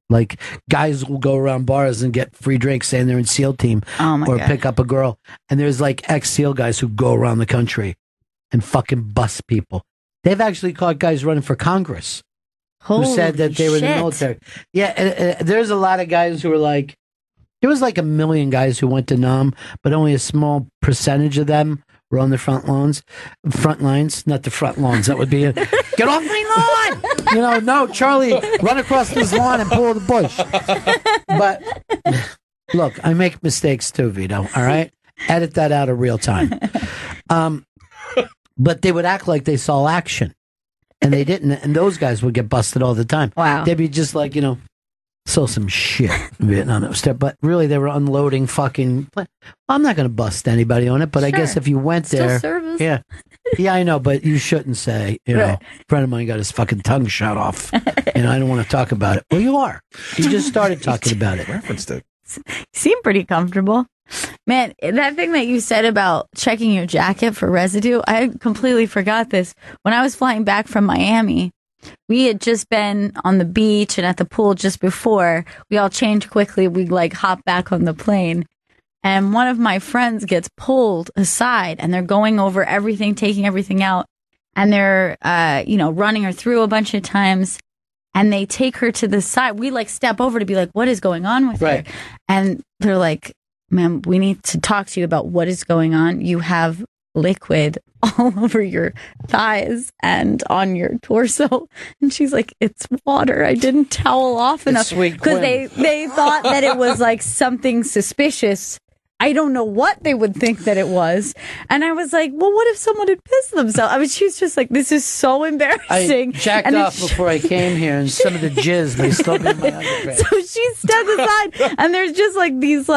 Like, guys will go around bars and get free drinks saying they're in SEAL Team, or God, pick up a girl. And there's like ex-SEAL guys who go around the country and fucking bust people. They've actually caught guys running for Congress who said that they were in the military. Yeah, there's a lot of guys who were like, there was like 1 million guys who went to Nam, but only a small percentage of them were on the front lines, not the front lawns. That would be it. Get off my lawn! No, Charlie, run across this lawn and pull the bush. But look, I make mistakes too, Vito. All right, Edit that out of real time. But they would act like they saw action, and they didn't. And those guys would get busted all the time. Wow. They'd be just like, saw some shit in Vietnam. But really, they were unloading fucking. I'm not going to bust anybody on it, but I guess if you went there, service. yeah, I know, but you shouldn't say. A friend of mine got his fucking tongue shot off. I don't want to talk about it. Well, you are. You just started talking about it. Referenced it. You seem pretty comfortable. Man, that thing that you said about checking your jacket for residue, I completely forgot this. When I was flying back from Miami, we had just been on the beach and at the pool just before. We all changed quickly. We hop back on the plane. And one of my friends gets pulled aside and they're going over everything, taking everything out. And they're, running her through a bunch of times. And they take her to the side. We step over to be like, what is going on with her? And they're like, ma'am, we need to talk to you about what is going on. You have liquid all over your thighs and on your torso. And she's like, it's water. I didn't towel off enough. Because they thought that it was something suspicious. I don't know what they would think that it was. And I was like, well, what if someone had pissed themselves? I mean, she was just like, this is so embarrassing. I jacked off before I came here, and some of the jizz may still be in my underwear. So she stepped aside, and there's just these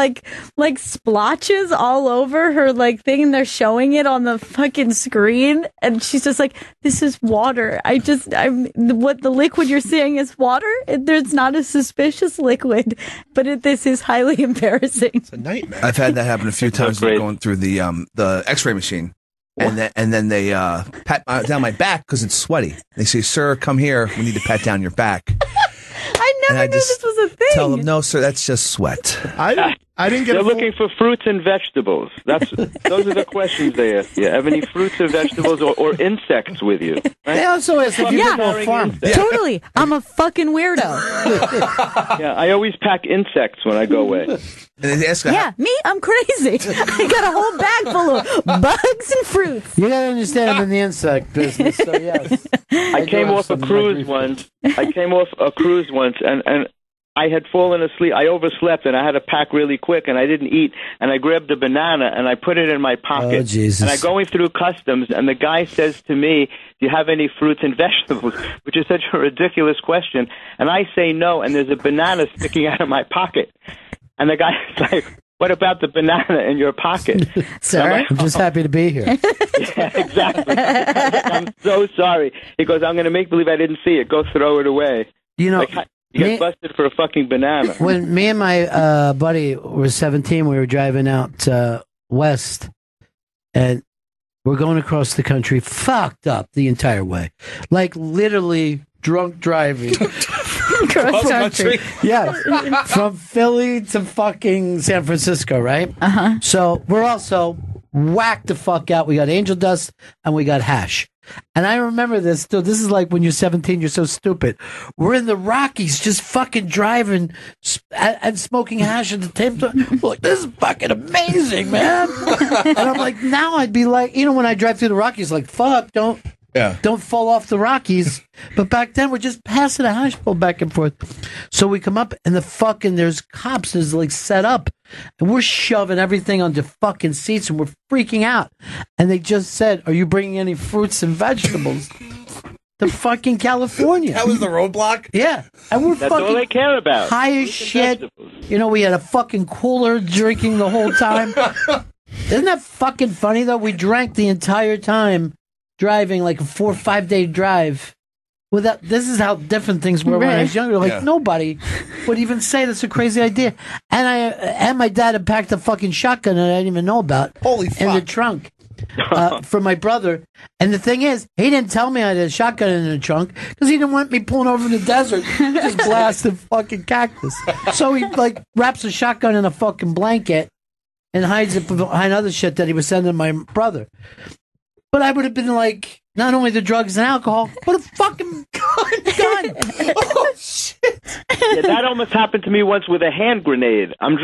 splotches all over her thing, and they're showing it on the fucking screen. And she's just like, this is water. What the liquid you're seeing is water? There's not a suspicious liquid, but this is highly embarrassing. It's a nightmare. I've had that happen a few times going through the X-ray machine, and then they pat down my back because it's sweaty. They say, "Sir, come here. We need to pat down your back." I never knew this was a thing. Tell them, no, sir, that's just sweat. I didn't get. They're looking for fruits and vegetables. Those are the questions they ask you. Have any fruits or vegetables or insects with you? Right? They also ask if you go to a farm. Totally. I'm a fucking weirdo. Yeah, I always pack insects when I go away. And they ask, me? I'm crazy. I got a whole bag full of bugs and fruits. You gotta understand, I'm in the insect business, so yes. I came off a cruise once, and I had fallen asleep. I overslept, and I had to pack really quick, and I didn't eat. And I grabbed a banana, and I put it in my pocket. Oh, Jesus. And I'm going through customs, and the guy says to me, do you have any fruits and vegetables? Which is such a ridiculous question. And I say no, and there's a banana sticking out of my pocket. And the guy's like, what about the banana in your pocket? Sir? I'm just happy to be here. Yeah, exactly. I'm so sorry. He goes, I'm going to make believe I didn't see it. Go throw it away. You get busted for a fucking banana. When me and my buddy were 17, we were driving out west, and we're going across the country, fucked up the entire way. Literally drunk driving. Cross country. Yeah. From Philly to fucking San Francisco, right? Uh-huh. So we're also whacked the fuck out. We got angel dust and we got hash. And I remember this, dude. This is like when you're 17, you're so stupid. We're in the Rockies just fucking driving and smoking hash at the table. Like, this is fucking amazing, man. And I'm like, now I'd be like, when I drive through the Rockies, like, fuck, don't fall off the Rockies. But back then, we're just passing a hash bowl back and forth. So we come up, and there's cops that's set up, and we're shoving everything onto fucking seats, and we're freaking out. And they just said, are you bringing any fruits and vegetables to fucking California? That was the roadblock? Yeah. And we're That's fucking all they care about. high as shit. We had a fucking cooler drinking the whole time. Isn't that fucking funny, though? We drank the entire time. Driving like a 4 or 5 day drive this is how different things were when I was younger. Nobody would even say that's a crazy idea. And my dad had packed a fucking shotgun that I didn't even know about. Holy fuck. In the trunk for my brother. And the thing is, he didn't tell me I had a shotgun in the trunk because he didn't want me pulling over in the desert just blasting fucking cactus. So he wraps a shotgun in a fucking blanket and hides it behind other shit that he was sending my brother. But I would have been like, not only the drugs and alcohol, but a fucking gun. Oh, shit. Yeah, that almost happened to me once with a hand grenade. I'm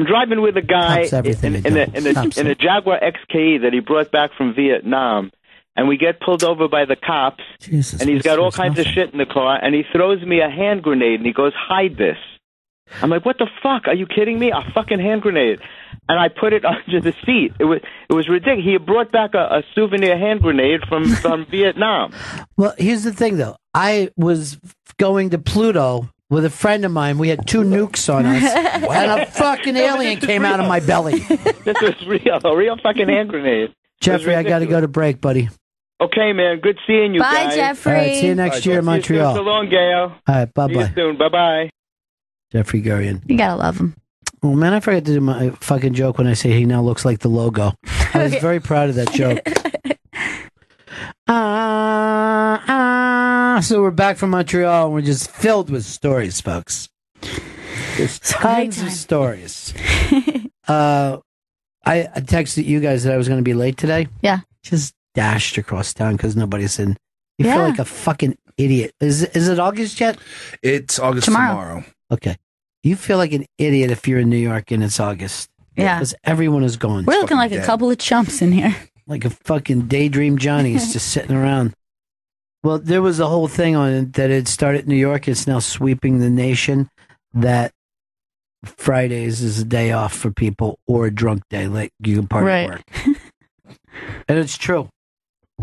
driving with a guy in a Jaguar XKE that he brought back from Vietnam, and we get pulled over by the cops, and he's got all kinds of shit in the car, and he throws me a hand grenade, and he goes, hide this. I'm like, what the fuck? Are you kidding me? A fucking hand grenade. And I put it under the seat. It was ridiculous. He had brought back a souvenir hand grenade from Vietnam. Well, here's the thing, though. I was going to Pluto with a friend of mine. We had 2 nukes on us, and a fucking alien came out of my belly. This was a real fucking hand grenade. Jeffrey, I got to go to break, buddy. Okay, man. Good seeing you Bye, guys. Jeffrey. All right, see you next year in Montreal. So long, Gail. All right, See you bye-bye. soon. Bye-bye. Jeffrey Gurian. You gotta love him. Oh, man, I forgot to do my fucking joke when I say he now looks like the logo. I was very proud of that joke. So we're back from Montreal, and we're just filled with stories, folks. There's tons of stories. I texted you guys that I was going to be late today. Yeah. Just dashed across town because nobody's in. You feel like a fucking idiot. Is it August yet? It's August tomorrow. Okay. You feel like an idiot if you're in New York and it's August. Yeah. Because everyone is gone. We're looking like a couple of chumps in here. Like a fucking daydream Johnny is just sitting around. Well, there was a whole thing on it that it started in New York. It's now sweeping the nation that Fridays is a day off for people or a drunk day. Like you can party at work. And it's true.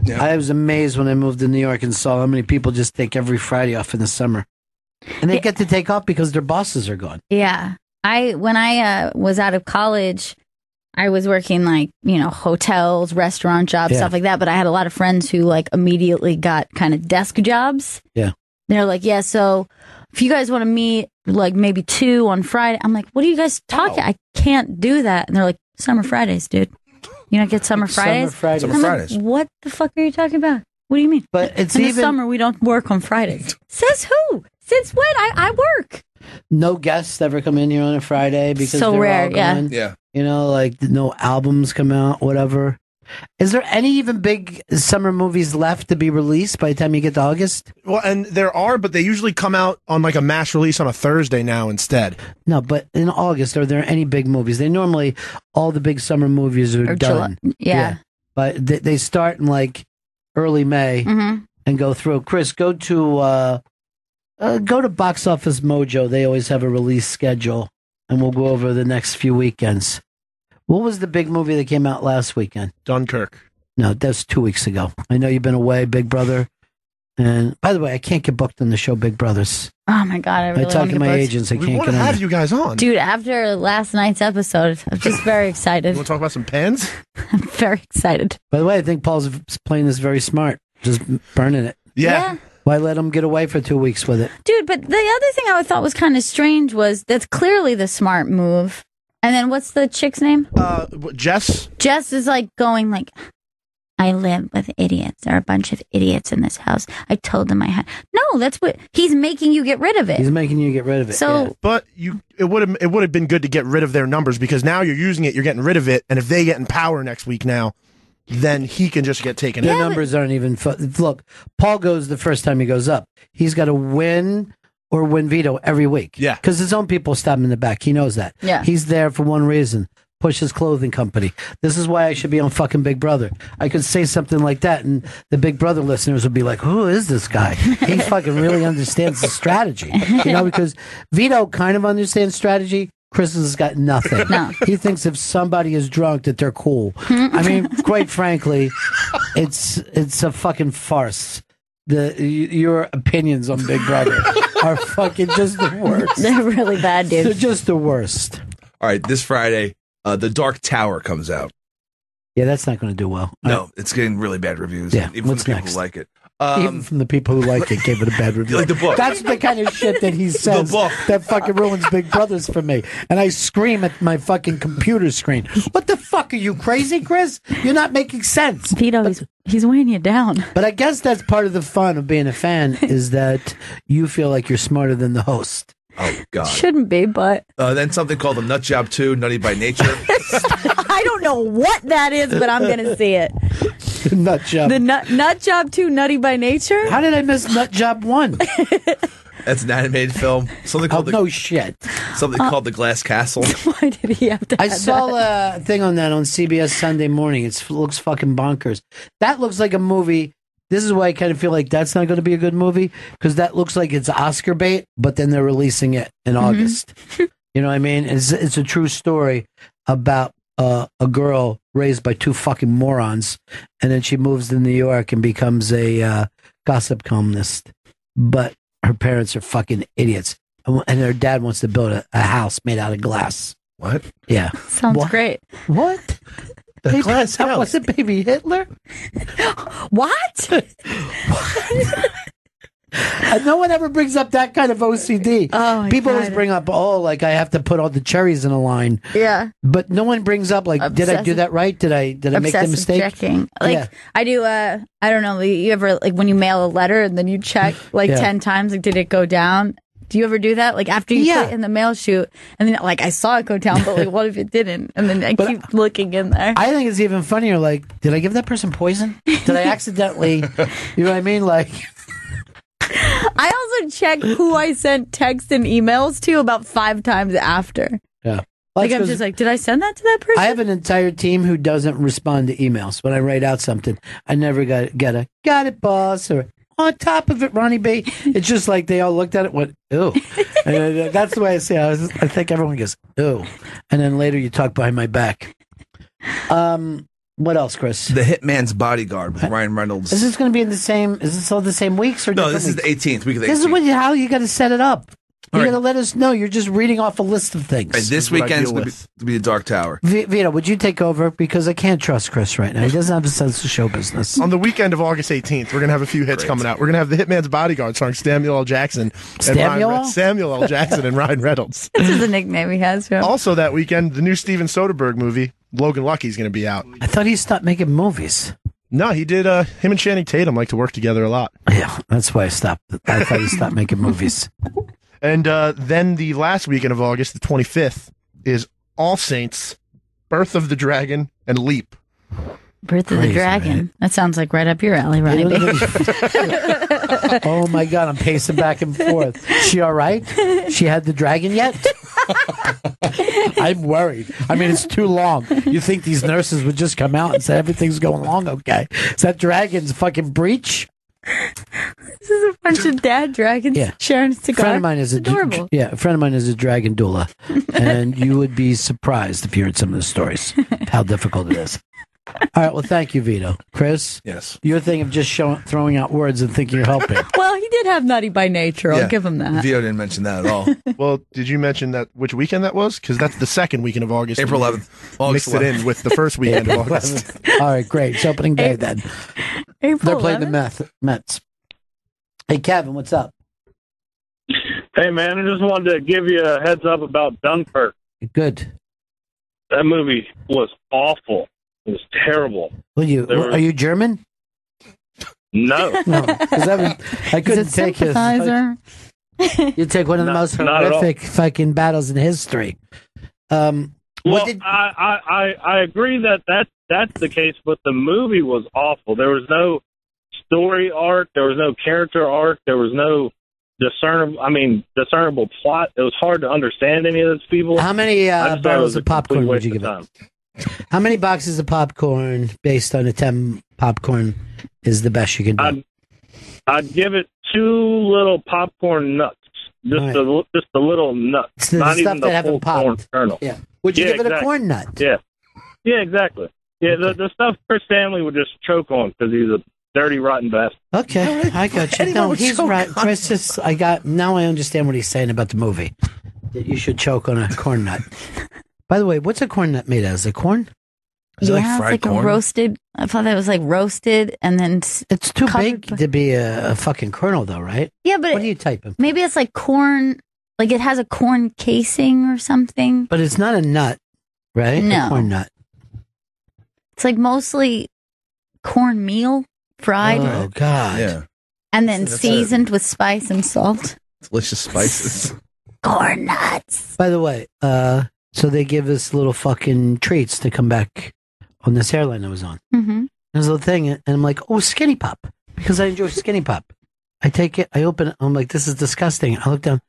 Yeah. I was amazed when I moved to New York and saw how many people just take every Friday off in the summer. And they get to take off because their bosses are gone. Yeah. When I was out of college, I was working hotels, restaurant jobs, stuff like that. But I had a lot of friends who immediately got kind of desk jobs. Yeah. They're like, yeah, so if you guys want to meet maybe 2 on Friday, I'm like, what are you guys talking? I can't do that. And they're like, summer Fridays, dude. You don't get summer Fridays? Summer Fridays. Like, what the fuck are you talking about? What do you mean? But it's in the summer, we don't work on Fridays. Says who? Since when? I work. No guests ever come in here on a Friday because so they're rare, all gone. Yeah. You know, no albums come out, whatever. Is there any even big summer movies left to be released by the time you get to August? Well, and there are, but they usually come out on a mass release on a Thursday now instead. No, but in August, are there any big movies? They normally, all the big summer movies are done. Yeah. But they start in early May and go through. Chris, go to Box Office Mojo. They always have a release schedule, and we'll go over the next few weekends. What was the big movie that came out last weekend? Dunkirk. No, that's 2 weeks ago. I know you've been away, Big Brother. And by the way, I can't get booked on the show Big Brothers. Oh my God, I really talked to my agents. I can't want get to on. have you guys on, dude. After last night's episode, I'm just very excited. You want to talk about some pens? I'm very excited. By the way, I think Paul's playing this very smart, just burning it. Yeah. Why let him get away for 2 weeks with it? Dude, but the other thing I thought was kind of strange was that's clearly the smart move. And then what's the chick's name? Jess. Jess is going I live with idiots. There are a bunch of idiots in this house. I told them I had. No, that's what he's making you get rid of it. He's making you get rid of it. So, but it would have been good to get rid of their numbers because now you're using it, you're getting rid of it, and if they get in power next week now, then he can just get taken out. Their numbers aren't even. Look, Paul goes the first time he goes up. He's got to win or win veto every week. Yeah. Because his own people stab him in the back. He knows that. Yeah. He's there for one reason. Push his clothing company. This is why I should be on fucking Big Brother. I could say something like that and the Big Brother listeners would be like, who is this guy? He fucking really understands the strategy. Because Vito kind of understands strategy. Chris has got nothing. No. He thinks if somebody is drunk that they're cool. I mean, quite frankly, it's a fucking farce. Your opinions on Big Brother are fucking just the worst. They're really bad, dude. They're just the worst. All right, this Friday, The Dark Tower comes out. Yeah, that's not going to do well. No, it's getting really bad reviews. Yeah, even from what's the people next? who like it. Even from the people who like it, gave it a bad review. Like the book. That's the kind of shit that he says The book. that fucking ruins Big Brothers for me. And I scream at my fucking computer screen. What the fuck are you, crazy, Chris? You're not making sense. Vito, he's weighing you down. But I guess that's part of the fun of being a fan is that you feel like you're smarter than the host. Oh, God. Shouldn't be, but Then something called The Nut Job 2, Nutty by Nature. I don't know what that is, but I'm going to see it. Nut Job. The Nut Job 2, Nutty by Nature? How did I miss Nut Job 1? That's an animated film. Something called no shit. Something called The Glass Castle. Why did he have to I have saw that? a thing on that on CBS Sunday morning. It looks fucking bonkers. That looks like a movie this is why I kind of feel like that's not going to be a good movie, because that looks like it's Oscar bait, but then they're releasing it in August. You know what I mean? It's a true story about a girl raised by two fucking morons, and then she moves to New York and becomes a gossip columnist. But her parents are fucking idiots, and her dad wants to build a house made out of glass. What? Yeah. Sounds great. What? The glass house. Was it baby Hitler? What? No one ever brings up that kind of OCD. Oh, people always bring up, like I have to put all the cherries in a line. Yeah. But no one brings up, like, did I do that right? Did I make the mistake? Checking. Like, yeah. I do, I don't know, you ever, like, when you mail a letter and then you check, like, 10 times, like, did it go down? Do you ever do that? Like, after you put it in the mail chute, and then, like, I saw it go down, but, like, what if it didn't? And then I keep looking in there. I think it's even funnier, like, did I give that person poison? Did I accidentally, you know what I mean? Like... I also check who I sent texts and emails to about 5 times after. Yeah. Like, I'm just like, did I send that to that person? I have an entire team who doesn't respond to emails. When I write out something, I never got it, boss, or on top of it, Ronnie B. It's just like they all looked at it and went, ew. And that's the way I say it. I think everyone goes, ew. And then later you talk behind my back. What else, Chris? The Hitman's Bodyguard with Ryan Reynolds. Is this going to be in the same? Is this all the same weeks or no? This is the 18th week of the 18th. This is how you got to set it up. You All got to let us know. You're just reading off a list of things. And this weekend's going to be the Dark Tower. Vito, would you take over? Because I can't trust Chris right now. He doesn't have a sense of show business. On the weekend of August 18th, we're going to have a few hits coming out. We're going to have The Hitman's Bodyguard starring Samuel L. Jackson. Samuel L. Jackson and Ryan Reynolds. This is the nickname he has for him. Also that weekend, the new Steven Soderbergh movie, Logan Lucky, is going to be out. I thought he stopped making movies. No, he did. Him and Channing Tatum like to work together a lot. Yeah, that's why I stopped. I thought he stopped making movies. And then the last weekend of August, the 25th, is All Saints, Birth of the Dragon, and Leap. Birth of the Dragon. Man. That sounds like right up your alley, Ronnie. Oh my God, I'm pacing back and forth. She all right? She had the dragon yet? I'm worried. I mean, it's too long. You think these nurses would just come out and say everything's going along okay? Is that dragon's fucking breach? This is a bunch of dad dragons sharing a cigar. A friend of mine is adorable. A friend of mine is a dragon doula, and you would be surprised if you heard some of the stories how difficult it is. All right, well, thank you, Vito. Chris? Yes. Your thing of just throwing out words and thinking you're helping. Well, he did have Nutty by Nature. I'll give him that. Vito didn't mention that at all. Well, did you mention that which weekend that was? Because that's the second weekend of August. April 11th. Mixed it in with the first weekend of August. All right, great. It's opening day then. April They're playing 11th? the Mets. Hey, Kevin, what's up? Hey, man, I just wanted to give you a heads up about Dunkirk. Good. That movie was awful. It was terrible. Are you German? No. No, because I couldn't take his. You take one of the most horrific fucking battles in history. I agree that's the case, but the movie was awful. There was no story arc. There was no character arc. There was no discernible plot. It was hard to understand any of those people. How many barrels of popcorn would you give it? How many boxes of popcorn based on a 10 popcorn is the best you can do? I'd give it 2 little popcorn nuts. Just the little nuts. It's the not stuff even the that haven't popped. kernel. Yeah. Would you give it a corn nut? Yeah. Yeah, exactly. Yeah, Okay. the stuff Chris Stanley would just choke on because he's a dirty, rotten bastard. Okay, I got you. No, he's right. Chris now I understand what he's saying about the movie. That you should choke on a corn nut. By the way, what's a corn nut made of? Is it corn? Is it like fried it's like corn? roasted. I thought that was like roasted and then it's too big to be a fucking kernel, though, right? Yeah, but what are you typing? Maybe it's like corn, like it has a corn casing or something. But it's not a nut, right? No, a corn nut. It's like mostly cornmeal fried. Oh God! Yeah, and then seasoned with spice and salt. Delicious spices. Corn nuts. By the way, so they give us little fucking treats to come back on this airline I was on. Mm-hmm. There's a little thing, and I'm like, oh, Skinny Pop, because I enjoy Skinny Pop. I take it, I open it, I'm like, this is disgusting. I look down,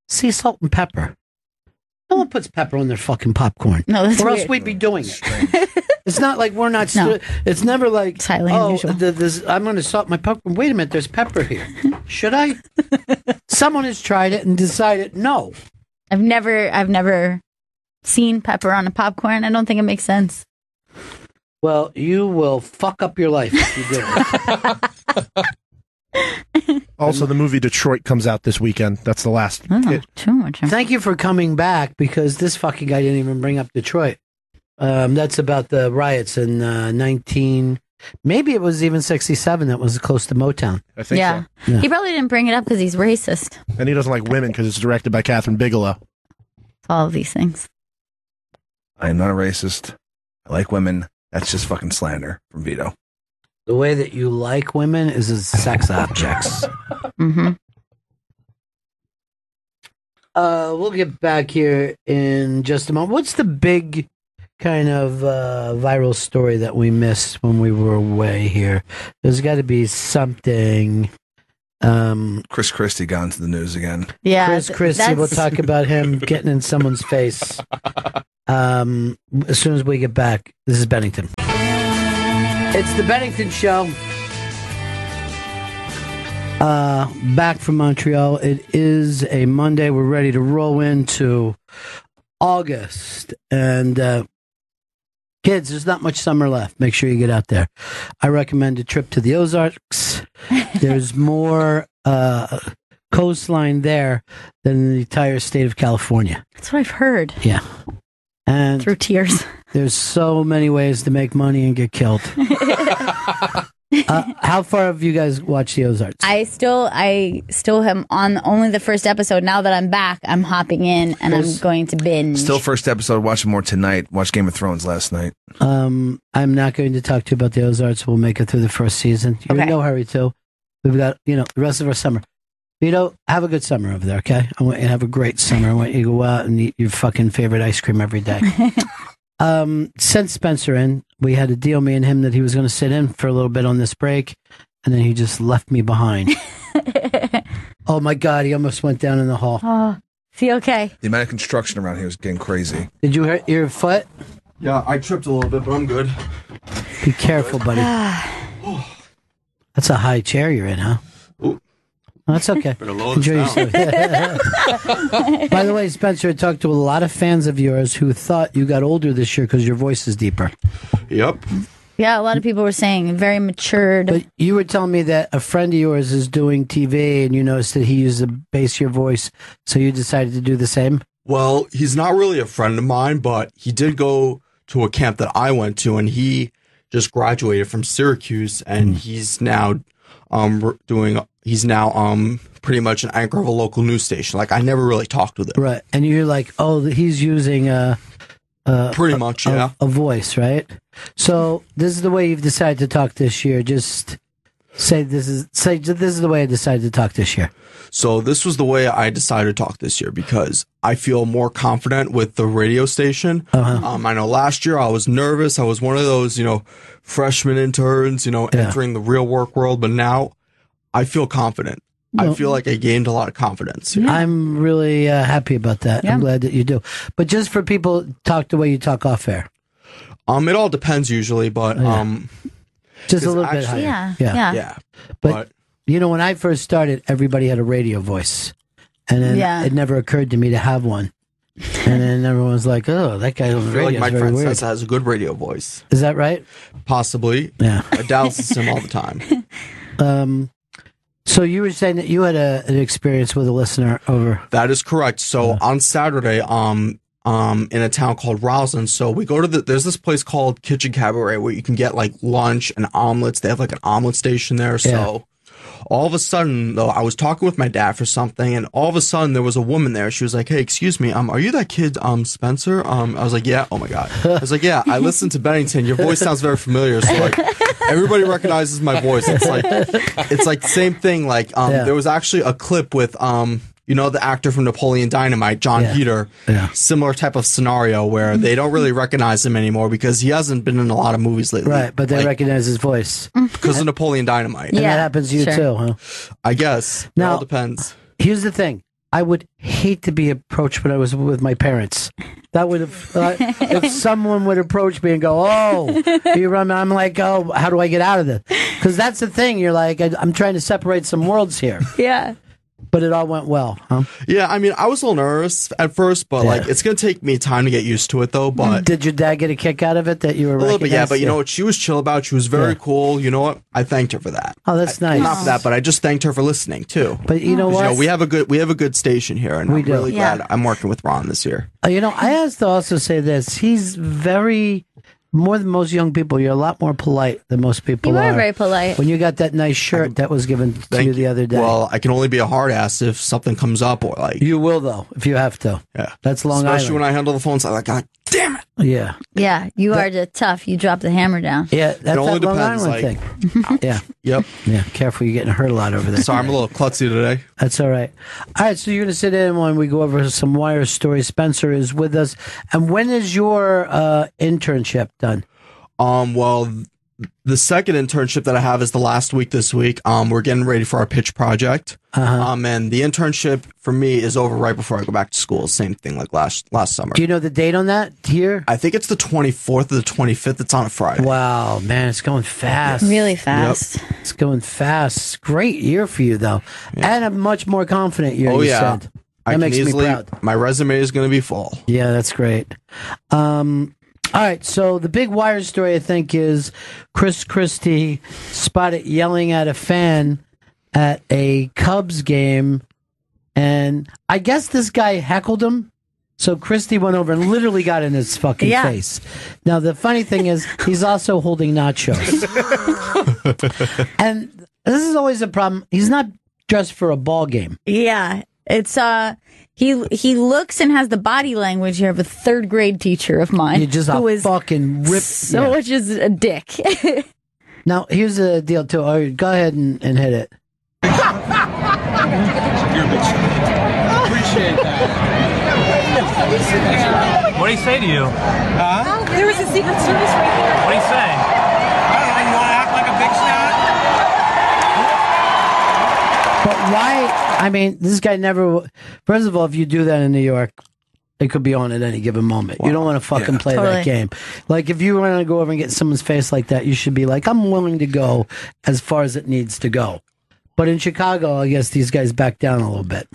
sea salt and pepper. No one puts pepper on their fucking popcorn. No, that's or weird. else we'd be doing it. It's not like we're not. No. It's never like, It's highly oh, unusual. I'm going to salt my popcorn. Wait a minute, there's pepper here. Should I? Someone has tried it and decided no. I've never seen pepper on a popcorn. I don't think it makes sense. Well, you will fuck up your life if you do it. Also, the movie Detroit comes out this weekend. That's the last. Too much. Thank you for coming back, because this fucking guy didn't even bring up Detroit. That's about the riots in 19... Maybe it was even 67 that was close to Motown. I think so. Yeah. He probably didn't bring it up because he's racist. And he doesn't like women because it's directed by Catherine Bigelow. It's all of these things. I am not a racist. I like women. That's just fucking slander from Vito. The way that you like women is as sex objects. Mm-hmm. We'll get back here in just a moment. What's the big kind of viral story that we missed when we were away here? There's got to be something. Chris Christie got into the news again. Yeah, Chris Christie, we'll talk about him getting in someone's face. As soon as we get back, this is Bennington. It's the Bennington Show. Back from Montreal. It is a Monday. We're ready to roll into August. And kids, there's not much summer left. Make sure you get out there. I recommend a trip to the Ozarks. There's more coastline there than the entire state of California. That's what I've heard. Yeah. And through tears. There's so many ways to make money and get killed. How far have you guys watched the Ozarks? I still am on only the first episode. Now that I'm back, I'm hopping in and I'm going to binge. Still first episode. Watching more tonight. Watched Game of Thrones last night. I'm not going to talk to you about the Ozarks. We'll make it through the first season. You're in no hurry, too. We've got, the rest of our summer. Vito, have a good summer over there, okay? I want you to have a great summer. I want you to go out and eat your fucking favorite ice cream every day. Sent Spencer in. We had a deal, me and him, that he was going to sit in for a little bit on this break, and then he just left me behind. Oh, my God, he almost went down in the hall. Oh, is he okay? The amount of construction around here is getting crazy. Did you hurt your foot? Yeah, I tripped a little bit, but I'm good. Be careful, buddy. That's a high chair you're in, huh? Ooh. Oh, that's okay. Better lower Enjoy this yourself. By the way, Spencer, I talked to a lot of fans of yours who thought you got older this year because your voice is deeper. Yep. Yeah, a lot of people were saying very matured. But you were telling me that a friend of yours is doing TV and you noticed that he used the bass of your voice, so you decided to do the same? Well, he's not really a friend of mine, but he did go to a camp that I went to, and he just graduated from Syracuse, and he's now pretty much an anchor of a local news station. Like, I never really talked with him. Right. And you're like, oh, he's using pretty much, yeah. A voice, right? So this is the way you've decided to talk this year. Just say this is the way I decided to talk this year. So this was the way I decided to talk this year because I feel more confident with the radio station. I know last year I was nervous. I was one of those, freshman interns, entering the real work world. But now I feel confident. Well, I feel like I gained a lot of confidence. Yeah. I'm really happy about that. Yeah. I'm glad that you do. But just for people, talk the way you talk off air. It all depends usually, but just a little bit higher. Yeah. But when I first started, everybody had a radio voice, and then it never occurred to me to have one. And then everyone was like, "Oh, that guy on the radio is Mike very weird." has a good radio voice. Is that right? Possibly. Yeah. I dallas him all the time. So you were saying that you had an experience with a listener over. That is correct. So on Saturday, in a town called Roslyn. So we go to there's this place called Kitchen Cabaret where you can get like lunch and omelets. They have like an omelet station there. So all of a sudden, though, I was talking with my dad for something, and all of a sudden there was a woman there. She was like, "Hey, excuse me, are you that kid, Spencer?" I was like, "Yeah." Oh my God. I was like, "Yeah, I listened to Bennington. Your voice sounds very familiar." So like, everybody recognizes my voice. It's like the same thing. Like, there was actually a clip with the actor from Napoleon Dynamite, John Heater. Yeah. Similar type of scenario where they don't really recognize him anymore because he hasn't been in a lot of movies lately. Right, but they recognize his voice. Because of Napoleon Dynamite. And that happens to you too, huh? I guess. Now, it all depends. Here's the thing. I would hate to be approached when I was with my parents. That would have, if someone would approach me and go, "Oh, you run," I'm like, "Oh, how do I get out of this?" Because that's the thing. You're like, I'm trying to separate some worlds here. Yeah. But it all went well, huh? Yeah, I mean, I was a little nervous at first, but like, it's gonna take me time to get used to it, though. But did your dad get a kick out of it that you were a little bit? Yeah, but you know recognized? what? She was chill about it. She was very cool. You know what? I thanked her for that. Oh, that's nice. Not for that, but I just thanked her for listening too. But you know what? we have a good station here, and We I'm do. really glad I'm working with Ron this year. You know, I have to also say this. He's more than most young people, you're a lot more polite than most people You are. are very polite. When you got that nice shirt that was given to you the other day. Well, I can only be a hard ass if something comes up or like. You will, though, if you have to. Yeah. That's Long Especially Island. when I handle the phones, I'm like, God damn it. Yeah. Yeah, you are the tough. You drop the hammer down. Yeah, that's only that Long depends, Island like- thing. Yeah. Yep. Yeah, careful, you're getting hurt a lot over there. Sorry, I'm a little klutzy today. That's all right. All right, so you're going to sit in when we go over some wire stories. Spencer is with us. And when is your internship done? Well, the second internship that I have is the last week this week. We're getting ready for our pitch project. And the internship for me is over right before I go back to school. Same thing like last summer. Do you know the date on that here? I think it's the 24th or the 25th. It's on a Friday. Wow, man, it's going fast. Really fast. Yep. It's going fast. Great year for you, though. And a much more confident year, Oh, you yeah. said. I That can makes easily, me proud. my resume is going to be full. Yeah, that's great. All right, so the big wire story, I think, is Christie spotted yelling at a fan at a Cubs game, and I guess this guy heckled him. So Christie went over and literally got in his fucking face. Now, the funny thing is, he's also holding nachos. And this is always a problem. He's not dressed for a ball game. Yeah, it's he looks and has the body language here of a third grade teacher of mine. You just who a is fucking rip. so much as a dick. Now, here's the deal, too. All right, go ahead and hit it. You're a bitch. Appreciate that. What did he say to you? Huh? There was a Secret Service right here. What did he say? I don't know. You want to act like a big shot? But why? I mean, this guy never. First of all, if you do that in New York, it could be on at any given moment. You don't want to fucking play that game. Like, if you want to go over and get someone's face like that, you should be like, I'm willing to go as far as it needs to go. But in Chicago, I guess these guys back down a little bit.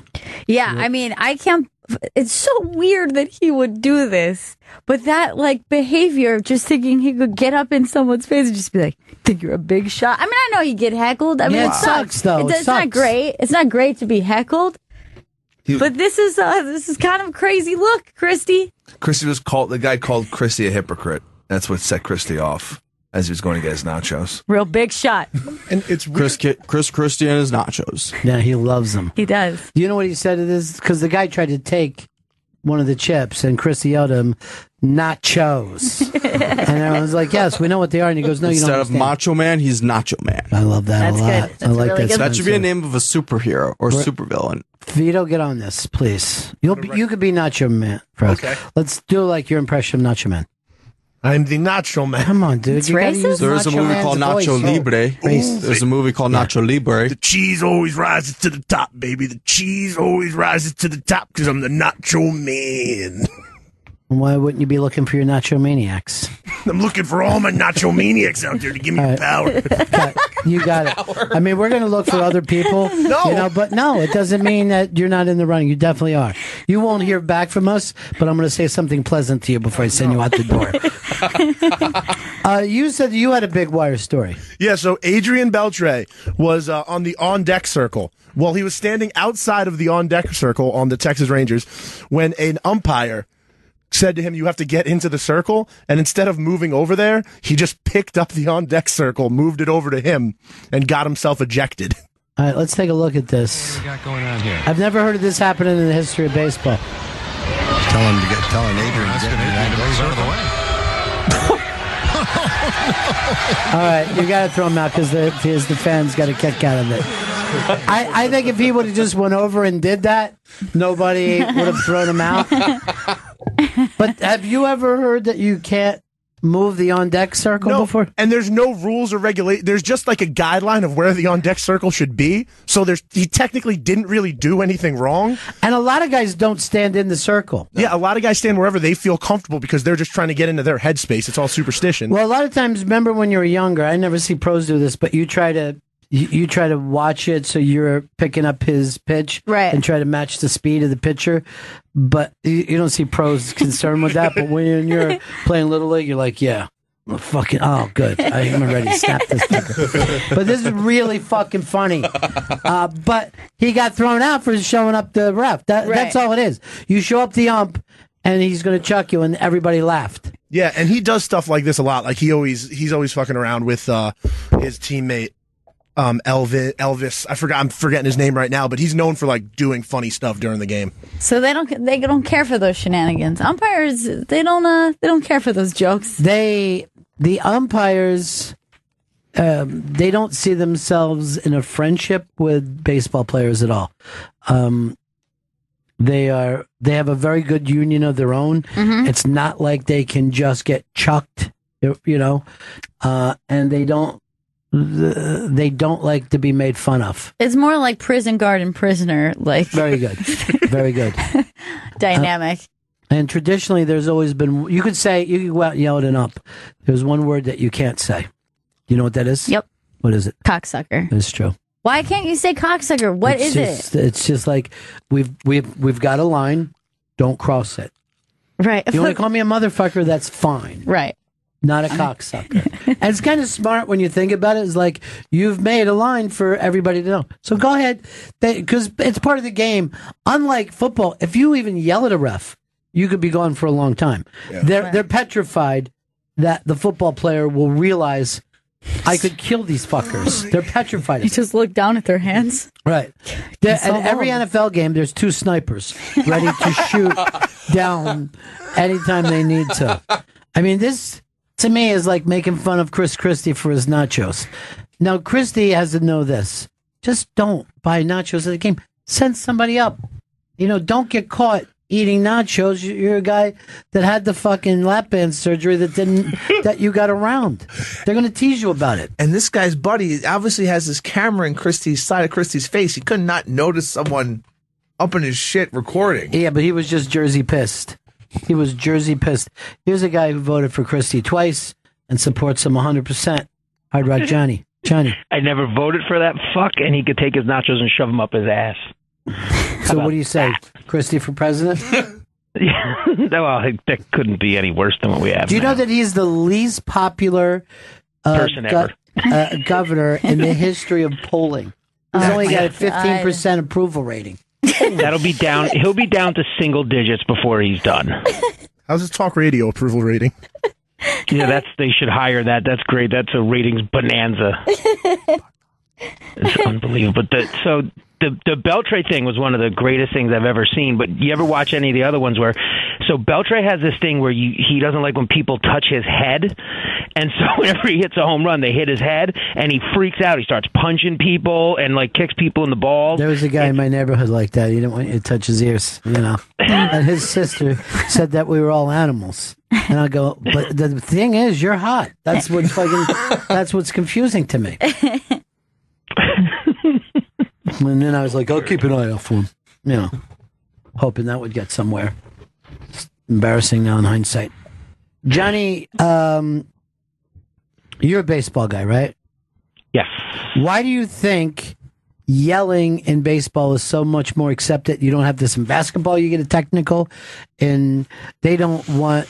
Yeah, I mean, I can't. It's so weird that he would do this, but that like behavior of just thinking he could get up in someone's face and just be like, "Think you're a big shot." I mean, I know you get heckled. I mean, Yeah, it it sucks, though. It It's not sucks. great. It's not great to be heckled. But this is kind of a crazy look, Christie. The guy called Christie a hypocrite. That's what set Christie off as he was going to get his nachos. Real big shot. And it's Chris Christie and his nachos. Yeah, he loves them. He does. Do you know what he said to this? Because the guy tried to take one of the chips, and Christie yelled at him, nachos. And everyone's like, yes, we know what they are. And he goes, no, you Instead don't of understand. Macho Man, he's Nacho Man. I love that That's a lot. good. That's I like really that. good. That should be a Spencer. name of a superhero or supervillain. Vito, get on this, please. You could be Nacho Man for us. Okay. Let's do like your impression of Nacho Man. I'm the Nacho Man. Come on, dude. It's You gotta racist? use There's a Nacho movie Man's called voice. Nacho Libre. Racist. There's a movie called Nacho Libre. The cheese always rises to the top, baby. The cheese always rises to the top because I'm the Nacho Man. Why wouldn't you be looking for your Nacho Maniacs? I'm looking for all my Nacho Maniacs out there to give me All right. power. You got it. I mean, we're going to look for other people. No. You know, but no, it doesn't mean that you're not in the running. You definitely are. You won't hear back from us, but I'm going to say something pleasant to you before I send you out the door. You said you had a big wire story. Yeah, so Adrian Beltre was on the on-deck circle. Well, he was standing outside of the on-deck circle on the Texas Rangers when an umpire said to him, you have to get into the circle, and instead of moving over there, he just picked up the on-deck circle, moved it over to him, and got himself ejected. All right, let's take a look at this. What do we got going on here? I've never heard of this happening in the history of baseball. Telling Adrian to get in the way. All right, you got to throw him out because the fans got a kick out of it. I think if he would have just went over and did that, nobody would have thrown him out. But have you ever heard that you can't move the on deck circle before? And there's no rules or regulation. There's just like a guideline of where the on deck circle should be. So he technically didn't really do anything wrong. And a lot of guys don't stand in the circle. Yeah, a lot of guys stand wherever they feel comfortable because they're just trying to get into their headspace. It's all superstition. Well, a lot of times, remember when you were younger, I never see pros do this, but you try to watch it so you're picking up his pitch and try to match the speed of the pitcher. But you don't see pros concerned with that. But when you're playing Little League, you're like, yeah, oh, good. I am ready to snap this sucker. But this is really fucking funny. But he got thrown out for showing up the ref. That's all it is. You show up the ump, and he's going to chuck you, and everybody laughed. Yeah, and he does stuff like this a lot. Like he's always fucking around with his teammate. Elvis, I'm forgetting his name right now, but he's known for like doing funny stuff during the game. So they don't care for those shenanigans. Umpires, they don't care for those jokes. The umpires, they don't see themselves in a friendship with baseball players at all. They have a very good union of their own. Mm-hmm. It's not like they can just get chucked, and they don't like to be made fun of. It's more like prison guard and prisoner, like very good, very good dynamic. And traditionally, there's always been. You could go out and yell at an ump. There's one word that you can't say. You know what that is? Yep. What is it? Cocksucker. It's true. Why can't you say cocksucker? What is it? It's just like we've got a line. Don't cross it. Right. You want to call me a motherfucker? That's fine. Right. Not a cocksucker. And it's kind of smart when you think about it. It's like you've made a line for everybody to know. So go ahead, because it's part of the game. Unlike football, if you even yell at a ref, you could be gone for a long time. Yeah. They're petrified that the football player will realize I could kill these fuckers. They're petrified. You just look down at their hands. Right. At every NFL game, there's 2 snipers ready to shoot down anytime they need to. I mean, this, to me, is like making fun of Christie for his nachos. Now, Christie has to know this. Just don't buy nachos at the game. Send somebody up. Don't get caught eating nachos. You're a guy that had the fucking lap band surgery that you got around. They're going to tease you about it. And this guy's buddy obviously has this camera in Christie's side of Christie's face. He could not notice someone up in his shit recording. Yeah, but he was just Jersey pissed. He was Jersey pissed. Here's a guy who voted for Christie twice and supports him 100%. Hard Rock Johnny. I never voted for that fuck, and he could take his nachos and shove them up his ass. So what do you say? Christie for president? Yeah, well, that couldn't be any worse than what we have. Do you know that he's the least popular person ever? Governor in the history of polling? He's only got a 15% approval rating. That'll be down. He'll be down to single digits before he's done. How's his talk radio approval rating? Yeah, they should hire that. That's great. That's a ratings bonanza. It's unbelievable. But the Beltray thing was one of the greatest things I've ever seen. But you ever watch any of the other ones where? So Beltray has this thing where he doesn't like when people touch his head, and so whenever he hits a home run, they hit his head, and he freaks out. He starts punching people and like kicks people in the balls. There was a guy in my neighborhood like that. He didn't want you to touch his ears, And his sister said that we were all animals. And I go, but the thing is, you're hot. That's what's confusing to me. And then I was like, I'll keep an eye out for him. Hoping that would get somewhere. It's embarrassing now in hindsight. Johnny, you're a baseball guy, right? Yes. Why do you think yelling in baseball is so much more accepted? You don't have this in basketball. You get a technical, and they don't want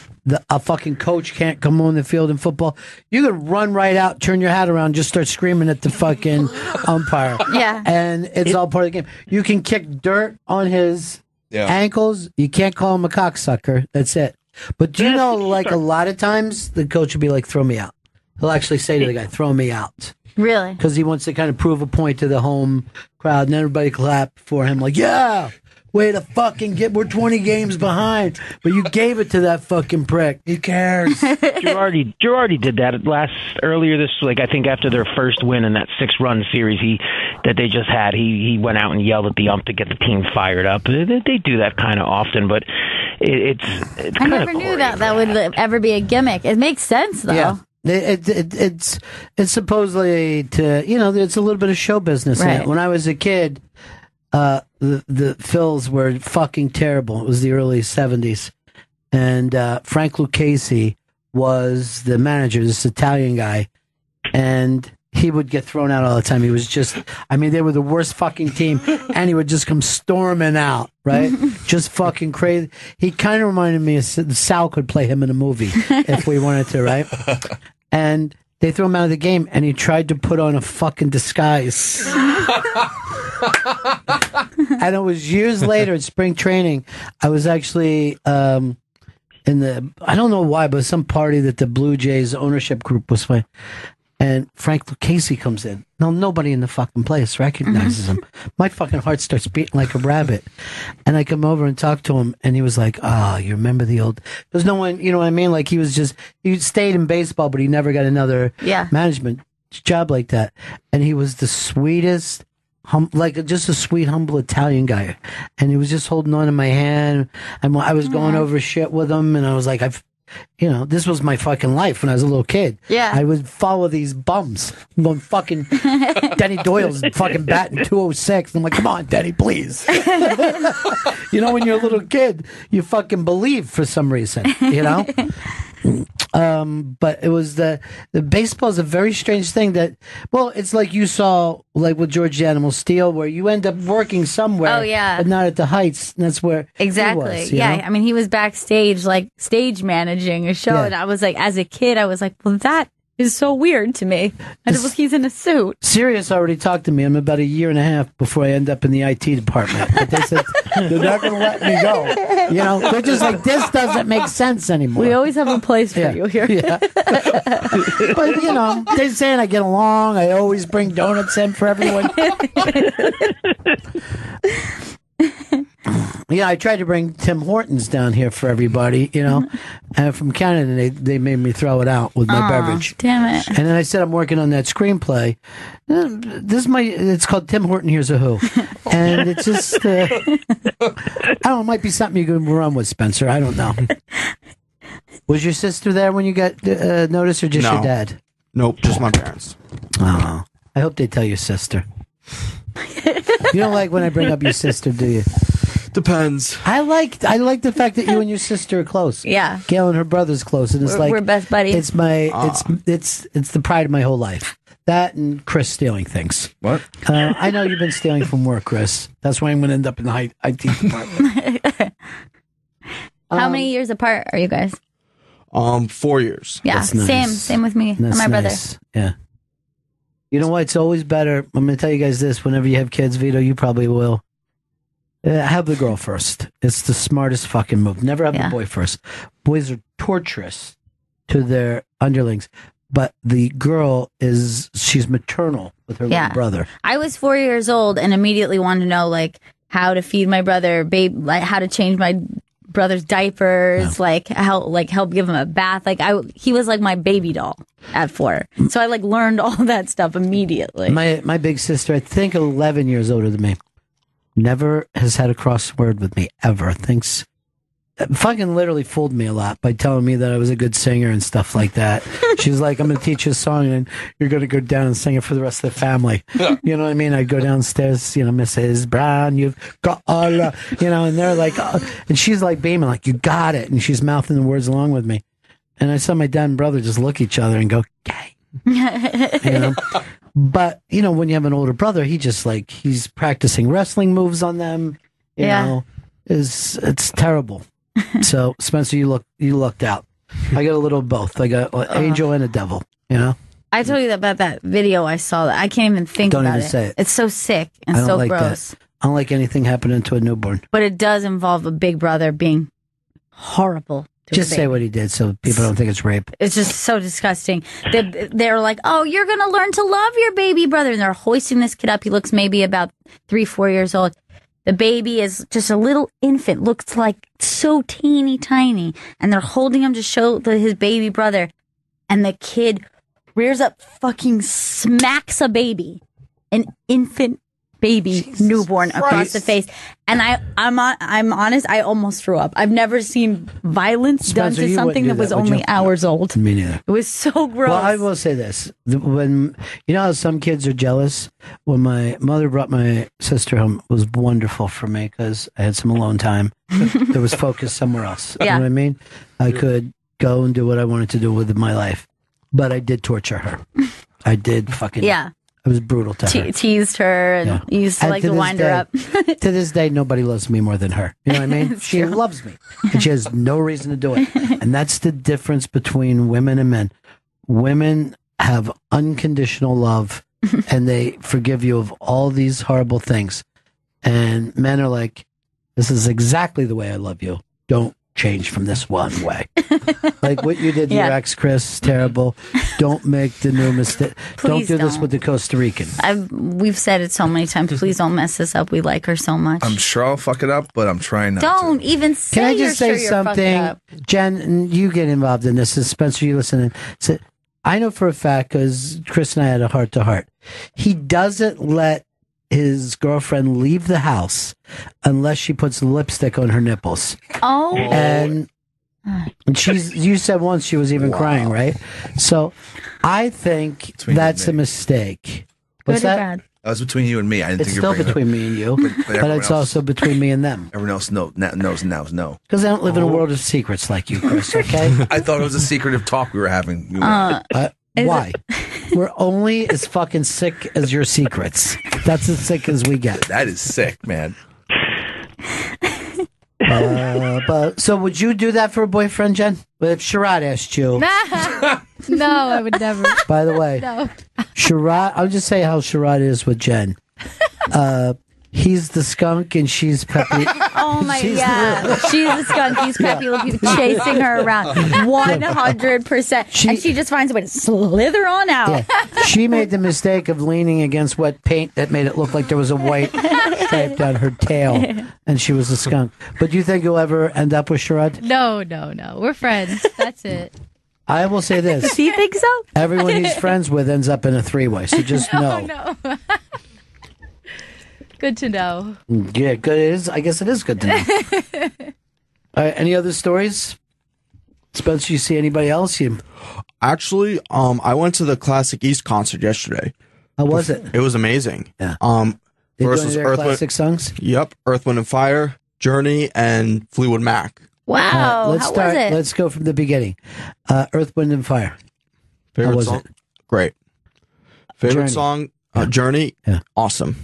a fucking coach can't come on the field in football. You could run right out, turn your hat around, just start screaming at the fucking umpire. Yeah. And it's all part of the game. You can kick dirt on his ankles. You can't call him a cocksucker. That's it. But do you know, like, a lot of times the coach will be like, throw me out. He'll actually say to the guy, throw me out. Really? Because he wants to kind of prove a point to the home crowd, and everybody clap for him like, yeah, way to fucking we're 20 games behind, but you gave it to that fucking prick. Who cares? Girardi did that earlier this, I think after their first win in that 6-run series that they just had, he went out and yelled at the ump to get the team fired up. They do that kind of often, but it's I never knew that would ever be a gimmick. It makes sense though. Yeah. It's supposedly to, it's a little bit of show business. Right. When I was a kid, the Phils were fucking terrible. It was the early 70s. And Frank Lucchese was the manager, this Italian guy. And he would get thrown out all the time. He was they were the worst fucking team. And he would just come storming out, right? Just fucking crazy. He kind of reminded me of Sal could play him in a movie if we wanted to, right? And they threw him out of the game, and he tried to put on a fucking disguise. And it was years later at spring training. I was actually I don't know why, but some party that the Blue Jays ownership group was playing. And Frank Lucchese comes in. Now, nobody in the fucking place recognizes him. My fucking heart starts beating like a rabbit. And I come over and talk to him, and he was like, you remember the old... There's no one, you know what I mean? Like, he stayed in baseball, but he never got another management job like that. And he was the sweetest, just a sweet, humble Italian guy. And he was just holding on to my hand. And I was going over shit with him, and I was like, this was my fucking life when I was a little kid. Yeah. I would follow these bums. I'm going fucking Denny Doyle's fucking batting 206. I'm like, come on, Denny, please. When you're a little kid, you fucking believe for some reason, But it was the baseball is a very strange thing that, it's like you saw, like with George the Animal Steel, where you end up working somewhere, but not at the heights. And that's where exactly. he was, I mean, he was backstage, like stage managing a show, and I was like, as a kid, I was like, well, that is so weird to me. He's in a suit. Sirius already talked to me. I'm about a year and a half before I end up in the IT department. But they said they're not going to let me go. They're just like, this doesn't make sense anymore. We always have a place for you here. Yeah. But they're saying I get along. I always bring donuts in for everyone. Yeah, I tried to bring Tim Hortons down here for everybody, and from Canada, they made me throw it out with my beverage. Damn it. And then I said, I'm working on that screenplay. It's called Tim Horton Here's a Who. And it's just, I don't know, it might be something you can run with, Spencer. I don't know. Was your sister there when you got notice, or just your dad? Nope, just my parents. Oh, I hope they tell your sister. You don't like when I bring up your sister, do you? Depends. I like the fact that you and your sister are close. Yeah, Gail and her brother's close, and we're best buddies. It's it's the pride of my whole life. That and Chris stealing things. What? I know you've been stealing from work, Chris. That's why I'm going to end up in the IT department. How many years apart are you guys? 4 years. Yeah, That's nice. same with me and my brother. Yeah. You know what? It's always better. I'm going to tell you guys this. Whenever you have kids, Vito, you probably will. Have the girl first. It's the smartest fucking move. Never have the boy first. Boys are torturous to their underlings. But the girl she's maternal with her little brother. I was 4 years old and immediately wanted to know, like, how to feed my brother, like how to change my brother's diapers, like help give him a bath. Like he was like my baby doll at 4. So I learned all that stuff immediately. My big sister, I think 11 years older than me, never has had a crossword with me ever. Thinks fucking literally fooled me a lot by telling me that I was a good singer and stuff like that. She's like, I'm going to teach you a song and you're going to go down and sing it for the rest of the family. You know what I mean? I'd go downstairs, Mrs. Brown, you've got all, and they're like, and she's like beaming, like, you got it. And she's mouthing the words along with me. And I saw my dad and brother just look at each other and go, gay. But, when you have an older brother, he's practicing wrestling moves on them, it's terrible. So, Spencer, you lucked out. I got a little of both. I got an angel and a devil, I told you about that video I saw. That I can't even think Don't about even say it. It's so sick and I don't so like gross. That. I don't like anything happening to a newborn. But it does involve a big brother being horrible. Just say what he did so people don't think it's rape. It's just so disgusting. They're like, oh, you're going to learn to love your baby brother. And they're hoisting this kid up. He looks maybe about 3-4 years old. The baby is just a little infant, looks like so teeny tiny. And they're holding him to show his baby brother. And the kid rears up, fucking smacks a baby, an infant baby newborn across the face. And I'm honest, I almost threw up. I've never seen violence done Spencer, to you something wouldn't that do was would only you? hours old. Me neither. It was so gross. Well, I will say this: when you know how some kids are jealous. When my mother brought my sister home, it was wonderful for me because I had some alone time. There was focus somewhere else. You know what I mean? I could go and do what I wanted to do with my life, but I did torture her. I did fucking It was brutal to her. Teased her and used to like to wind her up. To this day, nobody loves me more than her. You know what I mean? She loves me, and she has no reason to do it. And that's the difference between women and men. Women have unconditional love, and they forgive you of all these horrible things. And men are like, "This is exactly the way I love you. Don't change from this one way." Like what you did to your ex, Chris, is terrible. Don't make the new mistake. Don't do this with the Costa Rican. We've said it so many times. Please don't mess this up. We like her so much. I'm sure I'll fuck it up, but I'm trying not Don't even say Can I you're just say sure you're fucking something, up. Jen? And you get involved in this. Spencer, you listening? So, I know for a fact because Chris and I had a heart to heart. He doesn't let his girlfriend leave the house unless she puts lipstick on her nipples. Oh, and you said once she was even crying, right? So I think that's a mistake. What's Good or that? bad? That was between you and me. I didn't It's think still you're between me and you, but everyone it's else- also between me and them. Everyone else knows no. Because I don't live in a world of secrets like you, Chris, okay? I thought it was a secretive talk we were having. Why? We're only as fucking sick as your secrets. That's as sick as we get. That is sick, man. But so would you do that for a boyfriend, Jen? If Sherrod asked you. No, I would never. By the way, No. Sherrod, I'll just say how Sherrod is with Jen. He's the skunk and she's Peppy. Oh my god, she's a skunk. He's Peppy Le Pew, chasing her around 100%, and she just finds a way to slither on out. Yeah. She made the mistake of leaning against wet paint that made it look like there was a white stripe down her tail, and she was a skunk. But do you think you'll ever end up with Sherrod? No. We're friends. That's it. I will say this. Do you think so? Everyone he's friends with ends up in a three-way, so just know. No. Good to know. Yeah, good. It is. I guess it is good to know. All right, any other stories? Spencer, you see anybody else? Actually, I went to the Classic East concert yesterday. How was it? It was amazing. Yeah. First They doing was their classic songs? Yep. Earth, Wind and Fire, Journey, and Fleetwood Mac. Wow. Let's how start. was it? Let's go from the beginning. Earth, Wind, and Fire. Favorite How was song? it? Great. Favorite Journey. song? Journey. Yeah. Awesome.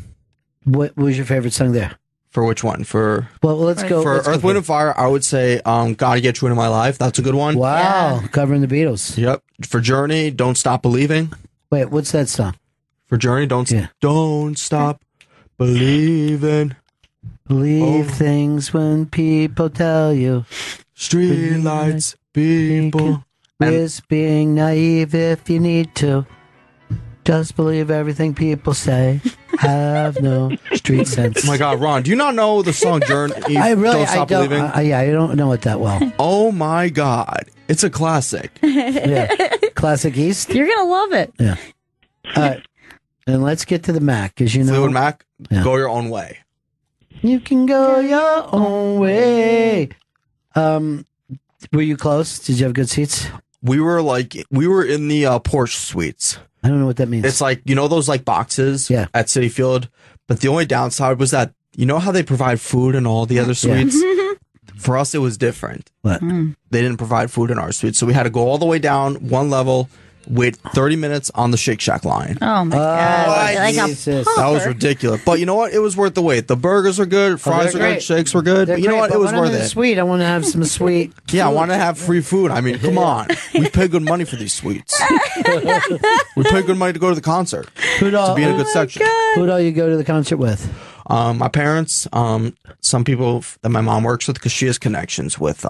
What was your favorite song there? For which one? For let's go. For let's Earth, go Wind and Fire, I would say "Gotta Get You Into My Life." That's a good one. Wow, covering the Beatles. Yep. For Journey, "Don't Stop Believing." Wait, what's that song? For Journey, don't stop believing. Believe things when people tell you. Street lights, people. Risk being naive if you need to. Just believe everything people say. Have no street sense. Oh my God, Ron, do you not know the song Journey? Don't Stop Believing? I don't know it that well. Oh my God, it's a classic. Yeah, Classic East. You're gonna love it. Yeah. All right, and let's get to the Mac, because you know Fleetwood Mac, Go Your Own Way. You can go your own way. Were you close? Did you have good seats? We were in the Porsche suites. I don't know what that means. It's like, you know, those like boxes at Citi Field, but the only downside was that, you know how they provide food in all the other suites? For us, it was different. What? They didn't provide food in our suite, so we had to go all the way down one level, wait 30 minutes on the Shake Shack line. Oh my god! Like Jesus. That was ridiculous. But you know what? It was worth the wait. The burgers are good, fries are good, shakes were good. But you know what? It was worth it. Sweet. I want to have some sweet. Yeah, I want to have free food. I mean, come on. We pay good money for these suites. We pay good money to go to the concert. To be in a good section. Who'd all you go to the concert with? My parents, some people that my mom works with, because she has connections with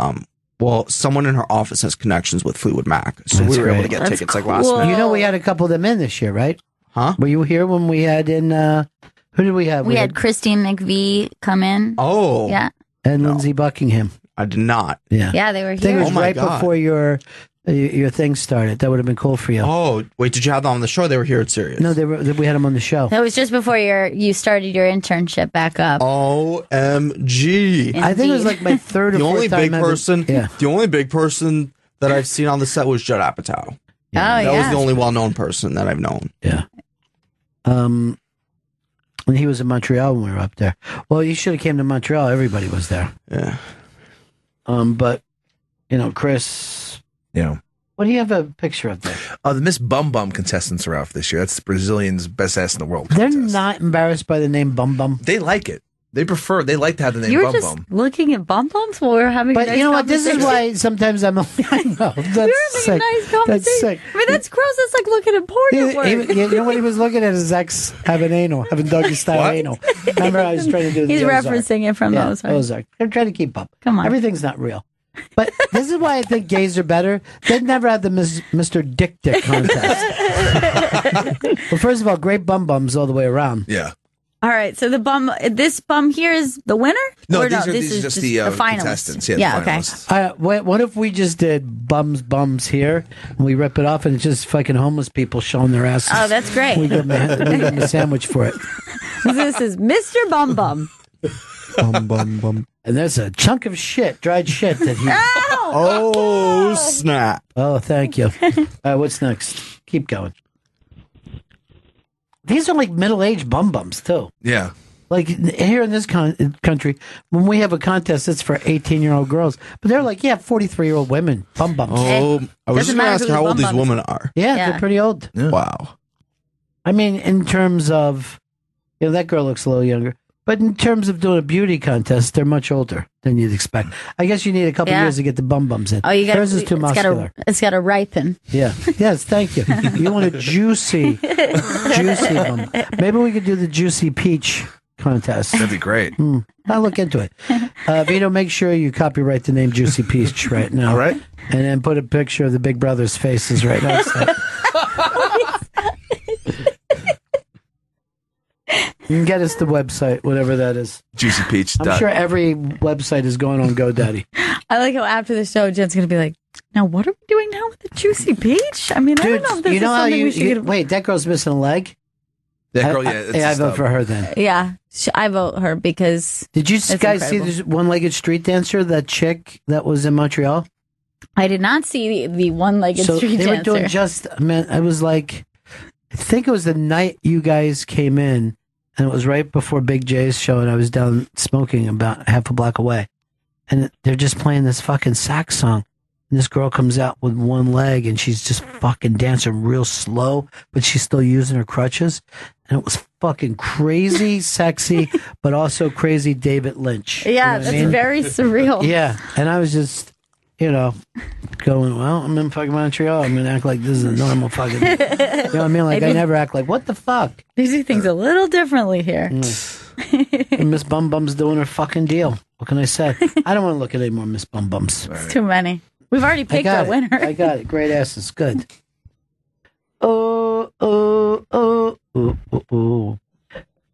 someone in her office has connections with Fleetwood Mac, so we were able to get tickets like last minute. You know, we had a couple of them in this year, right? Huh? Were you here when we had in? Who did we have? We had Christie McVie come in. Oh, yeah, and Lindsey Buckingham. I did not. Yeah, yeah, they were I think it here. was right before your your thing started. That would have been cool for you. Oh, wait, did you have them on the show? They were here at Sirius. No, we had them on the show. That was just before you started your internship back up. OMG. I think it was like my third or the fourth only time. big person. Yeah. The only big person that I've seen on the set was Judd Apatow. That was the only well-known person that I've known. Yeah. And he was in Montreal when we were up there. Well, you should have came to Montreal. Everybody was there. Yeah. But Chris. Yeah. What do you have a picture of there? The Miss Bum Bum contestants are out this year. That's Brazilian's best ass in the world. They're not embarrassed by the name Bum Bum. They like it. They like to have the name You were Bum just Bum. looking at bum bums while we were having a But nice you know what? This is conversation. why sometimes I'm. I know. That's We were having sick. a nice conversation. That's sick. I mean, that's gross. That's like looking at porn at work. You know what he was looking at? His ex having doggy style What? anal. Remember, I was trying to do. He's the Ozark. referencing it from the Ozark. Ozark. I'm trying to keep up. Come on. Everything's not real. But this is why I think gays are better. They'd never had the Mr. Dick contest. Well, first of all, great bums all the way around. Yeah. All right, so this bum here is the winner? No, Or these this are is just the finalists. contestants. Yeah, the okay. finalists. What if we just did bums here, and we rip it off, and it's just fucking homeless people showing their asses? Oh, that's great. We give them a sandwich for it. This is Mr. Bum Bum. Bum, bum, bum. And there's a chunk of shit, dried shit that he. Oh, snap. Oh, thank you. All right, what's next? Keep going. These are like middle-aged bums too. Yeah. Like here in this country, when we have a contest, it's for 18-year-old girls. But they're like, 43-year-old women, bums. Oh, I was just going to ask how old these women are. Yeah, they're pretty old. Yeah. Wow. I mean, in terms of, that girl looks a little younger. But in terms of doing a beauty contest, they're much older than you'd expect. I guess you need a couple years to get the bums in. Oh, you got Hers is too muscular. It's got to ripen. Yeah. Yes, thank you. You want a juicy bum. Maybe we could do the juicy peach contest. That'd be great. I'll look into it. Vito, make sure you copyright the name Juicy Peach right now. All right. And then put a picture of the Big Brother's faces right outside. You can get us the website, whatever that is. Juicy Peach. I'm sure every website is going on GoDaddy. I like how after the show, Jen's going to be like, now what are we doing now with the Juicy Peach? I mean, I don't know if this is something we should get. Wait, that girl's missing a leg? That girl, it's I a vote stub. for her then. Yeah, I vote her because. Did you it's guys see incredible. this one-legged street dancer, that chick that was in Montreal? I did not see the one-legged street they dancer. were doing I was like, I think it was the night you guys came in, and it was right before Big J's show, and I was down smoking about half a block away. And they're just playing this fucking sax song. And this girl comes out with one leg, and she's just fucking dancing real slow, but she's still using her crutches. And it was fucking crazy, sexy, but also crazy David Lynch. Yeah, You know what I that's mean? very surreal. Yeah, and I was just, going, well, I'm in fucking Montreal. I'm going to act like this is a normal fucking, you know what I mean? Like, I never act like, what the fuck? They do things a little differently here. And Miss Bum Bum's doing her fucking deal. What can I say? I don't want to look at any more Miss Bum Bums. It's too many. We've already picked our winner. I got it. Great asses. Good. Oh.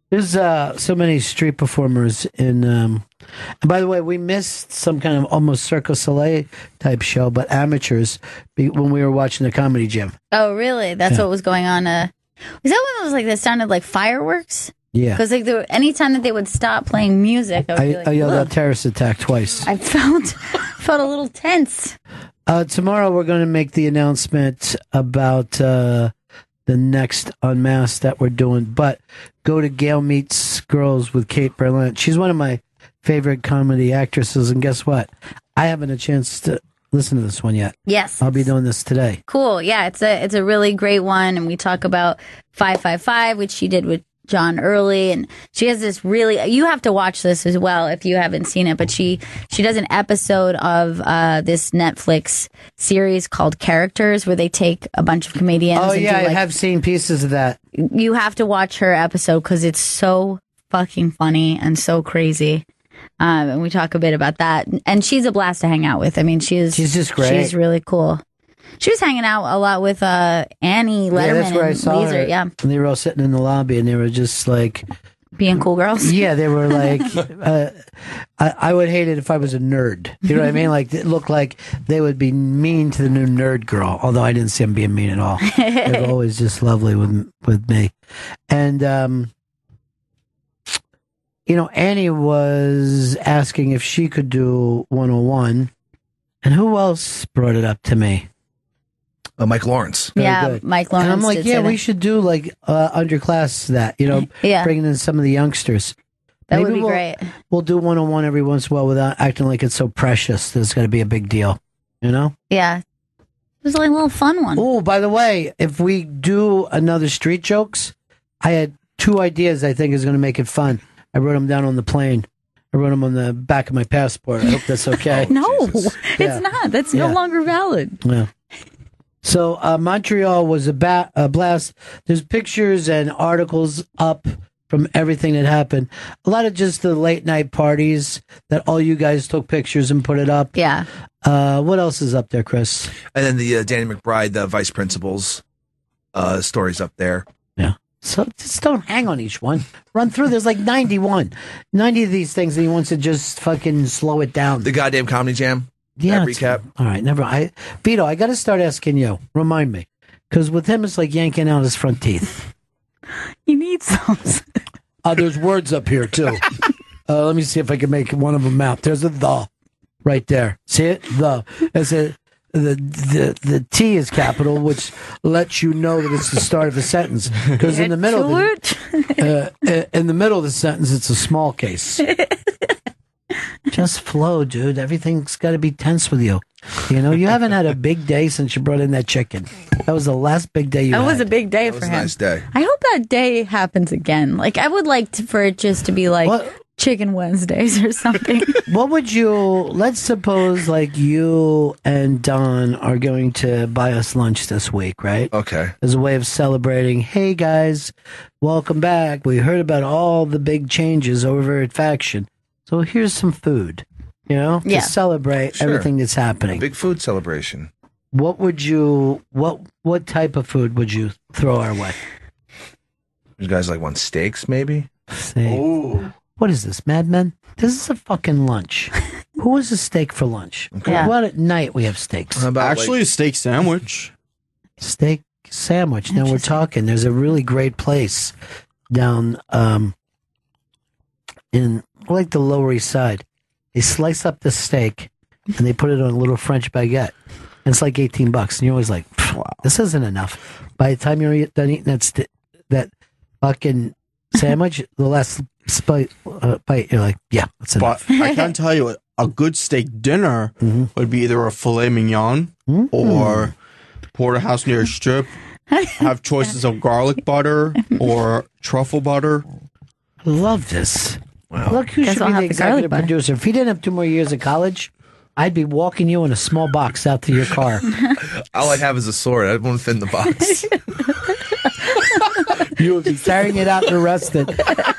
There's so many street performers in. And by the way, we missed some kind of almost Cirque du Soleil type show, but amateurs when we were watching the Comedy Gym. Oh, really? That's what was going on. Was that when it was like that sounded like fireworks? Yeah. Because like anytime that they would stop playing music, I would be like, I yelled "Ugh." out terrorist attack twice. I felt a little tense. Tomorrow we're going to make the announcement about the next Unmasked that we're doing. But go to Gail Meets Girls with Kate Berlant. She's one of my favorite comedy actresses. And guess what? I haven't had a chance to listen to this one yet. Yes. I'll be doing this today. Cool. Yeah, it's a really great one. And we talk about 555, which she did with John Early, and she has this really, you have to watch this as well if you haven't seen it, but she does an episode of this Netflix series called Characters, where they take a bunch of comedians. Oh, and yeah, do, I have seen pieces of that. You have to watch her episode because it's so fucking funny and so crazy. And we talk a bit about that. And she's a blast to hang out with. I mean, she's just great. She's really cool. She was hanging out a lot with Annie Letterman. Yeah, that's where I and saw Weezer, her. Yeah. And they were all sitting in the lobby, and they were just like Being cool girls. Yeah, they were like, I would hate it if I was a nerd. You know what I mean? Like, it looked like they would be mean to the new nerd girl, although I didn't see them being mean at all. They were always just lovely with me. And, Annie was asking if she could do 101. And who else brought it up to me? Mike Lawrence. Yeah, Mike Lawrence. And I'm like, did yeah, say we that. should do like underclass that, Yeah. bringing in some of the youngsters. That Maybe would be we'll- great. We'll do 101 every once in a while without acting like it's so precious that it's going to be a big deal, Yeah. It was like a little fun one. Oh, by the way, if we do another street jokes, I had 2 ideas I think is going to make it fun. I wrote them down on the plane. I wrote them on the back of my passport. I hope that's okay. No, Yeah. it's not. That's no Yeah. longer valid. Yeah. So Montreal was a blast. There's pictures and articles up from everything that happened. A lot of just the late night parties that all you guys took pictures and put it up. Yeah. What else is up there, Chris? And then the Danny McBride, the vice principal's stories up there. Yeah. So just don't hang on each one. Run through. There's like 90 of these things, and he wants to just fucking slow it down. The goddamn Comedy Jam. Yeah. That recap. All right. Vito, I got to start asking you. Remind me. Because with him, it's like yanking out his front teeth. You need some. There's words up here, too. Let me see if I can make one of them out. There's a the right there. See it? The. That's it. The T is capital, which lets you know that it's the start of a sentence. Because in the middle, in the middle of the sentence, it's a small case. Just flow, dude. Everything's got to be tense with you. You haven't had a big day since you brought in that chicken. That was the last big day you had. That was a big day for him. Nice day. I hope that day happens again. Like, I would like for it just to be like Chicken Wednesdays or something. What would let's suppose like you and Don are going to buy us lunch this week, right? Okay. As a way of celebrating, hey guys, welcome back. We heard about all the big changes over at Faction. So here's some food, to celebrate everything that's happening. Big food celebration. What would what type of food would you throw our way? You guys want steaks, maybe? Steak. Ooh. What is this, Mad Men? This is a fucking lunch. Who was a steak for lunch? Okay. How about at night we have steaks? How about Actually, a steak sandwich. Steak sandwich. Now we're talking. There's a really great place down in the Lower East Side. They slice up the steak and they put it on a little French baguette. And it's like $18. And you're always like, wow, this isn't enough. By the time you're done eating that fucking sandwich, the last bite, you're like, yeah, that's enough. But I can tell you, a good steak dinner would be either a filet mignon or porterhouse near a strip. Have choices of garlic butter or truffle butter. I love this. Wow. Look who should be the executive producer. If he didn't have 2 more years of college, I'd be walking you in a small box out to your car. All I'd have is a sword. I won't fit in the box. You would be carrying it out and arrested.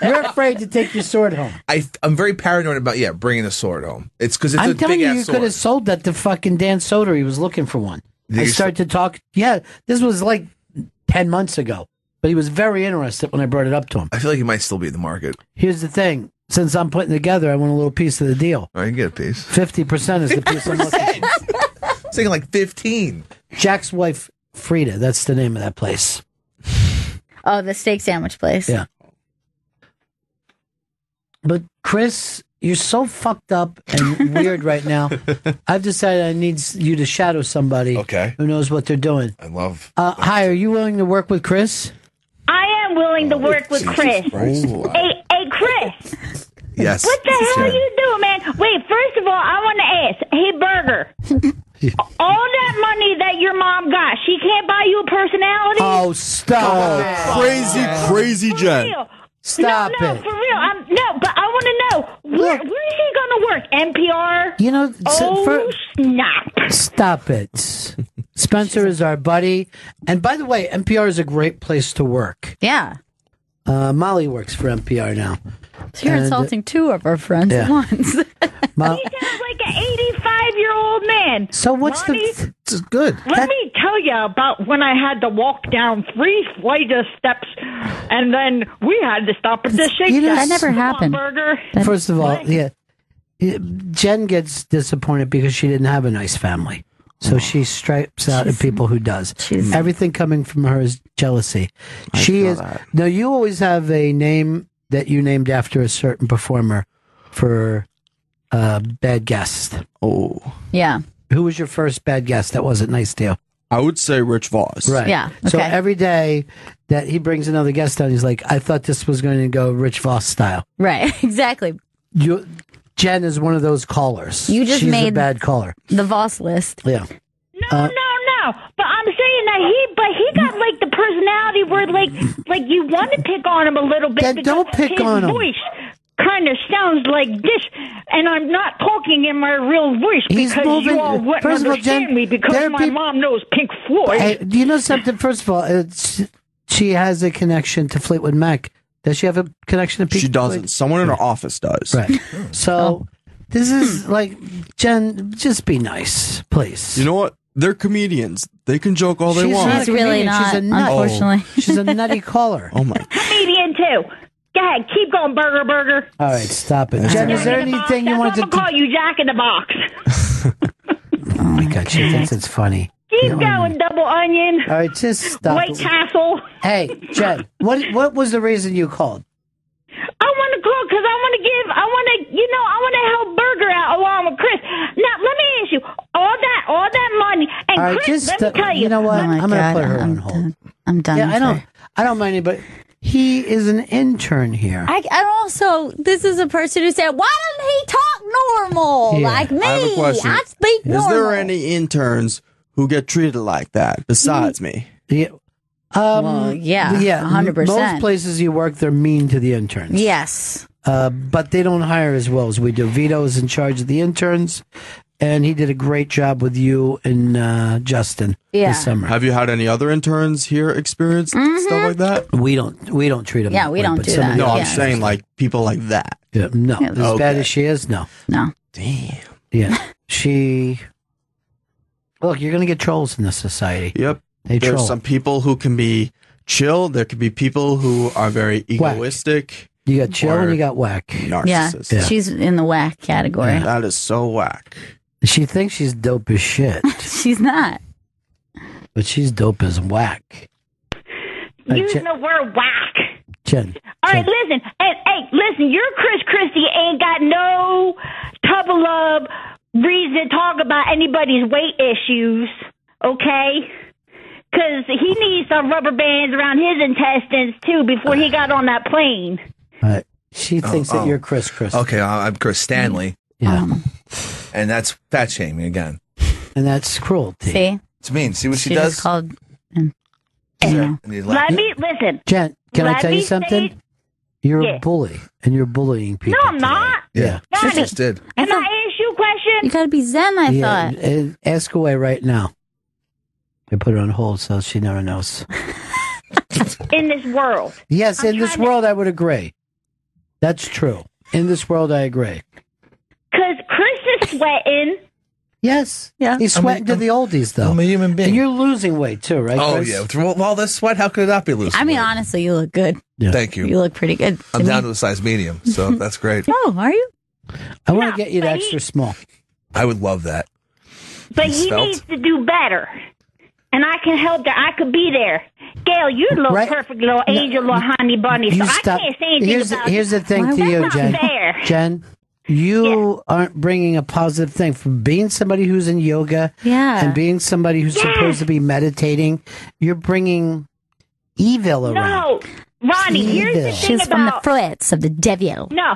You're afraid to take your sword home. I'm very paranoid about bringing a sword home. It's because it's I'm a telling big you, ass you sword. could have sold that to fucking Dan Soder. He was looking for one. I you started to talk. Yeah, this was like 10 months ago, but he was very interested when I brought it up to him. I feel like he might still be in the market. Here's the thing. Since I'm putting together, I want a little piece of the deal. I can get a piece. 50% is the piece I'm looking for. I'm saying like 15. Jack's wife, Frida. That's the name of that place. Oh, the steak sandwich place. Yeah. But Chris, you're so fucked up and weird right now. I've decided I need you to shadow somebody who knows what they're doing. I love. Hi, are you willing to work with Chris? I am willing to work with Chris. Hey, Chris. Yes. What the hell are you doing, man? Wait, first of all, I want to ask. Hey, Burger. All that money that your mom got, she can't buy you a personality? Oh, stop. Crazy Jen. Stop no, it. for real. No, but I want to know, where is he going to work? NPR? You know, snap. Stop it. Spencer is our buddy. And by the way, NPR is a great place to work. Yeah. Molly works for NPR now. So you're insulting 2 of our friends at once. He sounds like an 85-year-old man. man. So what's Ronnie, This is good. Let me tell you about when I had to walk down 3 flights of steps, and then we had to stop at the Shake Shack. That never Come on, happened. Burger. First of all, Jen gets disappointed because she didn't have a nice family. So she stripes out at people who does. Everything coming from her is jealousy. She is. No, you always have a name that you named after a certain performer for bad guest. Oh. Yeah. Who was your first bad guest that wasn't nice to you? I would say Rich Voss. Right. Yeah. So Okay. every day that he brings another guest on, he's like, I thought this was going to go Rich Voss style. Right. Exactly. Jen is one of those callers. You just She's made a bad caller. the Voss list. Yeah. No. But I'm saying that he got like the personality where like you want to pick on him a little bit. Then because don't pick his on him. voice kind of sounds like this, and I'm not talking in my real voice He's because moving- you all wouldn't first of all, understand Jen, me because there are my peop- mom knows Pink Floyd. Hey, do you know something? First of all, she has a connection to Fleetwood Mac. Does she have a connection to Pink She Floyd? doesn't. Someone in her office does. Right. So this is like, Jen, just be nice, please. You know what? They're comedians. They can joke all they She's want. not a She's really comedian. not, She's a nut. unfortunately. She's a nutty caller. Oh my! Comedian too. Go ahead, keep going, Burger. All right, stop it. Jen, is there anything you wanted I'm to gonna call you Jack in the Box. Oh my God, she thinks it's funny. Keep going, Double Onion. All right, just stop. White Castle. Hey, Jen, what was the reason you called? I want to call because I want to help Burger out along with Chris. Now, let me ask you, all that money, and All right, Chris, just let me tell you. you know what? Oh my I'm going to God, put her on hold. I'm done. Yeah, with her. I don't mind it, but he is an intern here. And also, this is a person who said, "Why doesn't he talk normal Yeah. like me? I have a question. I speak Is normal." there any interns who get treated like that besides me? Yeah. Well, yeah, 100%. Most places you work, they're mean to the interns. Yes. But they don't hire as well as we do. Vito is in charge of the interns, and he did a great job with you and Justin this summer. Have you had any other interns here experience stuff like that? We don't treat them. Yeah, that we way, don't but do somebody that. No, I'm else saying does. like people like that. Yeah, no, Yeah. as bad Okay. as she is, no. No. Damn. Yeah, she. Look, you're going to get trolls in this society. Yep. They There's troll. some people who can be chill. There could be people who are very egoistic. You got chill or and you got whack. narcissists. Yeah, she's in the whack category. That is so whack. She thinks she's dope as shit, She's not. but she's dope as whack. Using the word whack. Jen. All right, listen. Hey, listen. Your Christie ain't got no tub of love reason to talk about anybody's weight issues, okay? Because he needs some rubber bands around his intestines, too, before he got on that plane. She thinks that you're Chris. Okay, I'm Chris Stanley. Yeah. And that's fat shaming again. And that's cruelty. See? It's mean. See what she She does? just called. Let me, listen. Jen, can I Let tell you me something? say- You're Yeah. a bully, and you're bullying people. No, I'm not. Yeah. She Ronnie, just did. Can I ask you a question? You gotta be zen, I Yeah, thought. ask away right now. I put her on hold so she never knows. In this world. Yes, in this world, I would agree. That's true. In this world, I agree. Because Chris is sweating. Yes. Yeah. He's sweating to the oldies, though. I'm a human being. And you're losing weight, too, right, Oh, Chris? yeah. Through all this sweat, how could it not be loose? I mean, honestly, you look good. Thank you. You look pretty good. I'm down to a size medium, so that's great. Oh, are you? I want to get you to extra small. I would love that. But he Svelte. needs to do better. And I can help there. I could be there. Gail, you little Right. perfect little angel, little honey bunny. So You I stop. can't say anything Here's, about here's the thing to That's you, not Jen. fair. Jen, you aren't bringing a positive thing. From being somebody who's in yoga Yeah. and being somebody who's supposed to be meditating, you're bringing evil around. No, Ronnie, here's the Evil. thing She's from the about... threats of the devil. No,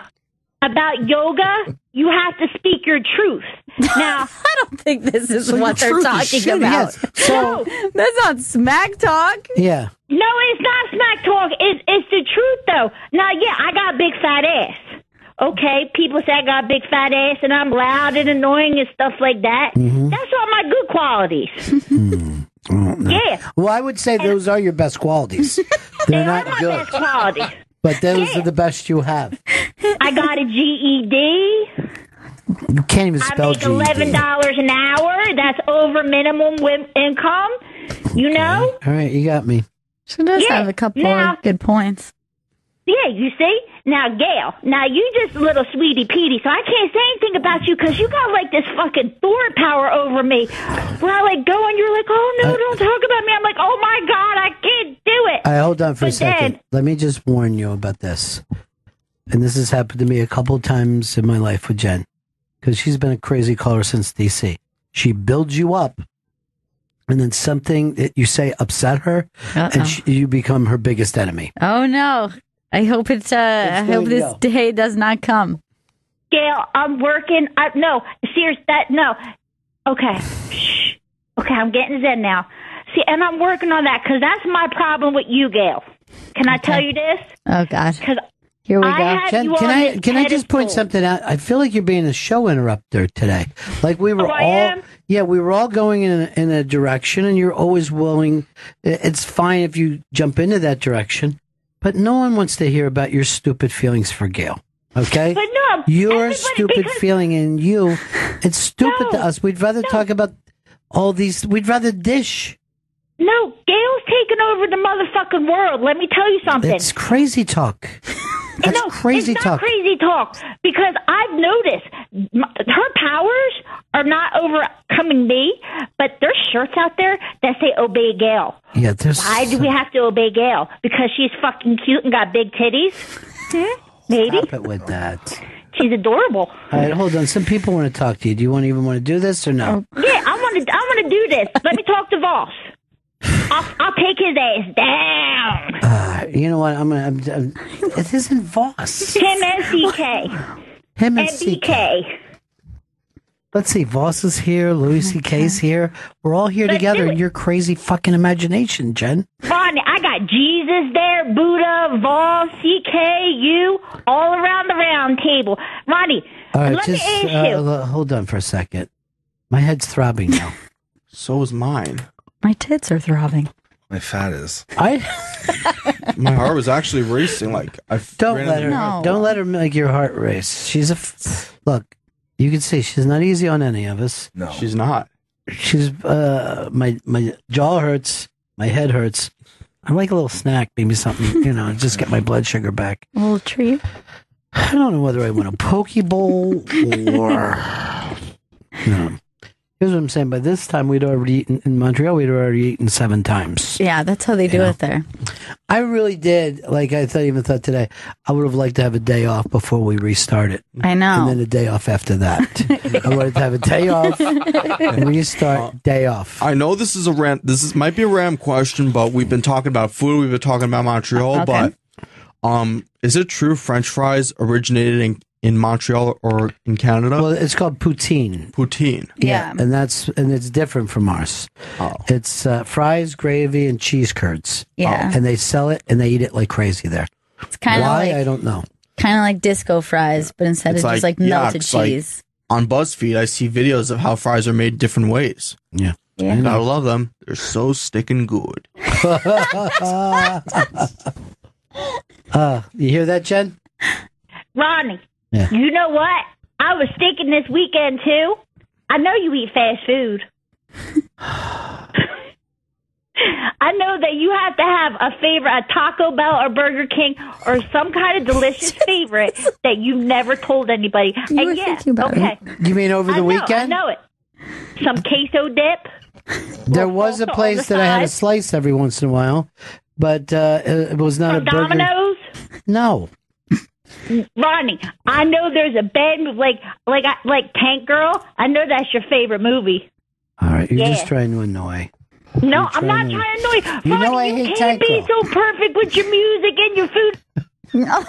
about yoga, you have to speak your truth. Now, I don't think this is So what your they're truth is talking shitty. about. Yes. So, That's not smack talk. yeah. no, it's not smack talk. It's the truth, though. Now, yeah, I got a big fat ass. Okay, people say I got a big fat ass and I'm loud and annoying and stuff like that. Mm-hmm. That's all my good qualities. Yeah. Well, I would say those are your best qualities. They're not my good, best qualities. but those are the best you have. I got a GED. You can't even I spell make $11 GED. an hour. salary that's over minimum income. You know? All right, you got me. She does have a couple of good points. Yeah, you see? Now, Gail, you just a little sweetie Petey, so I can't say anything about you because you got like this fucking Thor power over me. Where I like go and you're like, oh no, don't talk about me. I'm like, oh my God, I can't do it. All right, hold on for a second. Let me just warn you about this. And this has happened to me a couple times in my life with Jen. Because she's been a crazy caller since DC. She builds you up. And then something that you say upset her. And you become her biggest enemy. Oh no. I hope I hope this day does not come. Gail, I'm working. No. Okay. Shh. Okay, I'm getting zen now. See, and I'm working on that because that's my problem with you, Gail. Can I tell you this? Oh, God. Because here we go. Jen, can I just point something out? I feel like you're being a show interrupter today. Like we were we were all going in a direction, and you're always willing. It's fine if you jump into that direction, but no one wants to hear about your stupid feelings for Gail. Okay? But no, your stupid feeling in you. It's stupid to us. We'd rather talk about all these. We'd rather dish. No, Gail's taking over the motherfucking world. Let me tell you something. It's crazy talk. That's crazy it's talk. Not crazy talk because I've noticed her powers are not overcoming me, but there's shirts out there that say "Obey Gail." Yeah, why do we have to obey Gail? Because she's fucking cute and got big titties? Maybe. Stop it with that. She's adorable. All right, hold on. Some people want to talk to you. Do you even want to do this or no? Yeah, I want to do this. Let me talk to Voss. I'll take his ass down. You know what? It isn't Voss. Him and CK. Him and CK. Let's see. Voss is here. Louis C.K.'s here. We're all here together in your crazy fucking imagination, Jen. Ronnie, I got Jesus there, Buddha, Voss, CK, you, all around the round table. Ronnie, all right, let me ask you. Hold on for a second. My head's throbbing now. So is mine. My tits are throbbing. My fat is. My heart was actually racing. Like Don't let her make your heart race. She's look. You can see she's not easy on any of us. No, she's not. She's my jaw hurts. My head hurts. I like a little snack, maybe something, just get my blood sugar back. A little treat. I don't know whether I want a poke bowl or no. Here's what I'm saying. By this time, we'd already eaten in Montreal. We'd already eaten 7 times. Yeah, that's how they do it there. I really did. Like I even thought today, I would have liked to have a day off before we restart it. I know. And then a day off after that. I wanted to have a day off and restart. Day off. I know this is might be a random question, but we've been talking about food. We've been talking about Montreal, but is it true French fries originated in Montreal or in Canada? Well, it's called poutine. Poutine. Yeah. And it's different from ours. Oh. It's fries, gravy, and cheese curds. Yeah. And they sell it and they eat it like crazy there. It's kind of why, I don't know. Kind of like disco fries, but instead It's of just like melted cheese. On BuzzFeed, I see videos of how fries are made different ways. Yeah. Yeah. I love them. They're so sticking good. You hear that, Jen? Ronnie. Yeah. You know what? I was thinking this weekend, too. I know you eat fast food. I know that you have to have a favorite, a Taco Bell or Burger King or some kind of delicious favorite that you've never told anybody. You were thinking about it. You mean over the weekend? I know it. Some queso dip. There was a place that I had a slice every once in a while, but it was not From a burger. Domino's? No. Ronnie, I know there's a band like Tank Girl. I know that's your favorite movie. All right, you're just trying to annoy. No, I'm not trying to annoy. You know I Ronnie, hate you Tank can't be Girl. so perfect with your music and your food. No,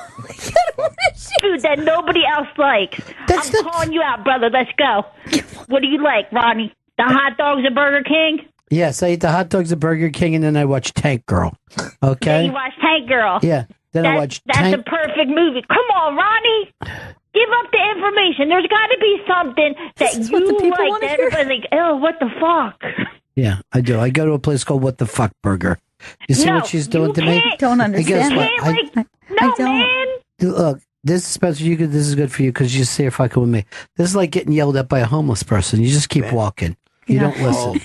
food that nobody else likes. I'm calling you out, brother. Let's go. What do you like, Ronnie? The hot dogs at Burger King? Yes, I eat the hot dogs at Burger King, and then I watch Tank Girl. Okay. Then you watch Tank Girl. Yeah. Then I watch That's Tank. a perfect movie. Come on, Ronnie. Give up the information. There's got to be something that you like that everybody's like, oh, what the fuck? Yeah, I do. I go to a place called What the Fuck Burger. You see what she's doing to me? Don't understand. And guess what? Man. Look, this is special. This is good for you because you see her fucking with me. This is like getting yelled at by a homeless person. You just keep walking. You don't listen.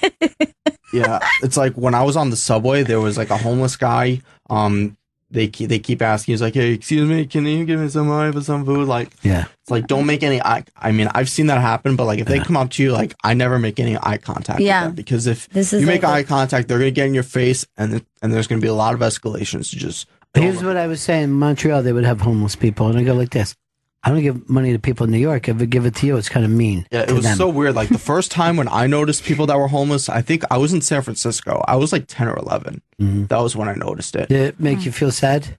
Yeah, it's like when I was on the subway, there was like a homeless guy. They keep asking. He's like, "Hey, excuse me, can you give me some money for some food?" Like, yeah, it's like don't make any eye. I mean, I've seen that happen, but like if they come up to you, like I never make any eye contact. Yeah. with them because if This is you make like eye contact, they're gonna get in your face, and there's gonna be a lot of escalations. To just Here's what I was saying. In Montreal, they would have homeless people, and I go like this. I don't give money to people in New York. If I give it to you, it's kind of mean. Yeah, it to was them. so weird. Like the first time when I noticed people that were homeless, I think I was in San Francisco. I was like 10 or 11. That was when I noticed it. Did it make you feel sad?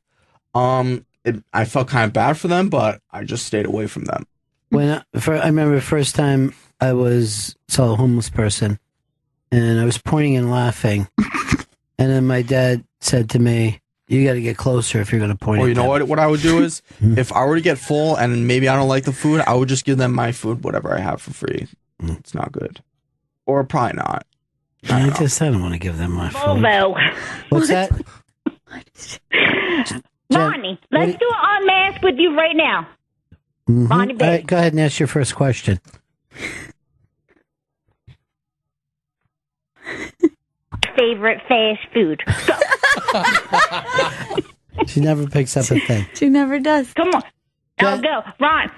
I felt kind of bad for them, but I just stayed away from them. I remember the first time I saw a homeless person, and I was pointing and laughing, and then my dad said to me, "You got to get closer if you're going to point." Or at you know them." what I would do is, if I were to get full and maybe I don't like the food, I would just give them my food, whatever I have for free. It's not good, or probably not. I don't want to give them my food. Bobo. What's that? Ronnie, let's do an unmask with you right now. Ronnie, All right, go ahead and ask your first question. Favorite fast food. She never picks up a thing. She never does. Come on. I'll go. Ron.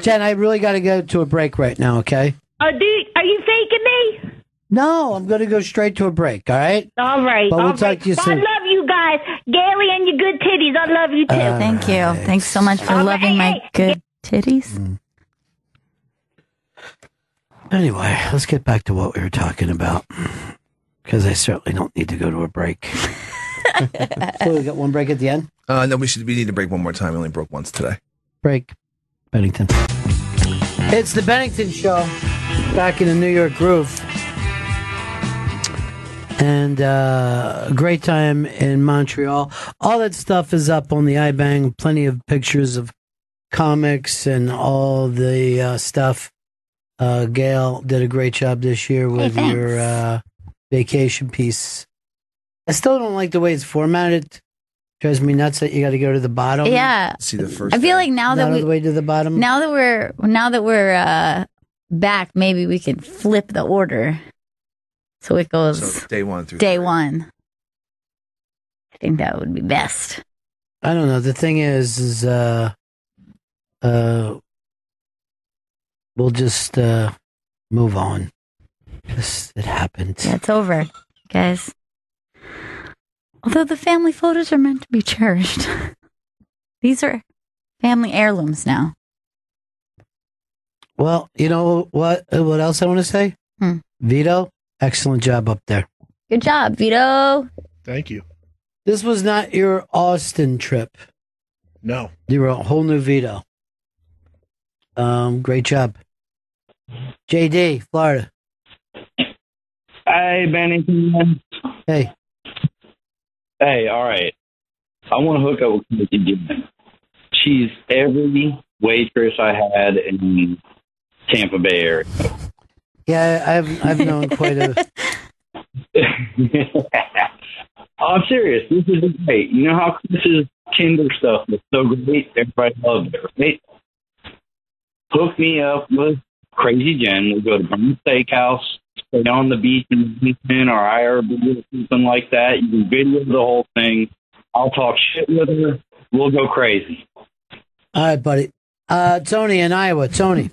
Jen, I really got to go to a break right now, okay? Are you faking me? No, I'm going to go straight to a break, all right? All right. But we'll all talk right. to you I soon. love you guys. Gailey and your good titties. I love you too. Thank you. Thanks so much for loving my good titties. Anyway, let's get back to what we were talking about, because I certainly don't need to go to a break. So we got one break at the end? No, we need to break one more time. We only broke once today. Break. Bennington. It's the Bennington Show, back in the New York groove. And a great time in Montreal. All that stuff is up on the iBang. Plenty of pictures of comics and all the stuff. Gail did a great job this year with your vacation piece. I still don't like the way it's formatted. Drives me nuts that you got to go to the bottom. Yeah. See the first. I feel like now that all the way to the bottom. Now that we're back, maybe we could flip the order. So it goes So day 1 through day 1. I think that would be best. I don't know. The thing is we'll just move on. It happened. Yeah, it's over, guys. Although the family photos are meant to be cherished. These are family heirlooms now. Well, you know what else I want to say? Vito, excellent job up there. Good job, Vito. Thank you. This was not your Austin trip. No. You were a whole new Vito. Great job. JD, Florida. Hey, Bennington. Hey. Hey, all right. I want to hook up with Christie again. She's every waitress I had in Tampa Bay area. Yeah, I've known quite a. I'm serious. This is great. You know how Chris's Tinder stuff was so great? Everybody loved it, right? Hook me up with Crazy Jen. We'll go to Burn Steakhouse, stay on the beach in Houston or IRB or something like that. You can video the whole thing. I'll talk shit with her. We'll go crazy. All right, buddy. Tony in Iowa. Tony.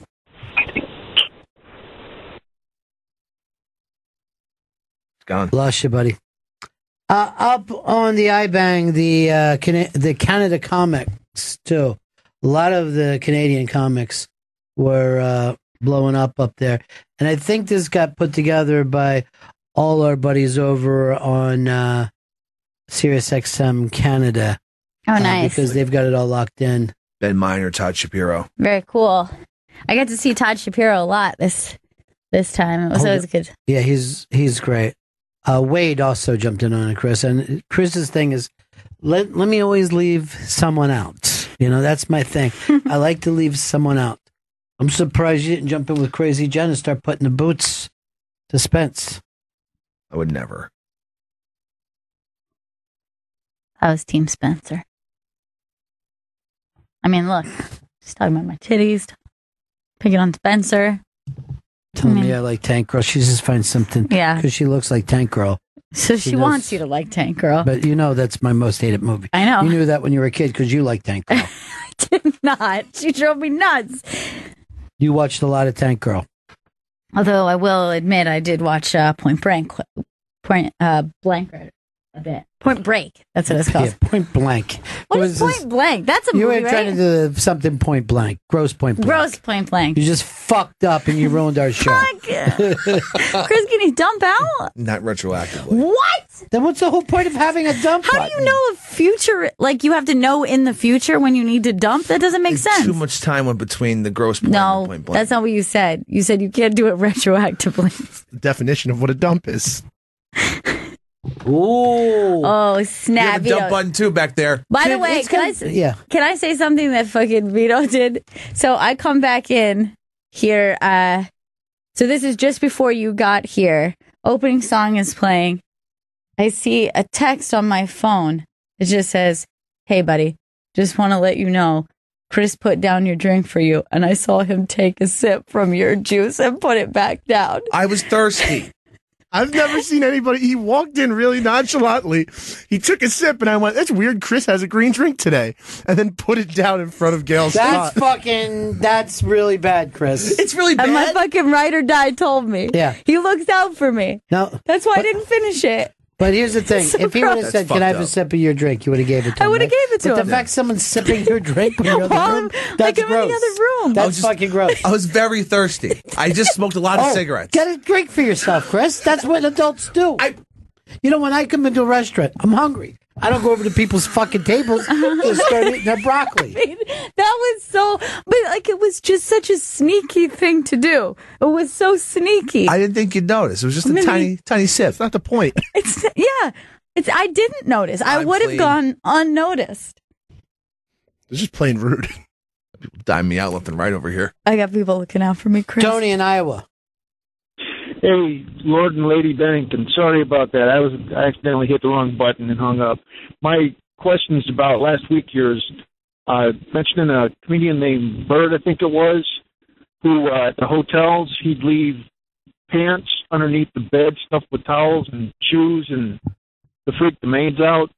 Gone. Lost you, buddy. Up on the iBang, the Canada comics too. A lot of the Canadian comics were blowing up there, and I think this got put together by all our buddies over on SiriusXM Canada. Oh, nice! Because they've got it all locked in. Ben Miner, Todd Shapiro. Very cool. I got to see Todd Shapiro a lot this time. It was always good. Yeah, he's great. Wade also jumped in on it, Chris. And Chris's thing is, let me always leave someone out. You know, that's my thing. I like to leave someone out. I'm surprised you didn't jump in with Crazy Jen and start putting the boots to Spence. I would never. I was Team Spencer. I mean, look, she's talking about my titties, picking on Spencer. telling me I like Tank Girl. She just finds something. Yeah. Because she looks like Tank Girl. So she does. wants you to like Tank Girl. But you know that's my most hated movie. I know. You knew that when you were a kid because you liked Tank Girl. I did not. She drove me nuts. You watched a lot of Tank Girl. Although I will admit I did watch Point Blank a bit. Point Break. That's what it's called. Yeah, Point Blank. What is Point Blank? That's a you movie, were trying to do something Point Blank. Gross Point Blank. Gross Point Blank. You just fucked up and you ruined our show. Chris, can you dump out? Not retroactively. What? Then what's the whole point of having a dump How button? do you know a future? Like, you have to know in the future when you need to dump? That doesn't make sense. Too much time went between the gross point No, and Point Blank. that's not what you said. You said you can't do it retroactively. The definition of what a dump is. Ooh. Oh, snap. You have a dump button too back there. By the way, can I say something that fucking Vito did? So I come back in here. So this is just before you got here. Opening song is playing. I see a text on my phone. It just says, "Hey, buddy, just want to let you know, Chris put down your drink for you, and I saw him take a sip from your juice and put it back down." I was thirsty. I've never seen anybody. He walked in really nonchalantly. He took a sip, and I went, "That's weird. Chris has a green drink today," and then put it down in front of Gail's That's spot. that's really bad, Chris. It's really bad. And my fucking ride or die told me. Yeah. He looks out for me. No. That's why I didn't finish it. But here's the thing. So if he would have gross. said, "Can I have a sip of your drink?" you would have gave it to him. I would have right? gave it to but him. the fact someone's sipping your drink when you're in the room, that's like I'm gross. in the other room. That's fucking gross. I was very thirsty. I just smoked a lot of cigarettes. Get a drink for yourself, Chris. That's what adults do. You know, when I come into a restaurant, I'm hungry. I don't go over to people's fucking tables and start eating their broccoli. I mean, that was so, but like it was just such a sneaky thing to do. It was so sneaky. I didn't think you'd notice. It was just a tiny sip. That's not the point. I didn't notice. I would have gone unnoticed. It's just plain rude. People dime me out left and right over here. I got people looking out for me, Chris. Tony in Iowa. Hey, Lord and Lady Bennington. Sorry about that. I accidentally hit the wrong button and hung up. My question is about last week. Yours mentioning a comedian named Bird, I think it was, who at the hotels he'd leave pants underneath the bed stuffed with towels and shoes and to freak the maids out.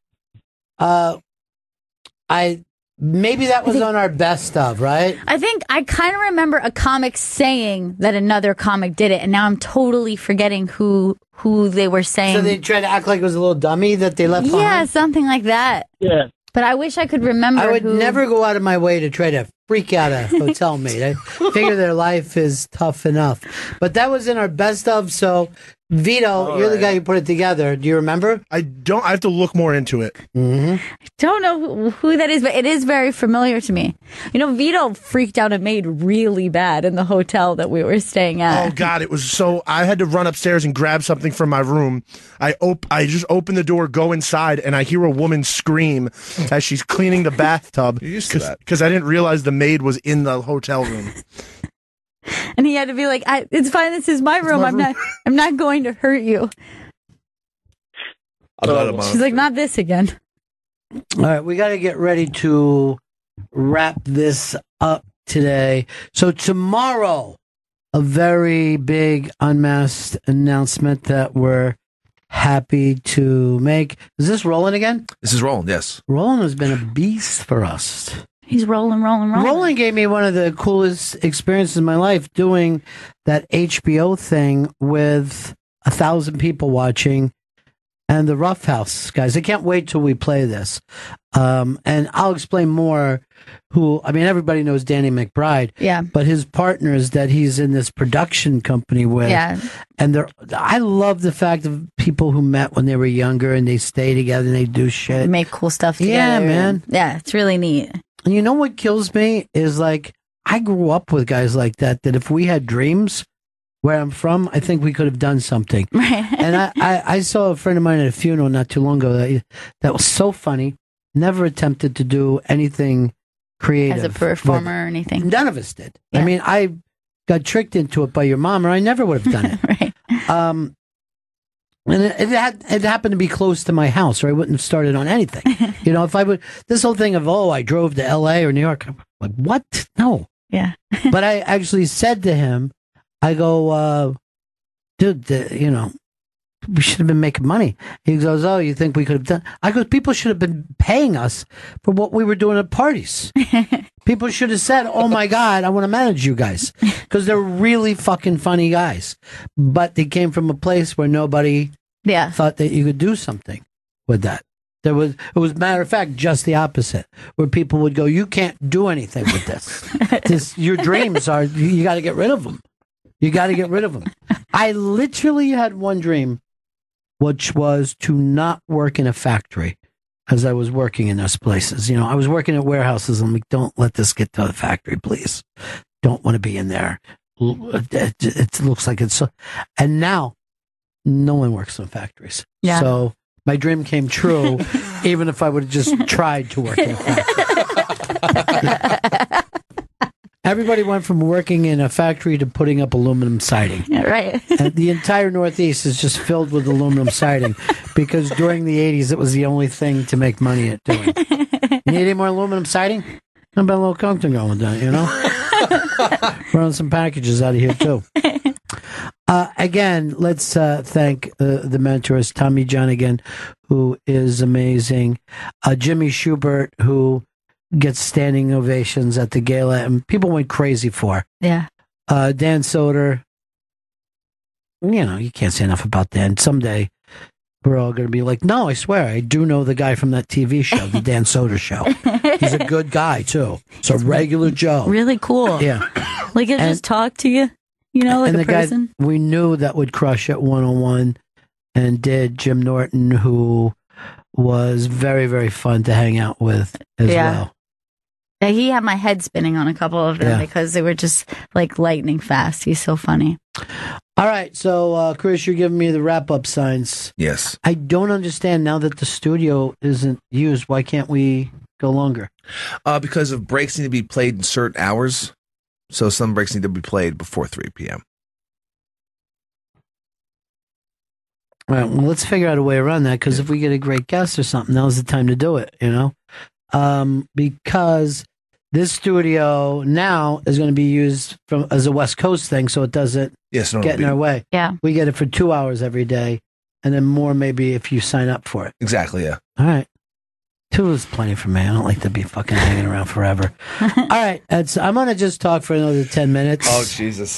Maybe that was on our best of, right? I think I kind of remember a comic saying that another comic did it, and now I'm totally forgetting who they were saying. So they tried to act like it was a little dummy that they left behind? Yeah, something like that. Yeah. But I wish I could remember. I would never go out of my way to try to freak out a hotel maid. I figure their life is tough enough. But that was in our best of, so Vito, you're the guy who put it together. Do you remember? I don't. I have to look more into it. Mm-hmm. I don't know who that is, but it is very familiar to me. You know, Vito freaked out a maid really bad in the hotel that we were staying at. Oh God, it was so. I had to run upstairs and grab something from my room. I just open the door, go inside, and I hear a woman scream as she's cleaning the bathtub. You're used to that. Because I didn't realize the maid was in the hotel room. And he had to be like, "It's fine. This is my room. I'm not going to hurt you." She's like, "Not this again." All right, we got to get ready to wrap this up today. So tomorrow, a very big unmasked announcement that we're happy to make. Is this rolling again? This is Roland, yes. Roland has been a beast for us. He's rolling. Roland gave me one of the coolest experiences in my life doing that HBO thing with 1,000 people watching and the Rough House guys. I can't wait till we play this. And I'll explain more everybody knows Danny McBride. Yeah. But his partners that he's in this production company with. Yeah. And I love the fact of people who met when they were younger and they stay together and they do shit. Make cool stuff together. Yeah, man. Yeah, it's really neat. And you know what kills me is like, I grew up with guys like that if we had dreams where I'm from, I think we could have done something. Right. And I saw a friend of mine at a funeral not too long ago that was so funny, never attempted to do anything creative. As a performer or anything. None of us did. Yeah. I mean, I got tricked into it by your mom or I never would have done it. Right. And it happened to be close to my house, or I wouldn't have started on anything. You know, if I would, this whole thing of, I drove to LA or New York, I'm like, what? No. Yeah. But I actually said to him, I go, dude, we should have been making money. He goes, oh, you think we could have done? I go, people should have been paying us for what we were doing at parties. People should have said, oh my God, I want to manage you guys. Because they're really fucking funny guys. But they came from a place where nobody thought that you could do something with that. It was matter of fact, just the opposite, where people would go, you can't do anything with this. Your dreams are, you got to get rid of them. You got to get rid of them. I literally had one dream, which was to not work in a factory as I was working in those places. I was working at warehouses. I'm like, don't let this get to the factory, please. Don't want to be in there. It looks like it's so. And now, no one works in factories. Yeah. So my dream came true, even if I would have just tried to work in a factory. Everybody went from working in a factory to putting up aluminum siding. Yeah, right. And the entire Northeast is just filled with aluminum siding because during the 80s, it was the only thing to make money at doing. You need any more aluminum siding? How about a little Compton going down, Running some packages out of here, too. Again, let's thank the mentors, Tommy Johnigan, who is amazing, Jimmy Schubert, who gets standing ovations at the gala, and people went crazy for. Yeah. Dan Soder, you can't say enough about Dan. Someday, we're all going to be like, no, I swear, I do know the guy from that TV show, the Dan Soder show. He's a good guy, too. It's a regular Joe. Really cool. Yeah. Like, he'll just talk to you, like a person. Guy we knew that would crush at 101 and did, Jim Norton, who was very, very fun to hang out with as well. Yeah, he had my head spinning on a couple of them because they were just like lightning fast. He's so funny. All right, so Chris, you're giving me the wrap-up signs. Yes. I don't understand now that the studio isn't used. Why can't we go longer? Because of breaks need to be played in certain hours. So some breaks need to be played before 3 p.m. All right, well, let's figure out a way around that, because if we get a great guest or something, now's the time to do it, because this studio now is going to be used as a West Coast thing, so it doesn't get in our way. Yeah. We get it for 2 hours every day, and then more maybe if you sign up for it. Exactly, yeah. All right. 2 is plenty for me. I don't like to be fucking hanging around forever. All right. I'm going to just talk for another 10 minutes. Oh, Jesus.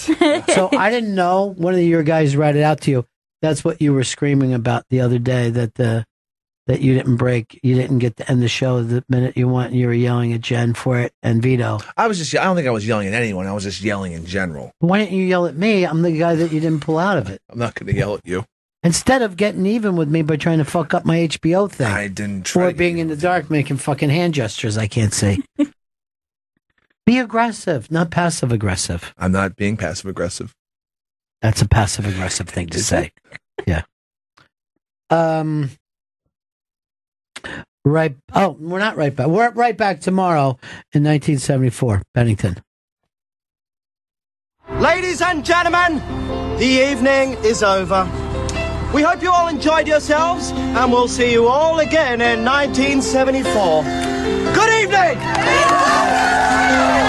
So I didn't know. One of your guys read it out to you. That's what you were screaming about the other day, that you didn't break. You didn't get to end the show the minute you want. You were yelling at Jen for it and Vito. I don't think I was yelling at anyone. I was just yelling in general. Why didn't you yell at me? I'm the guy that you didn't pull out of it. I'm not going to yell at you. Instead of getting even with me by trying to fuck up my HBO thing. I didn't try. Or being in the dark making fucking hand gestures I can't see. Be aggressive, not passive aggressive. I'm not being passive aggressive. That's a passive aggressive thing to say. Yeah. Right. Oh, we're not right back. We're right back tomorrow in 1974, Bennington. Ladies and gentlemen, the evening is over. We hope you all enjoyed yourselves, and we'll see you all again in 1974. Good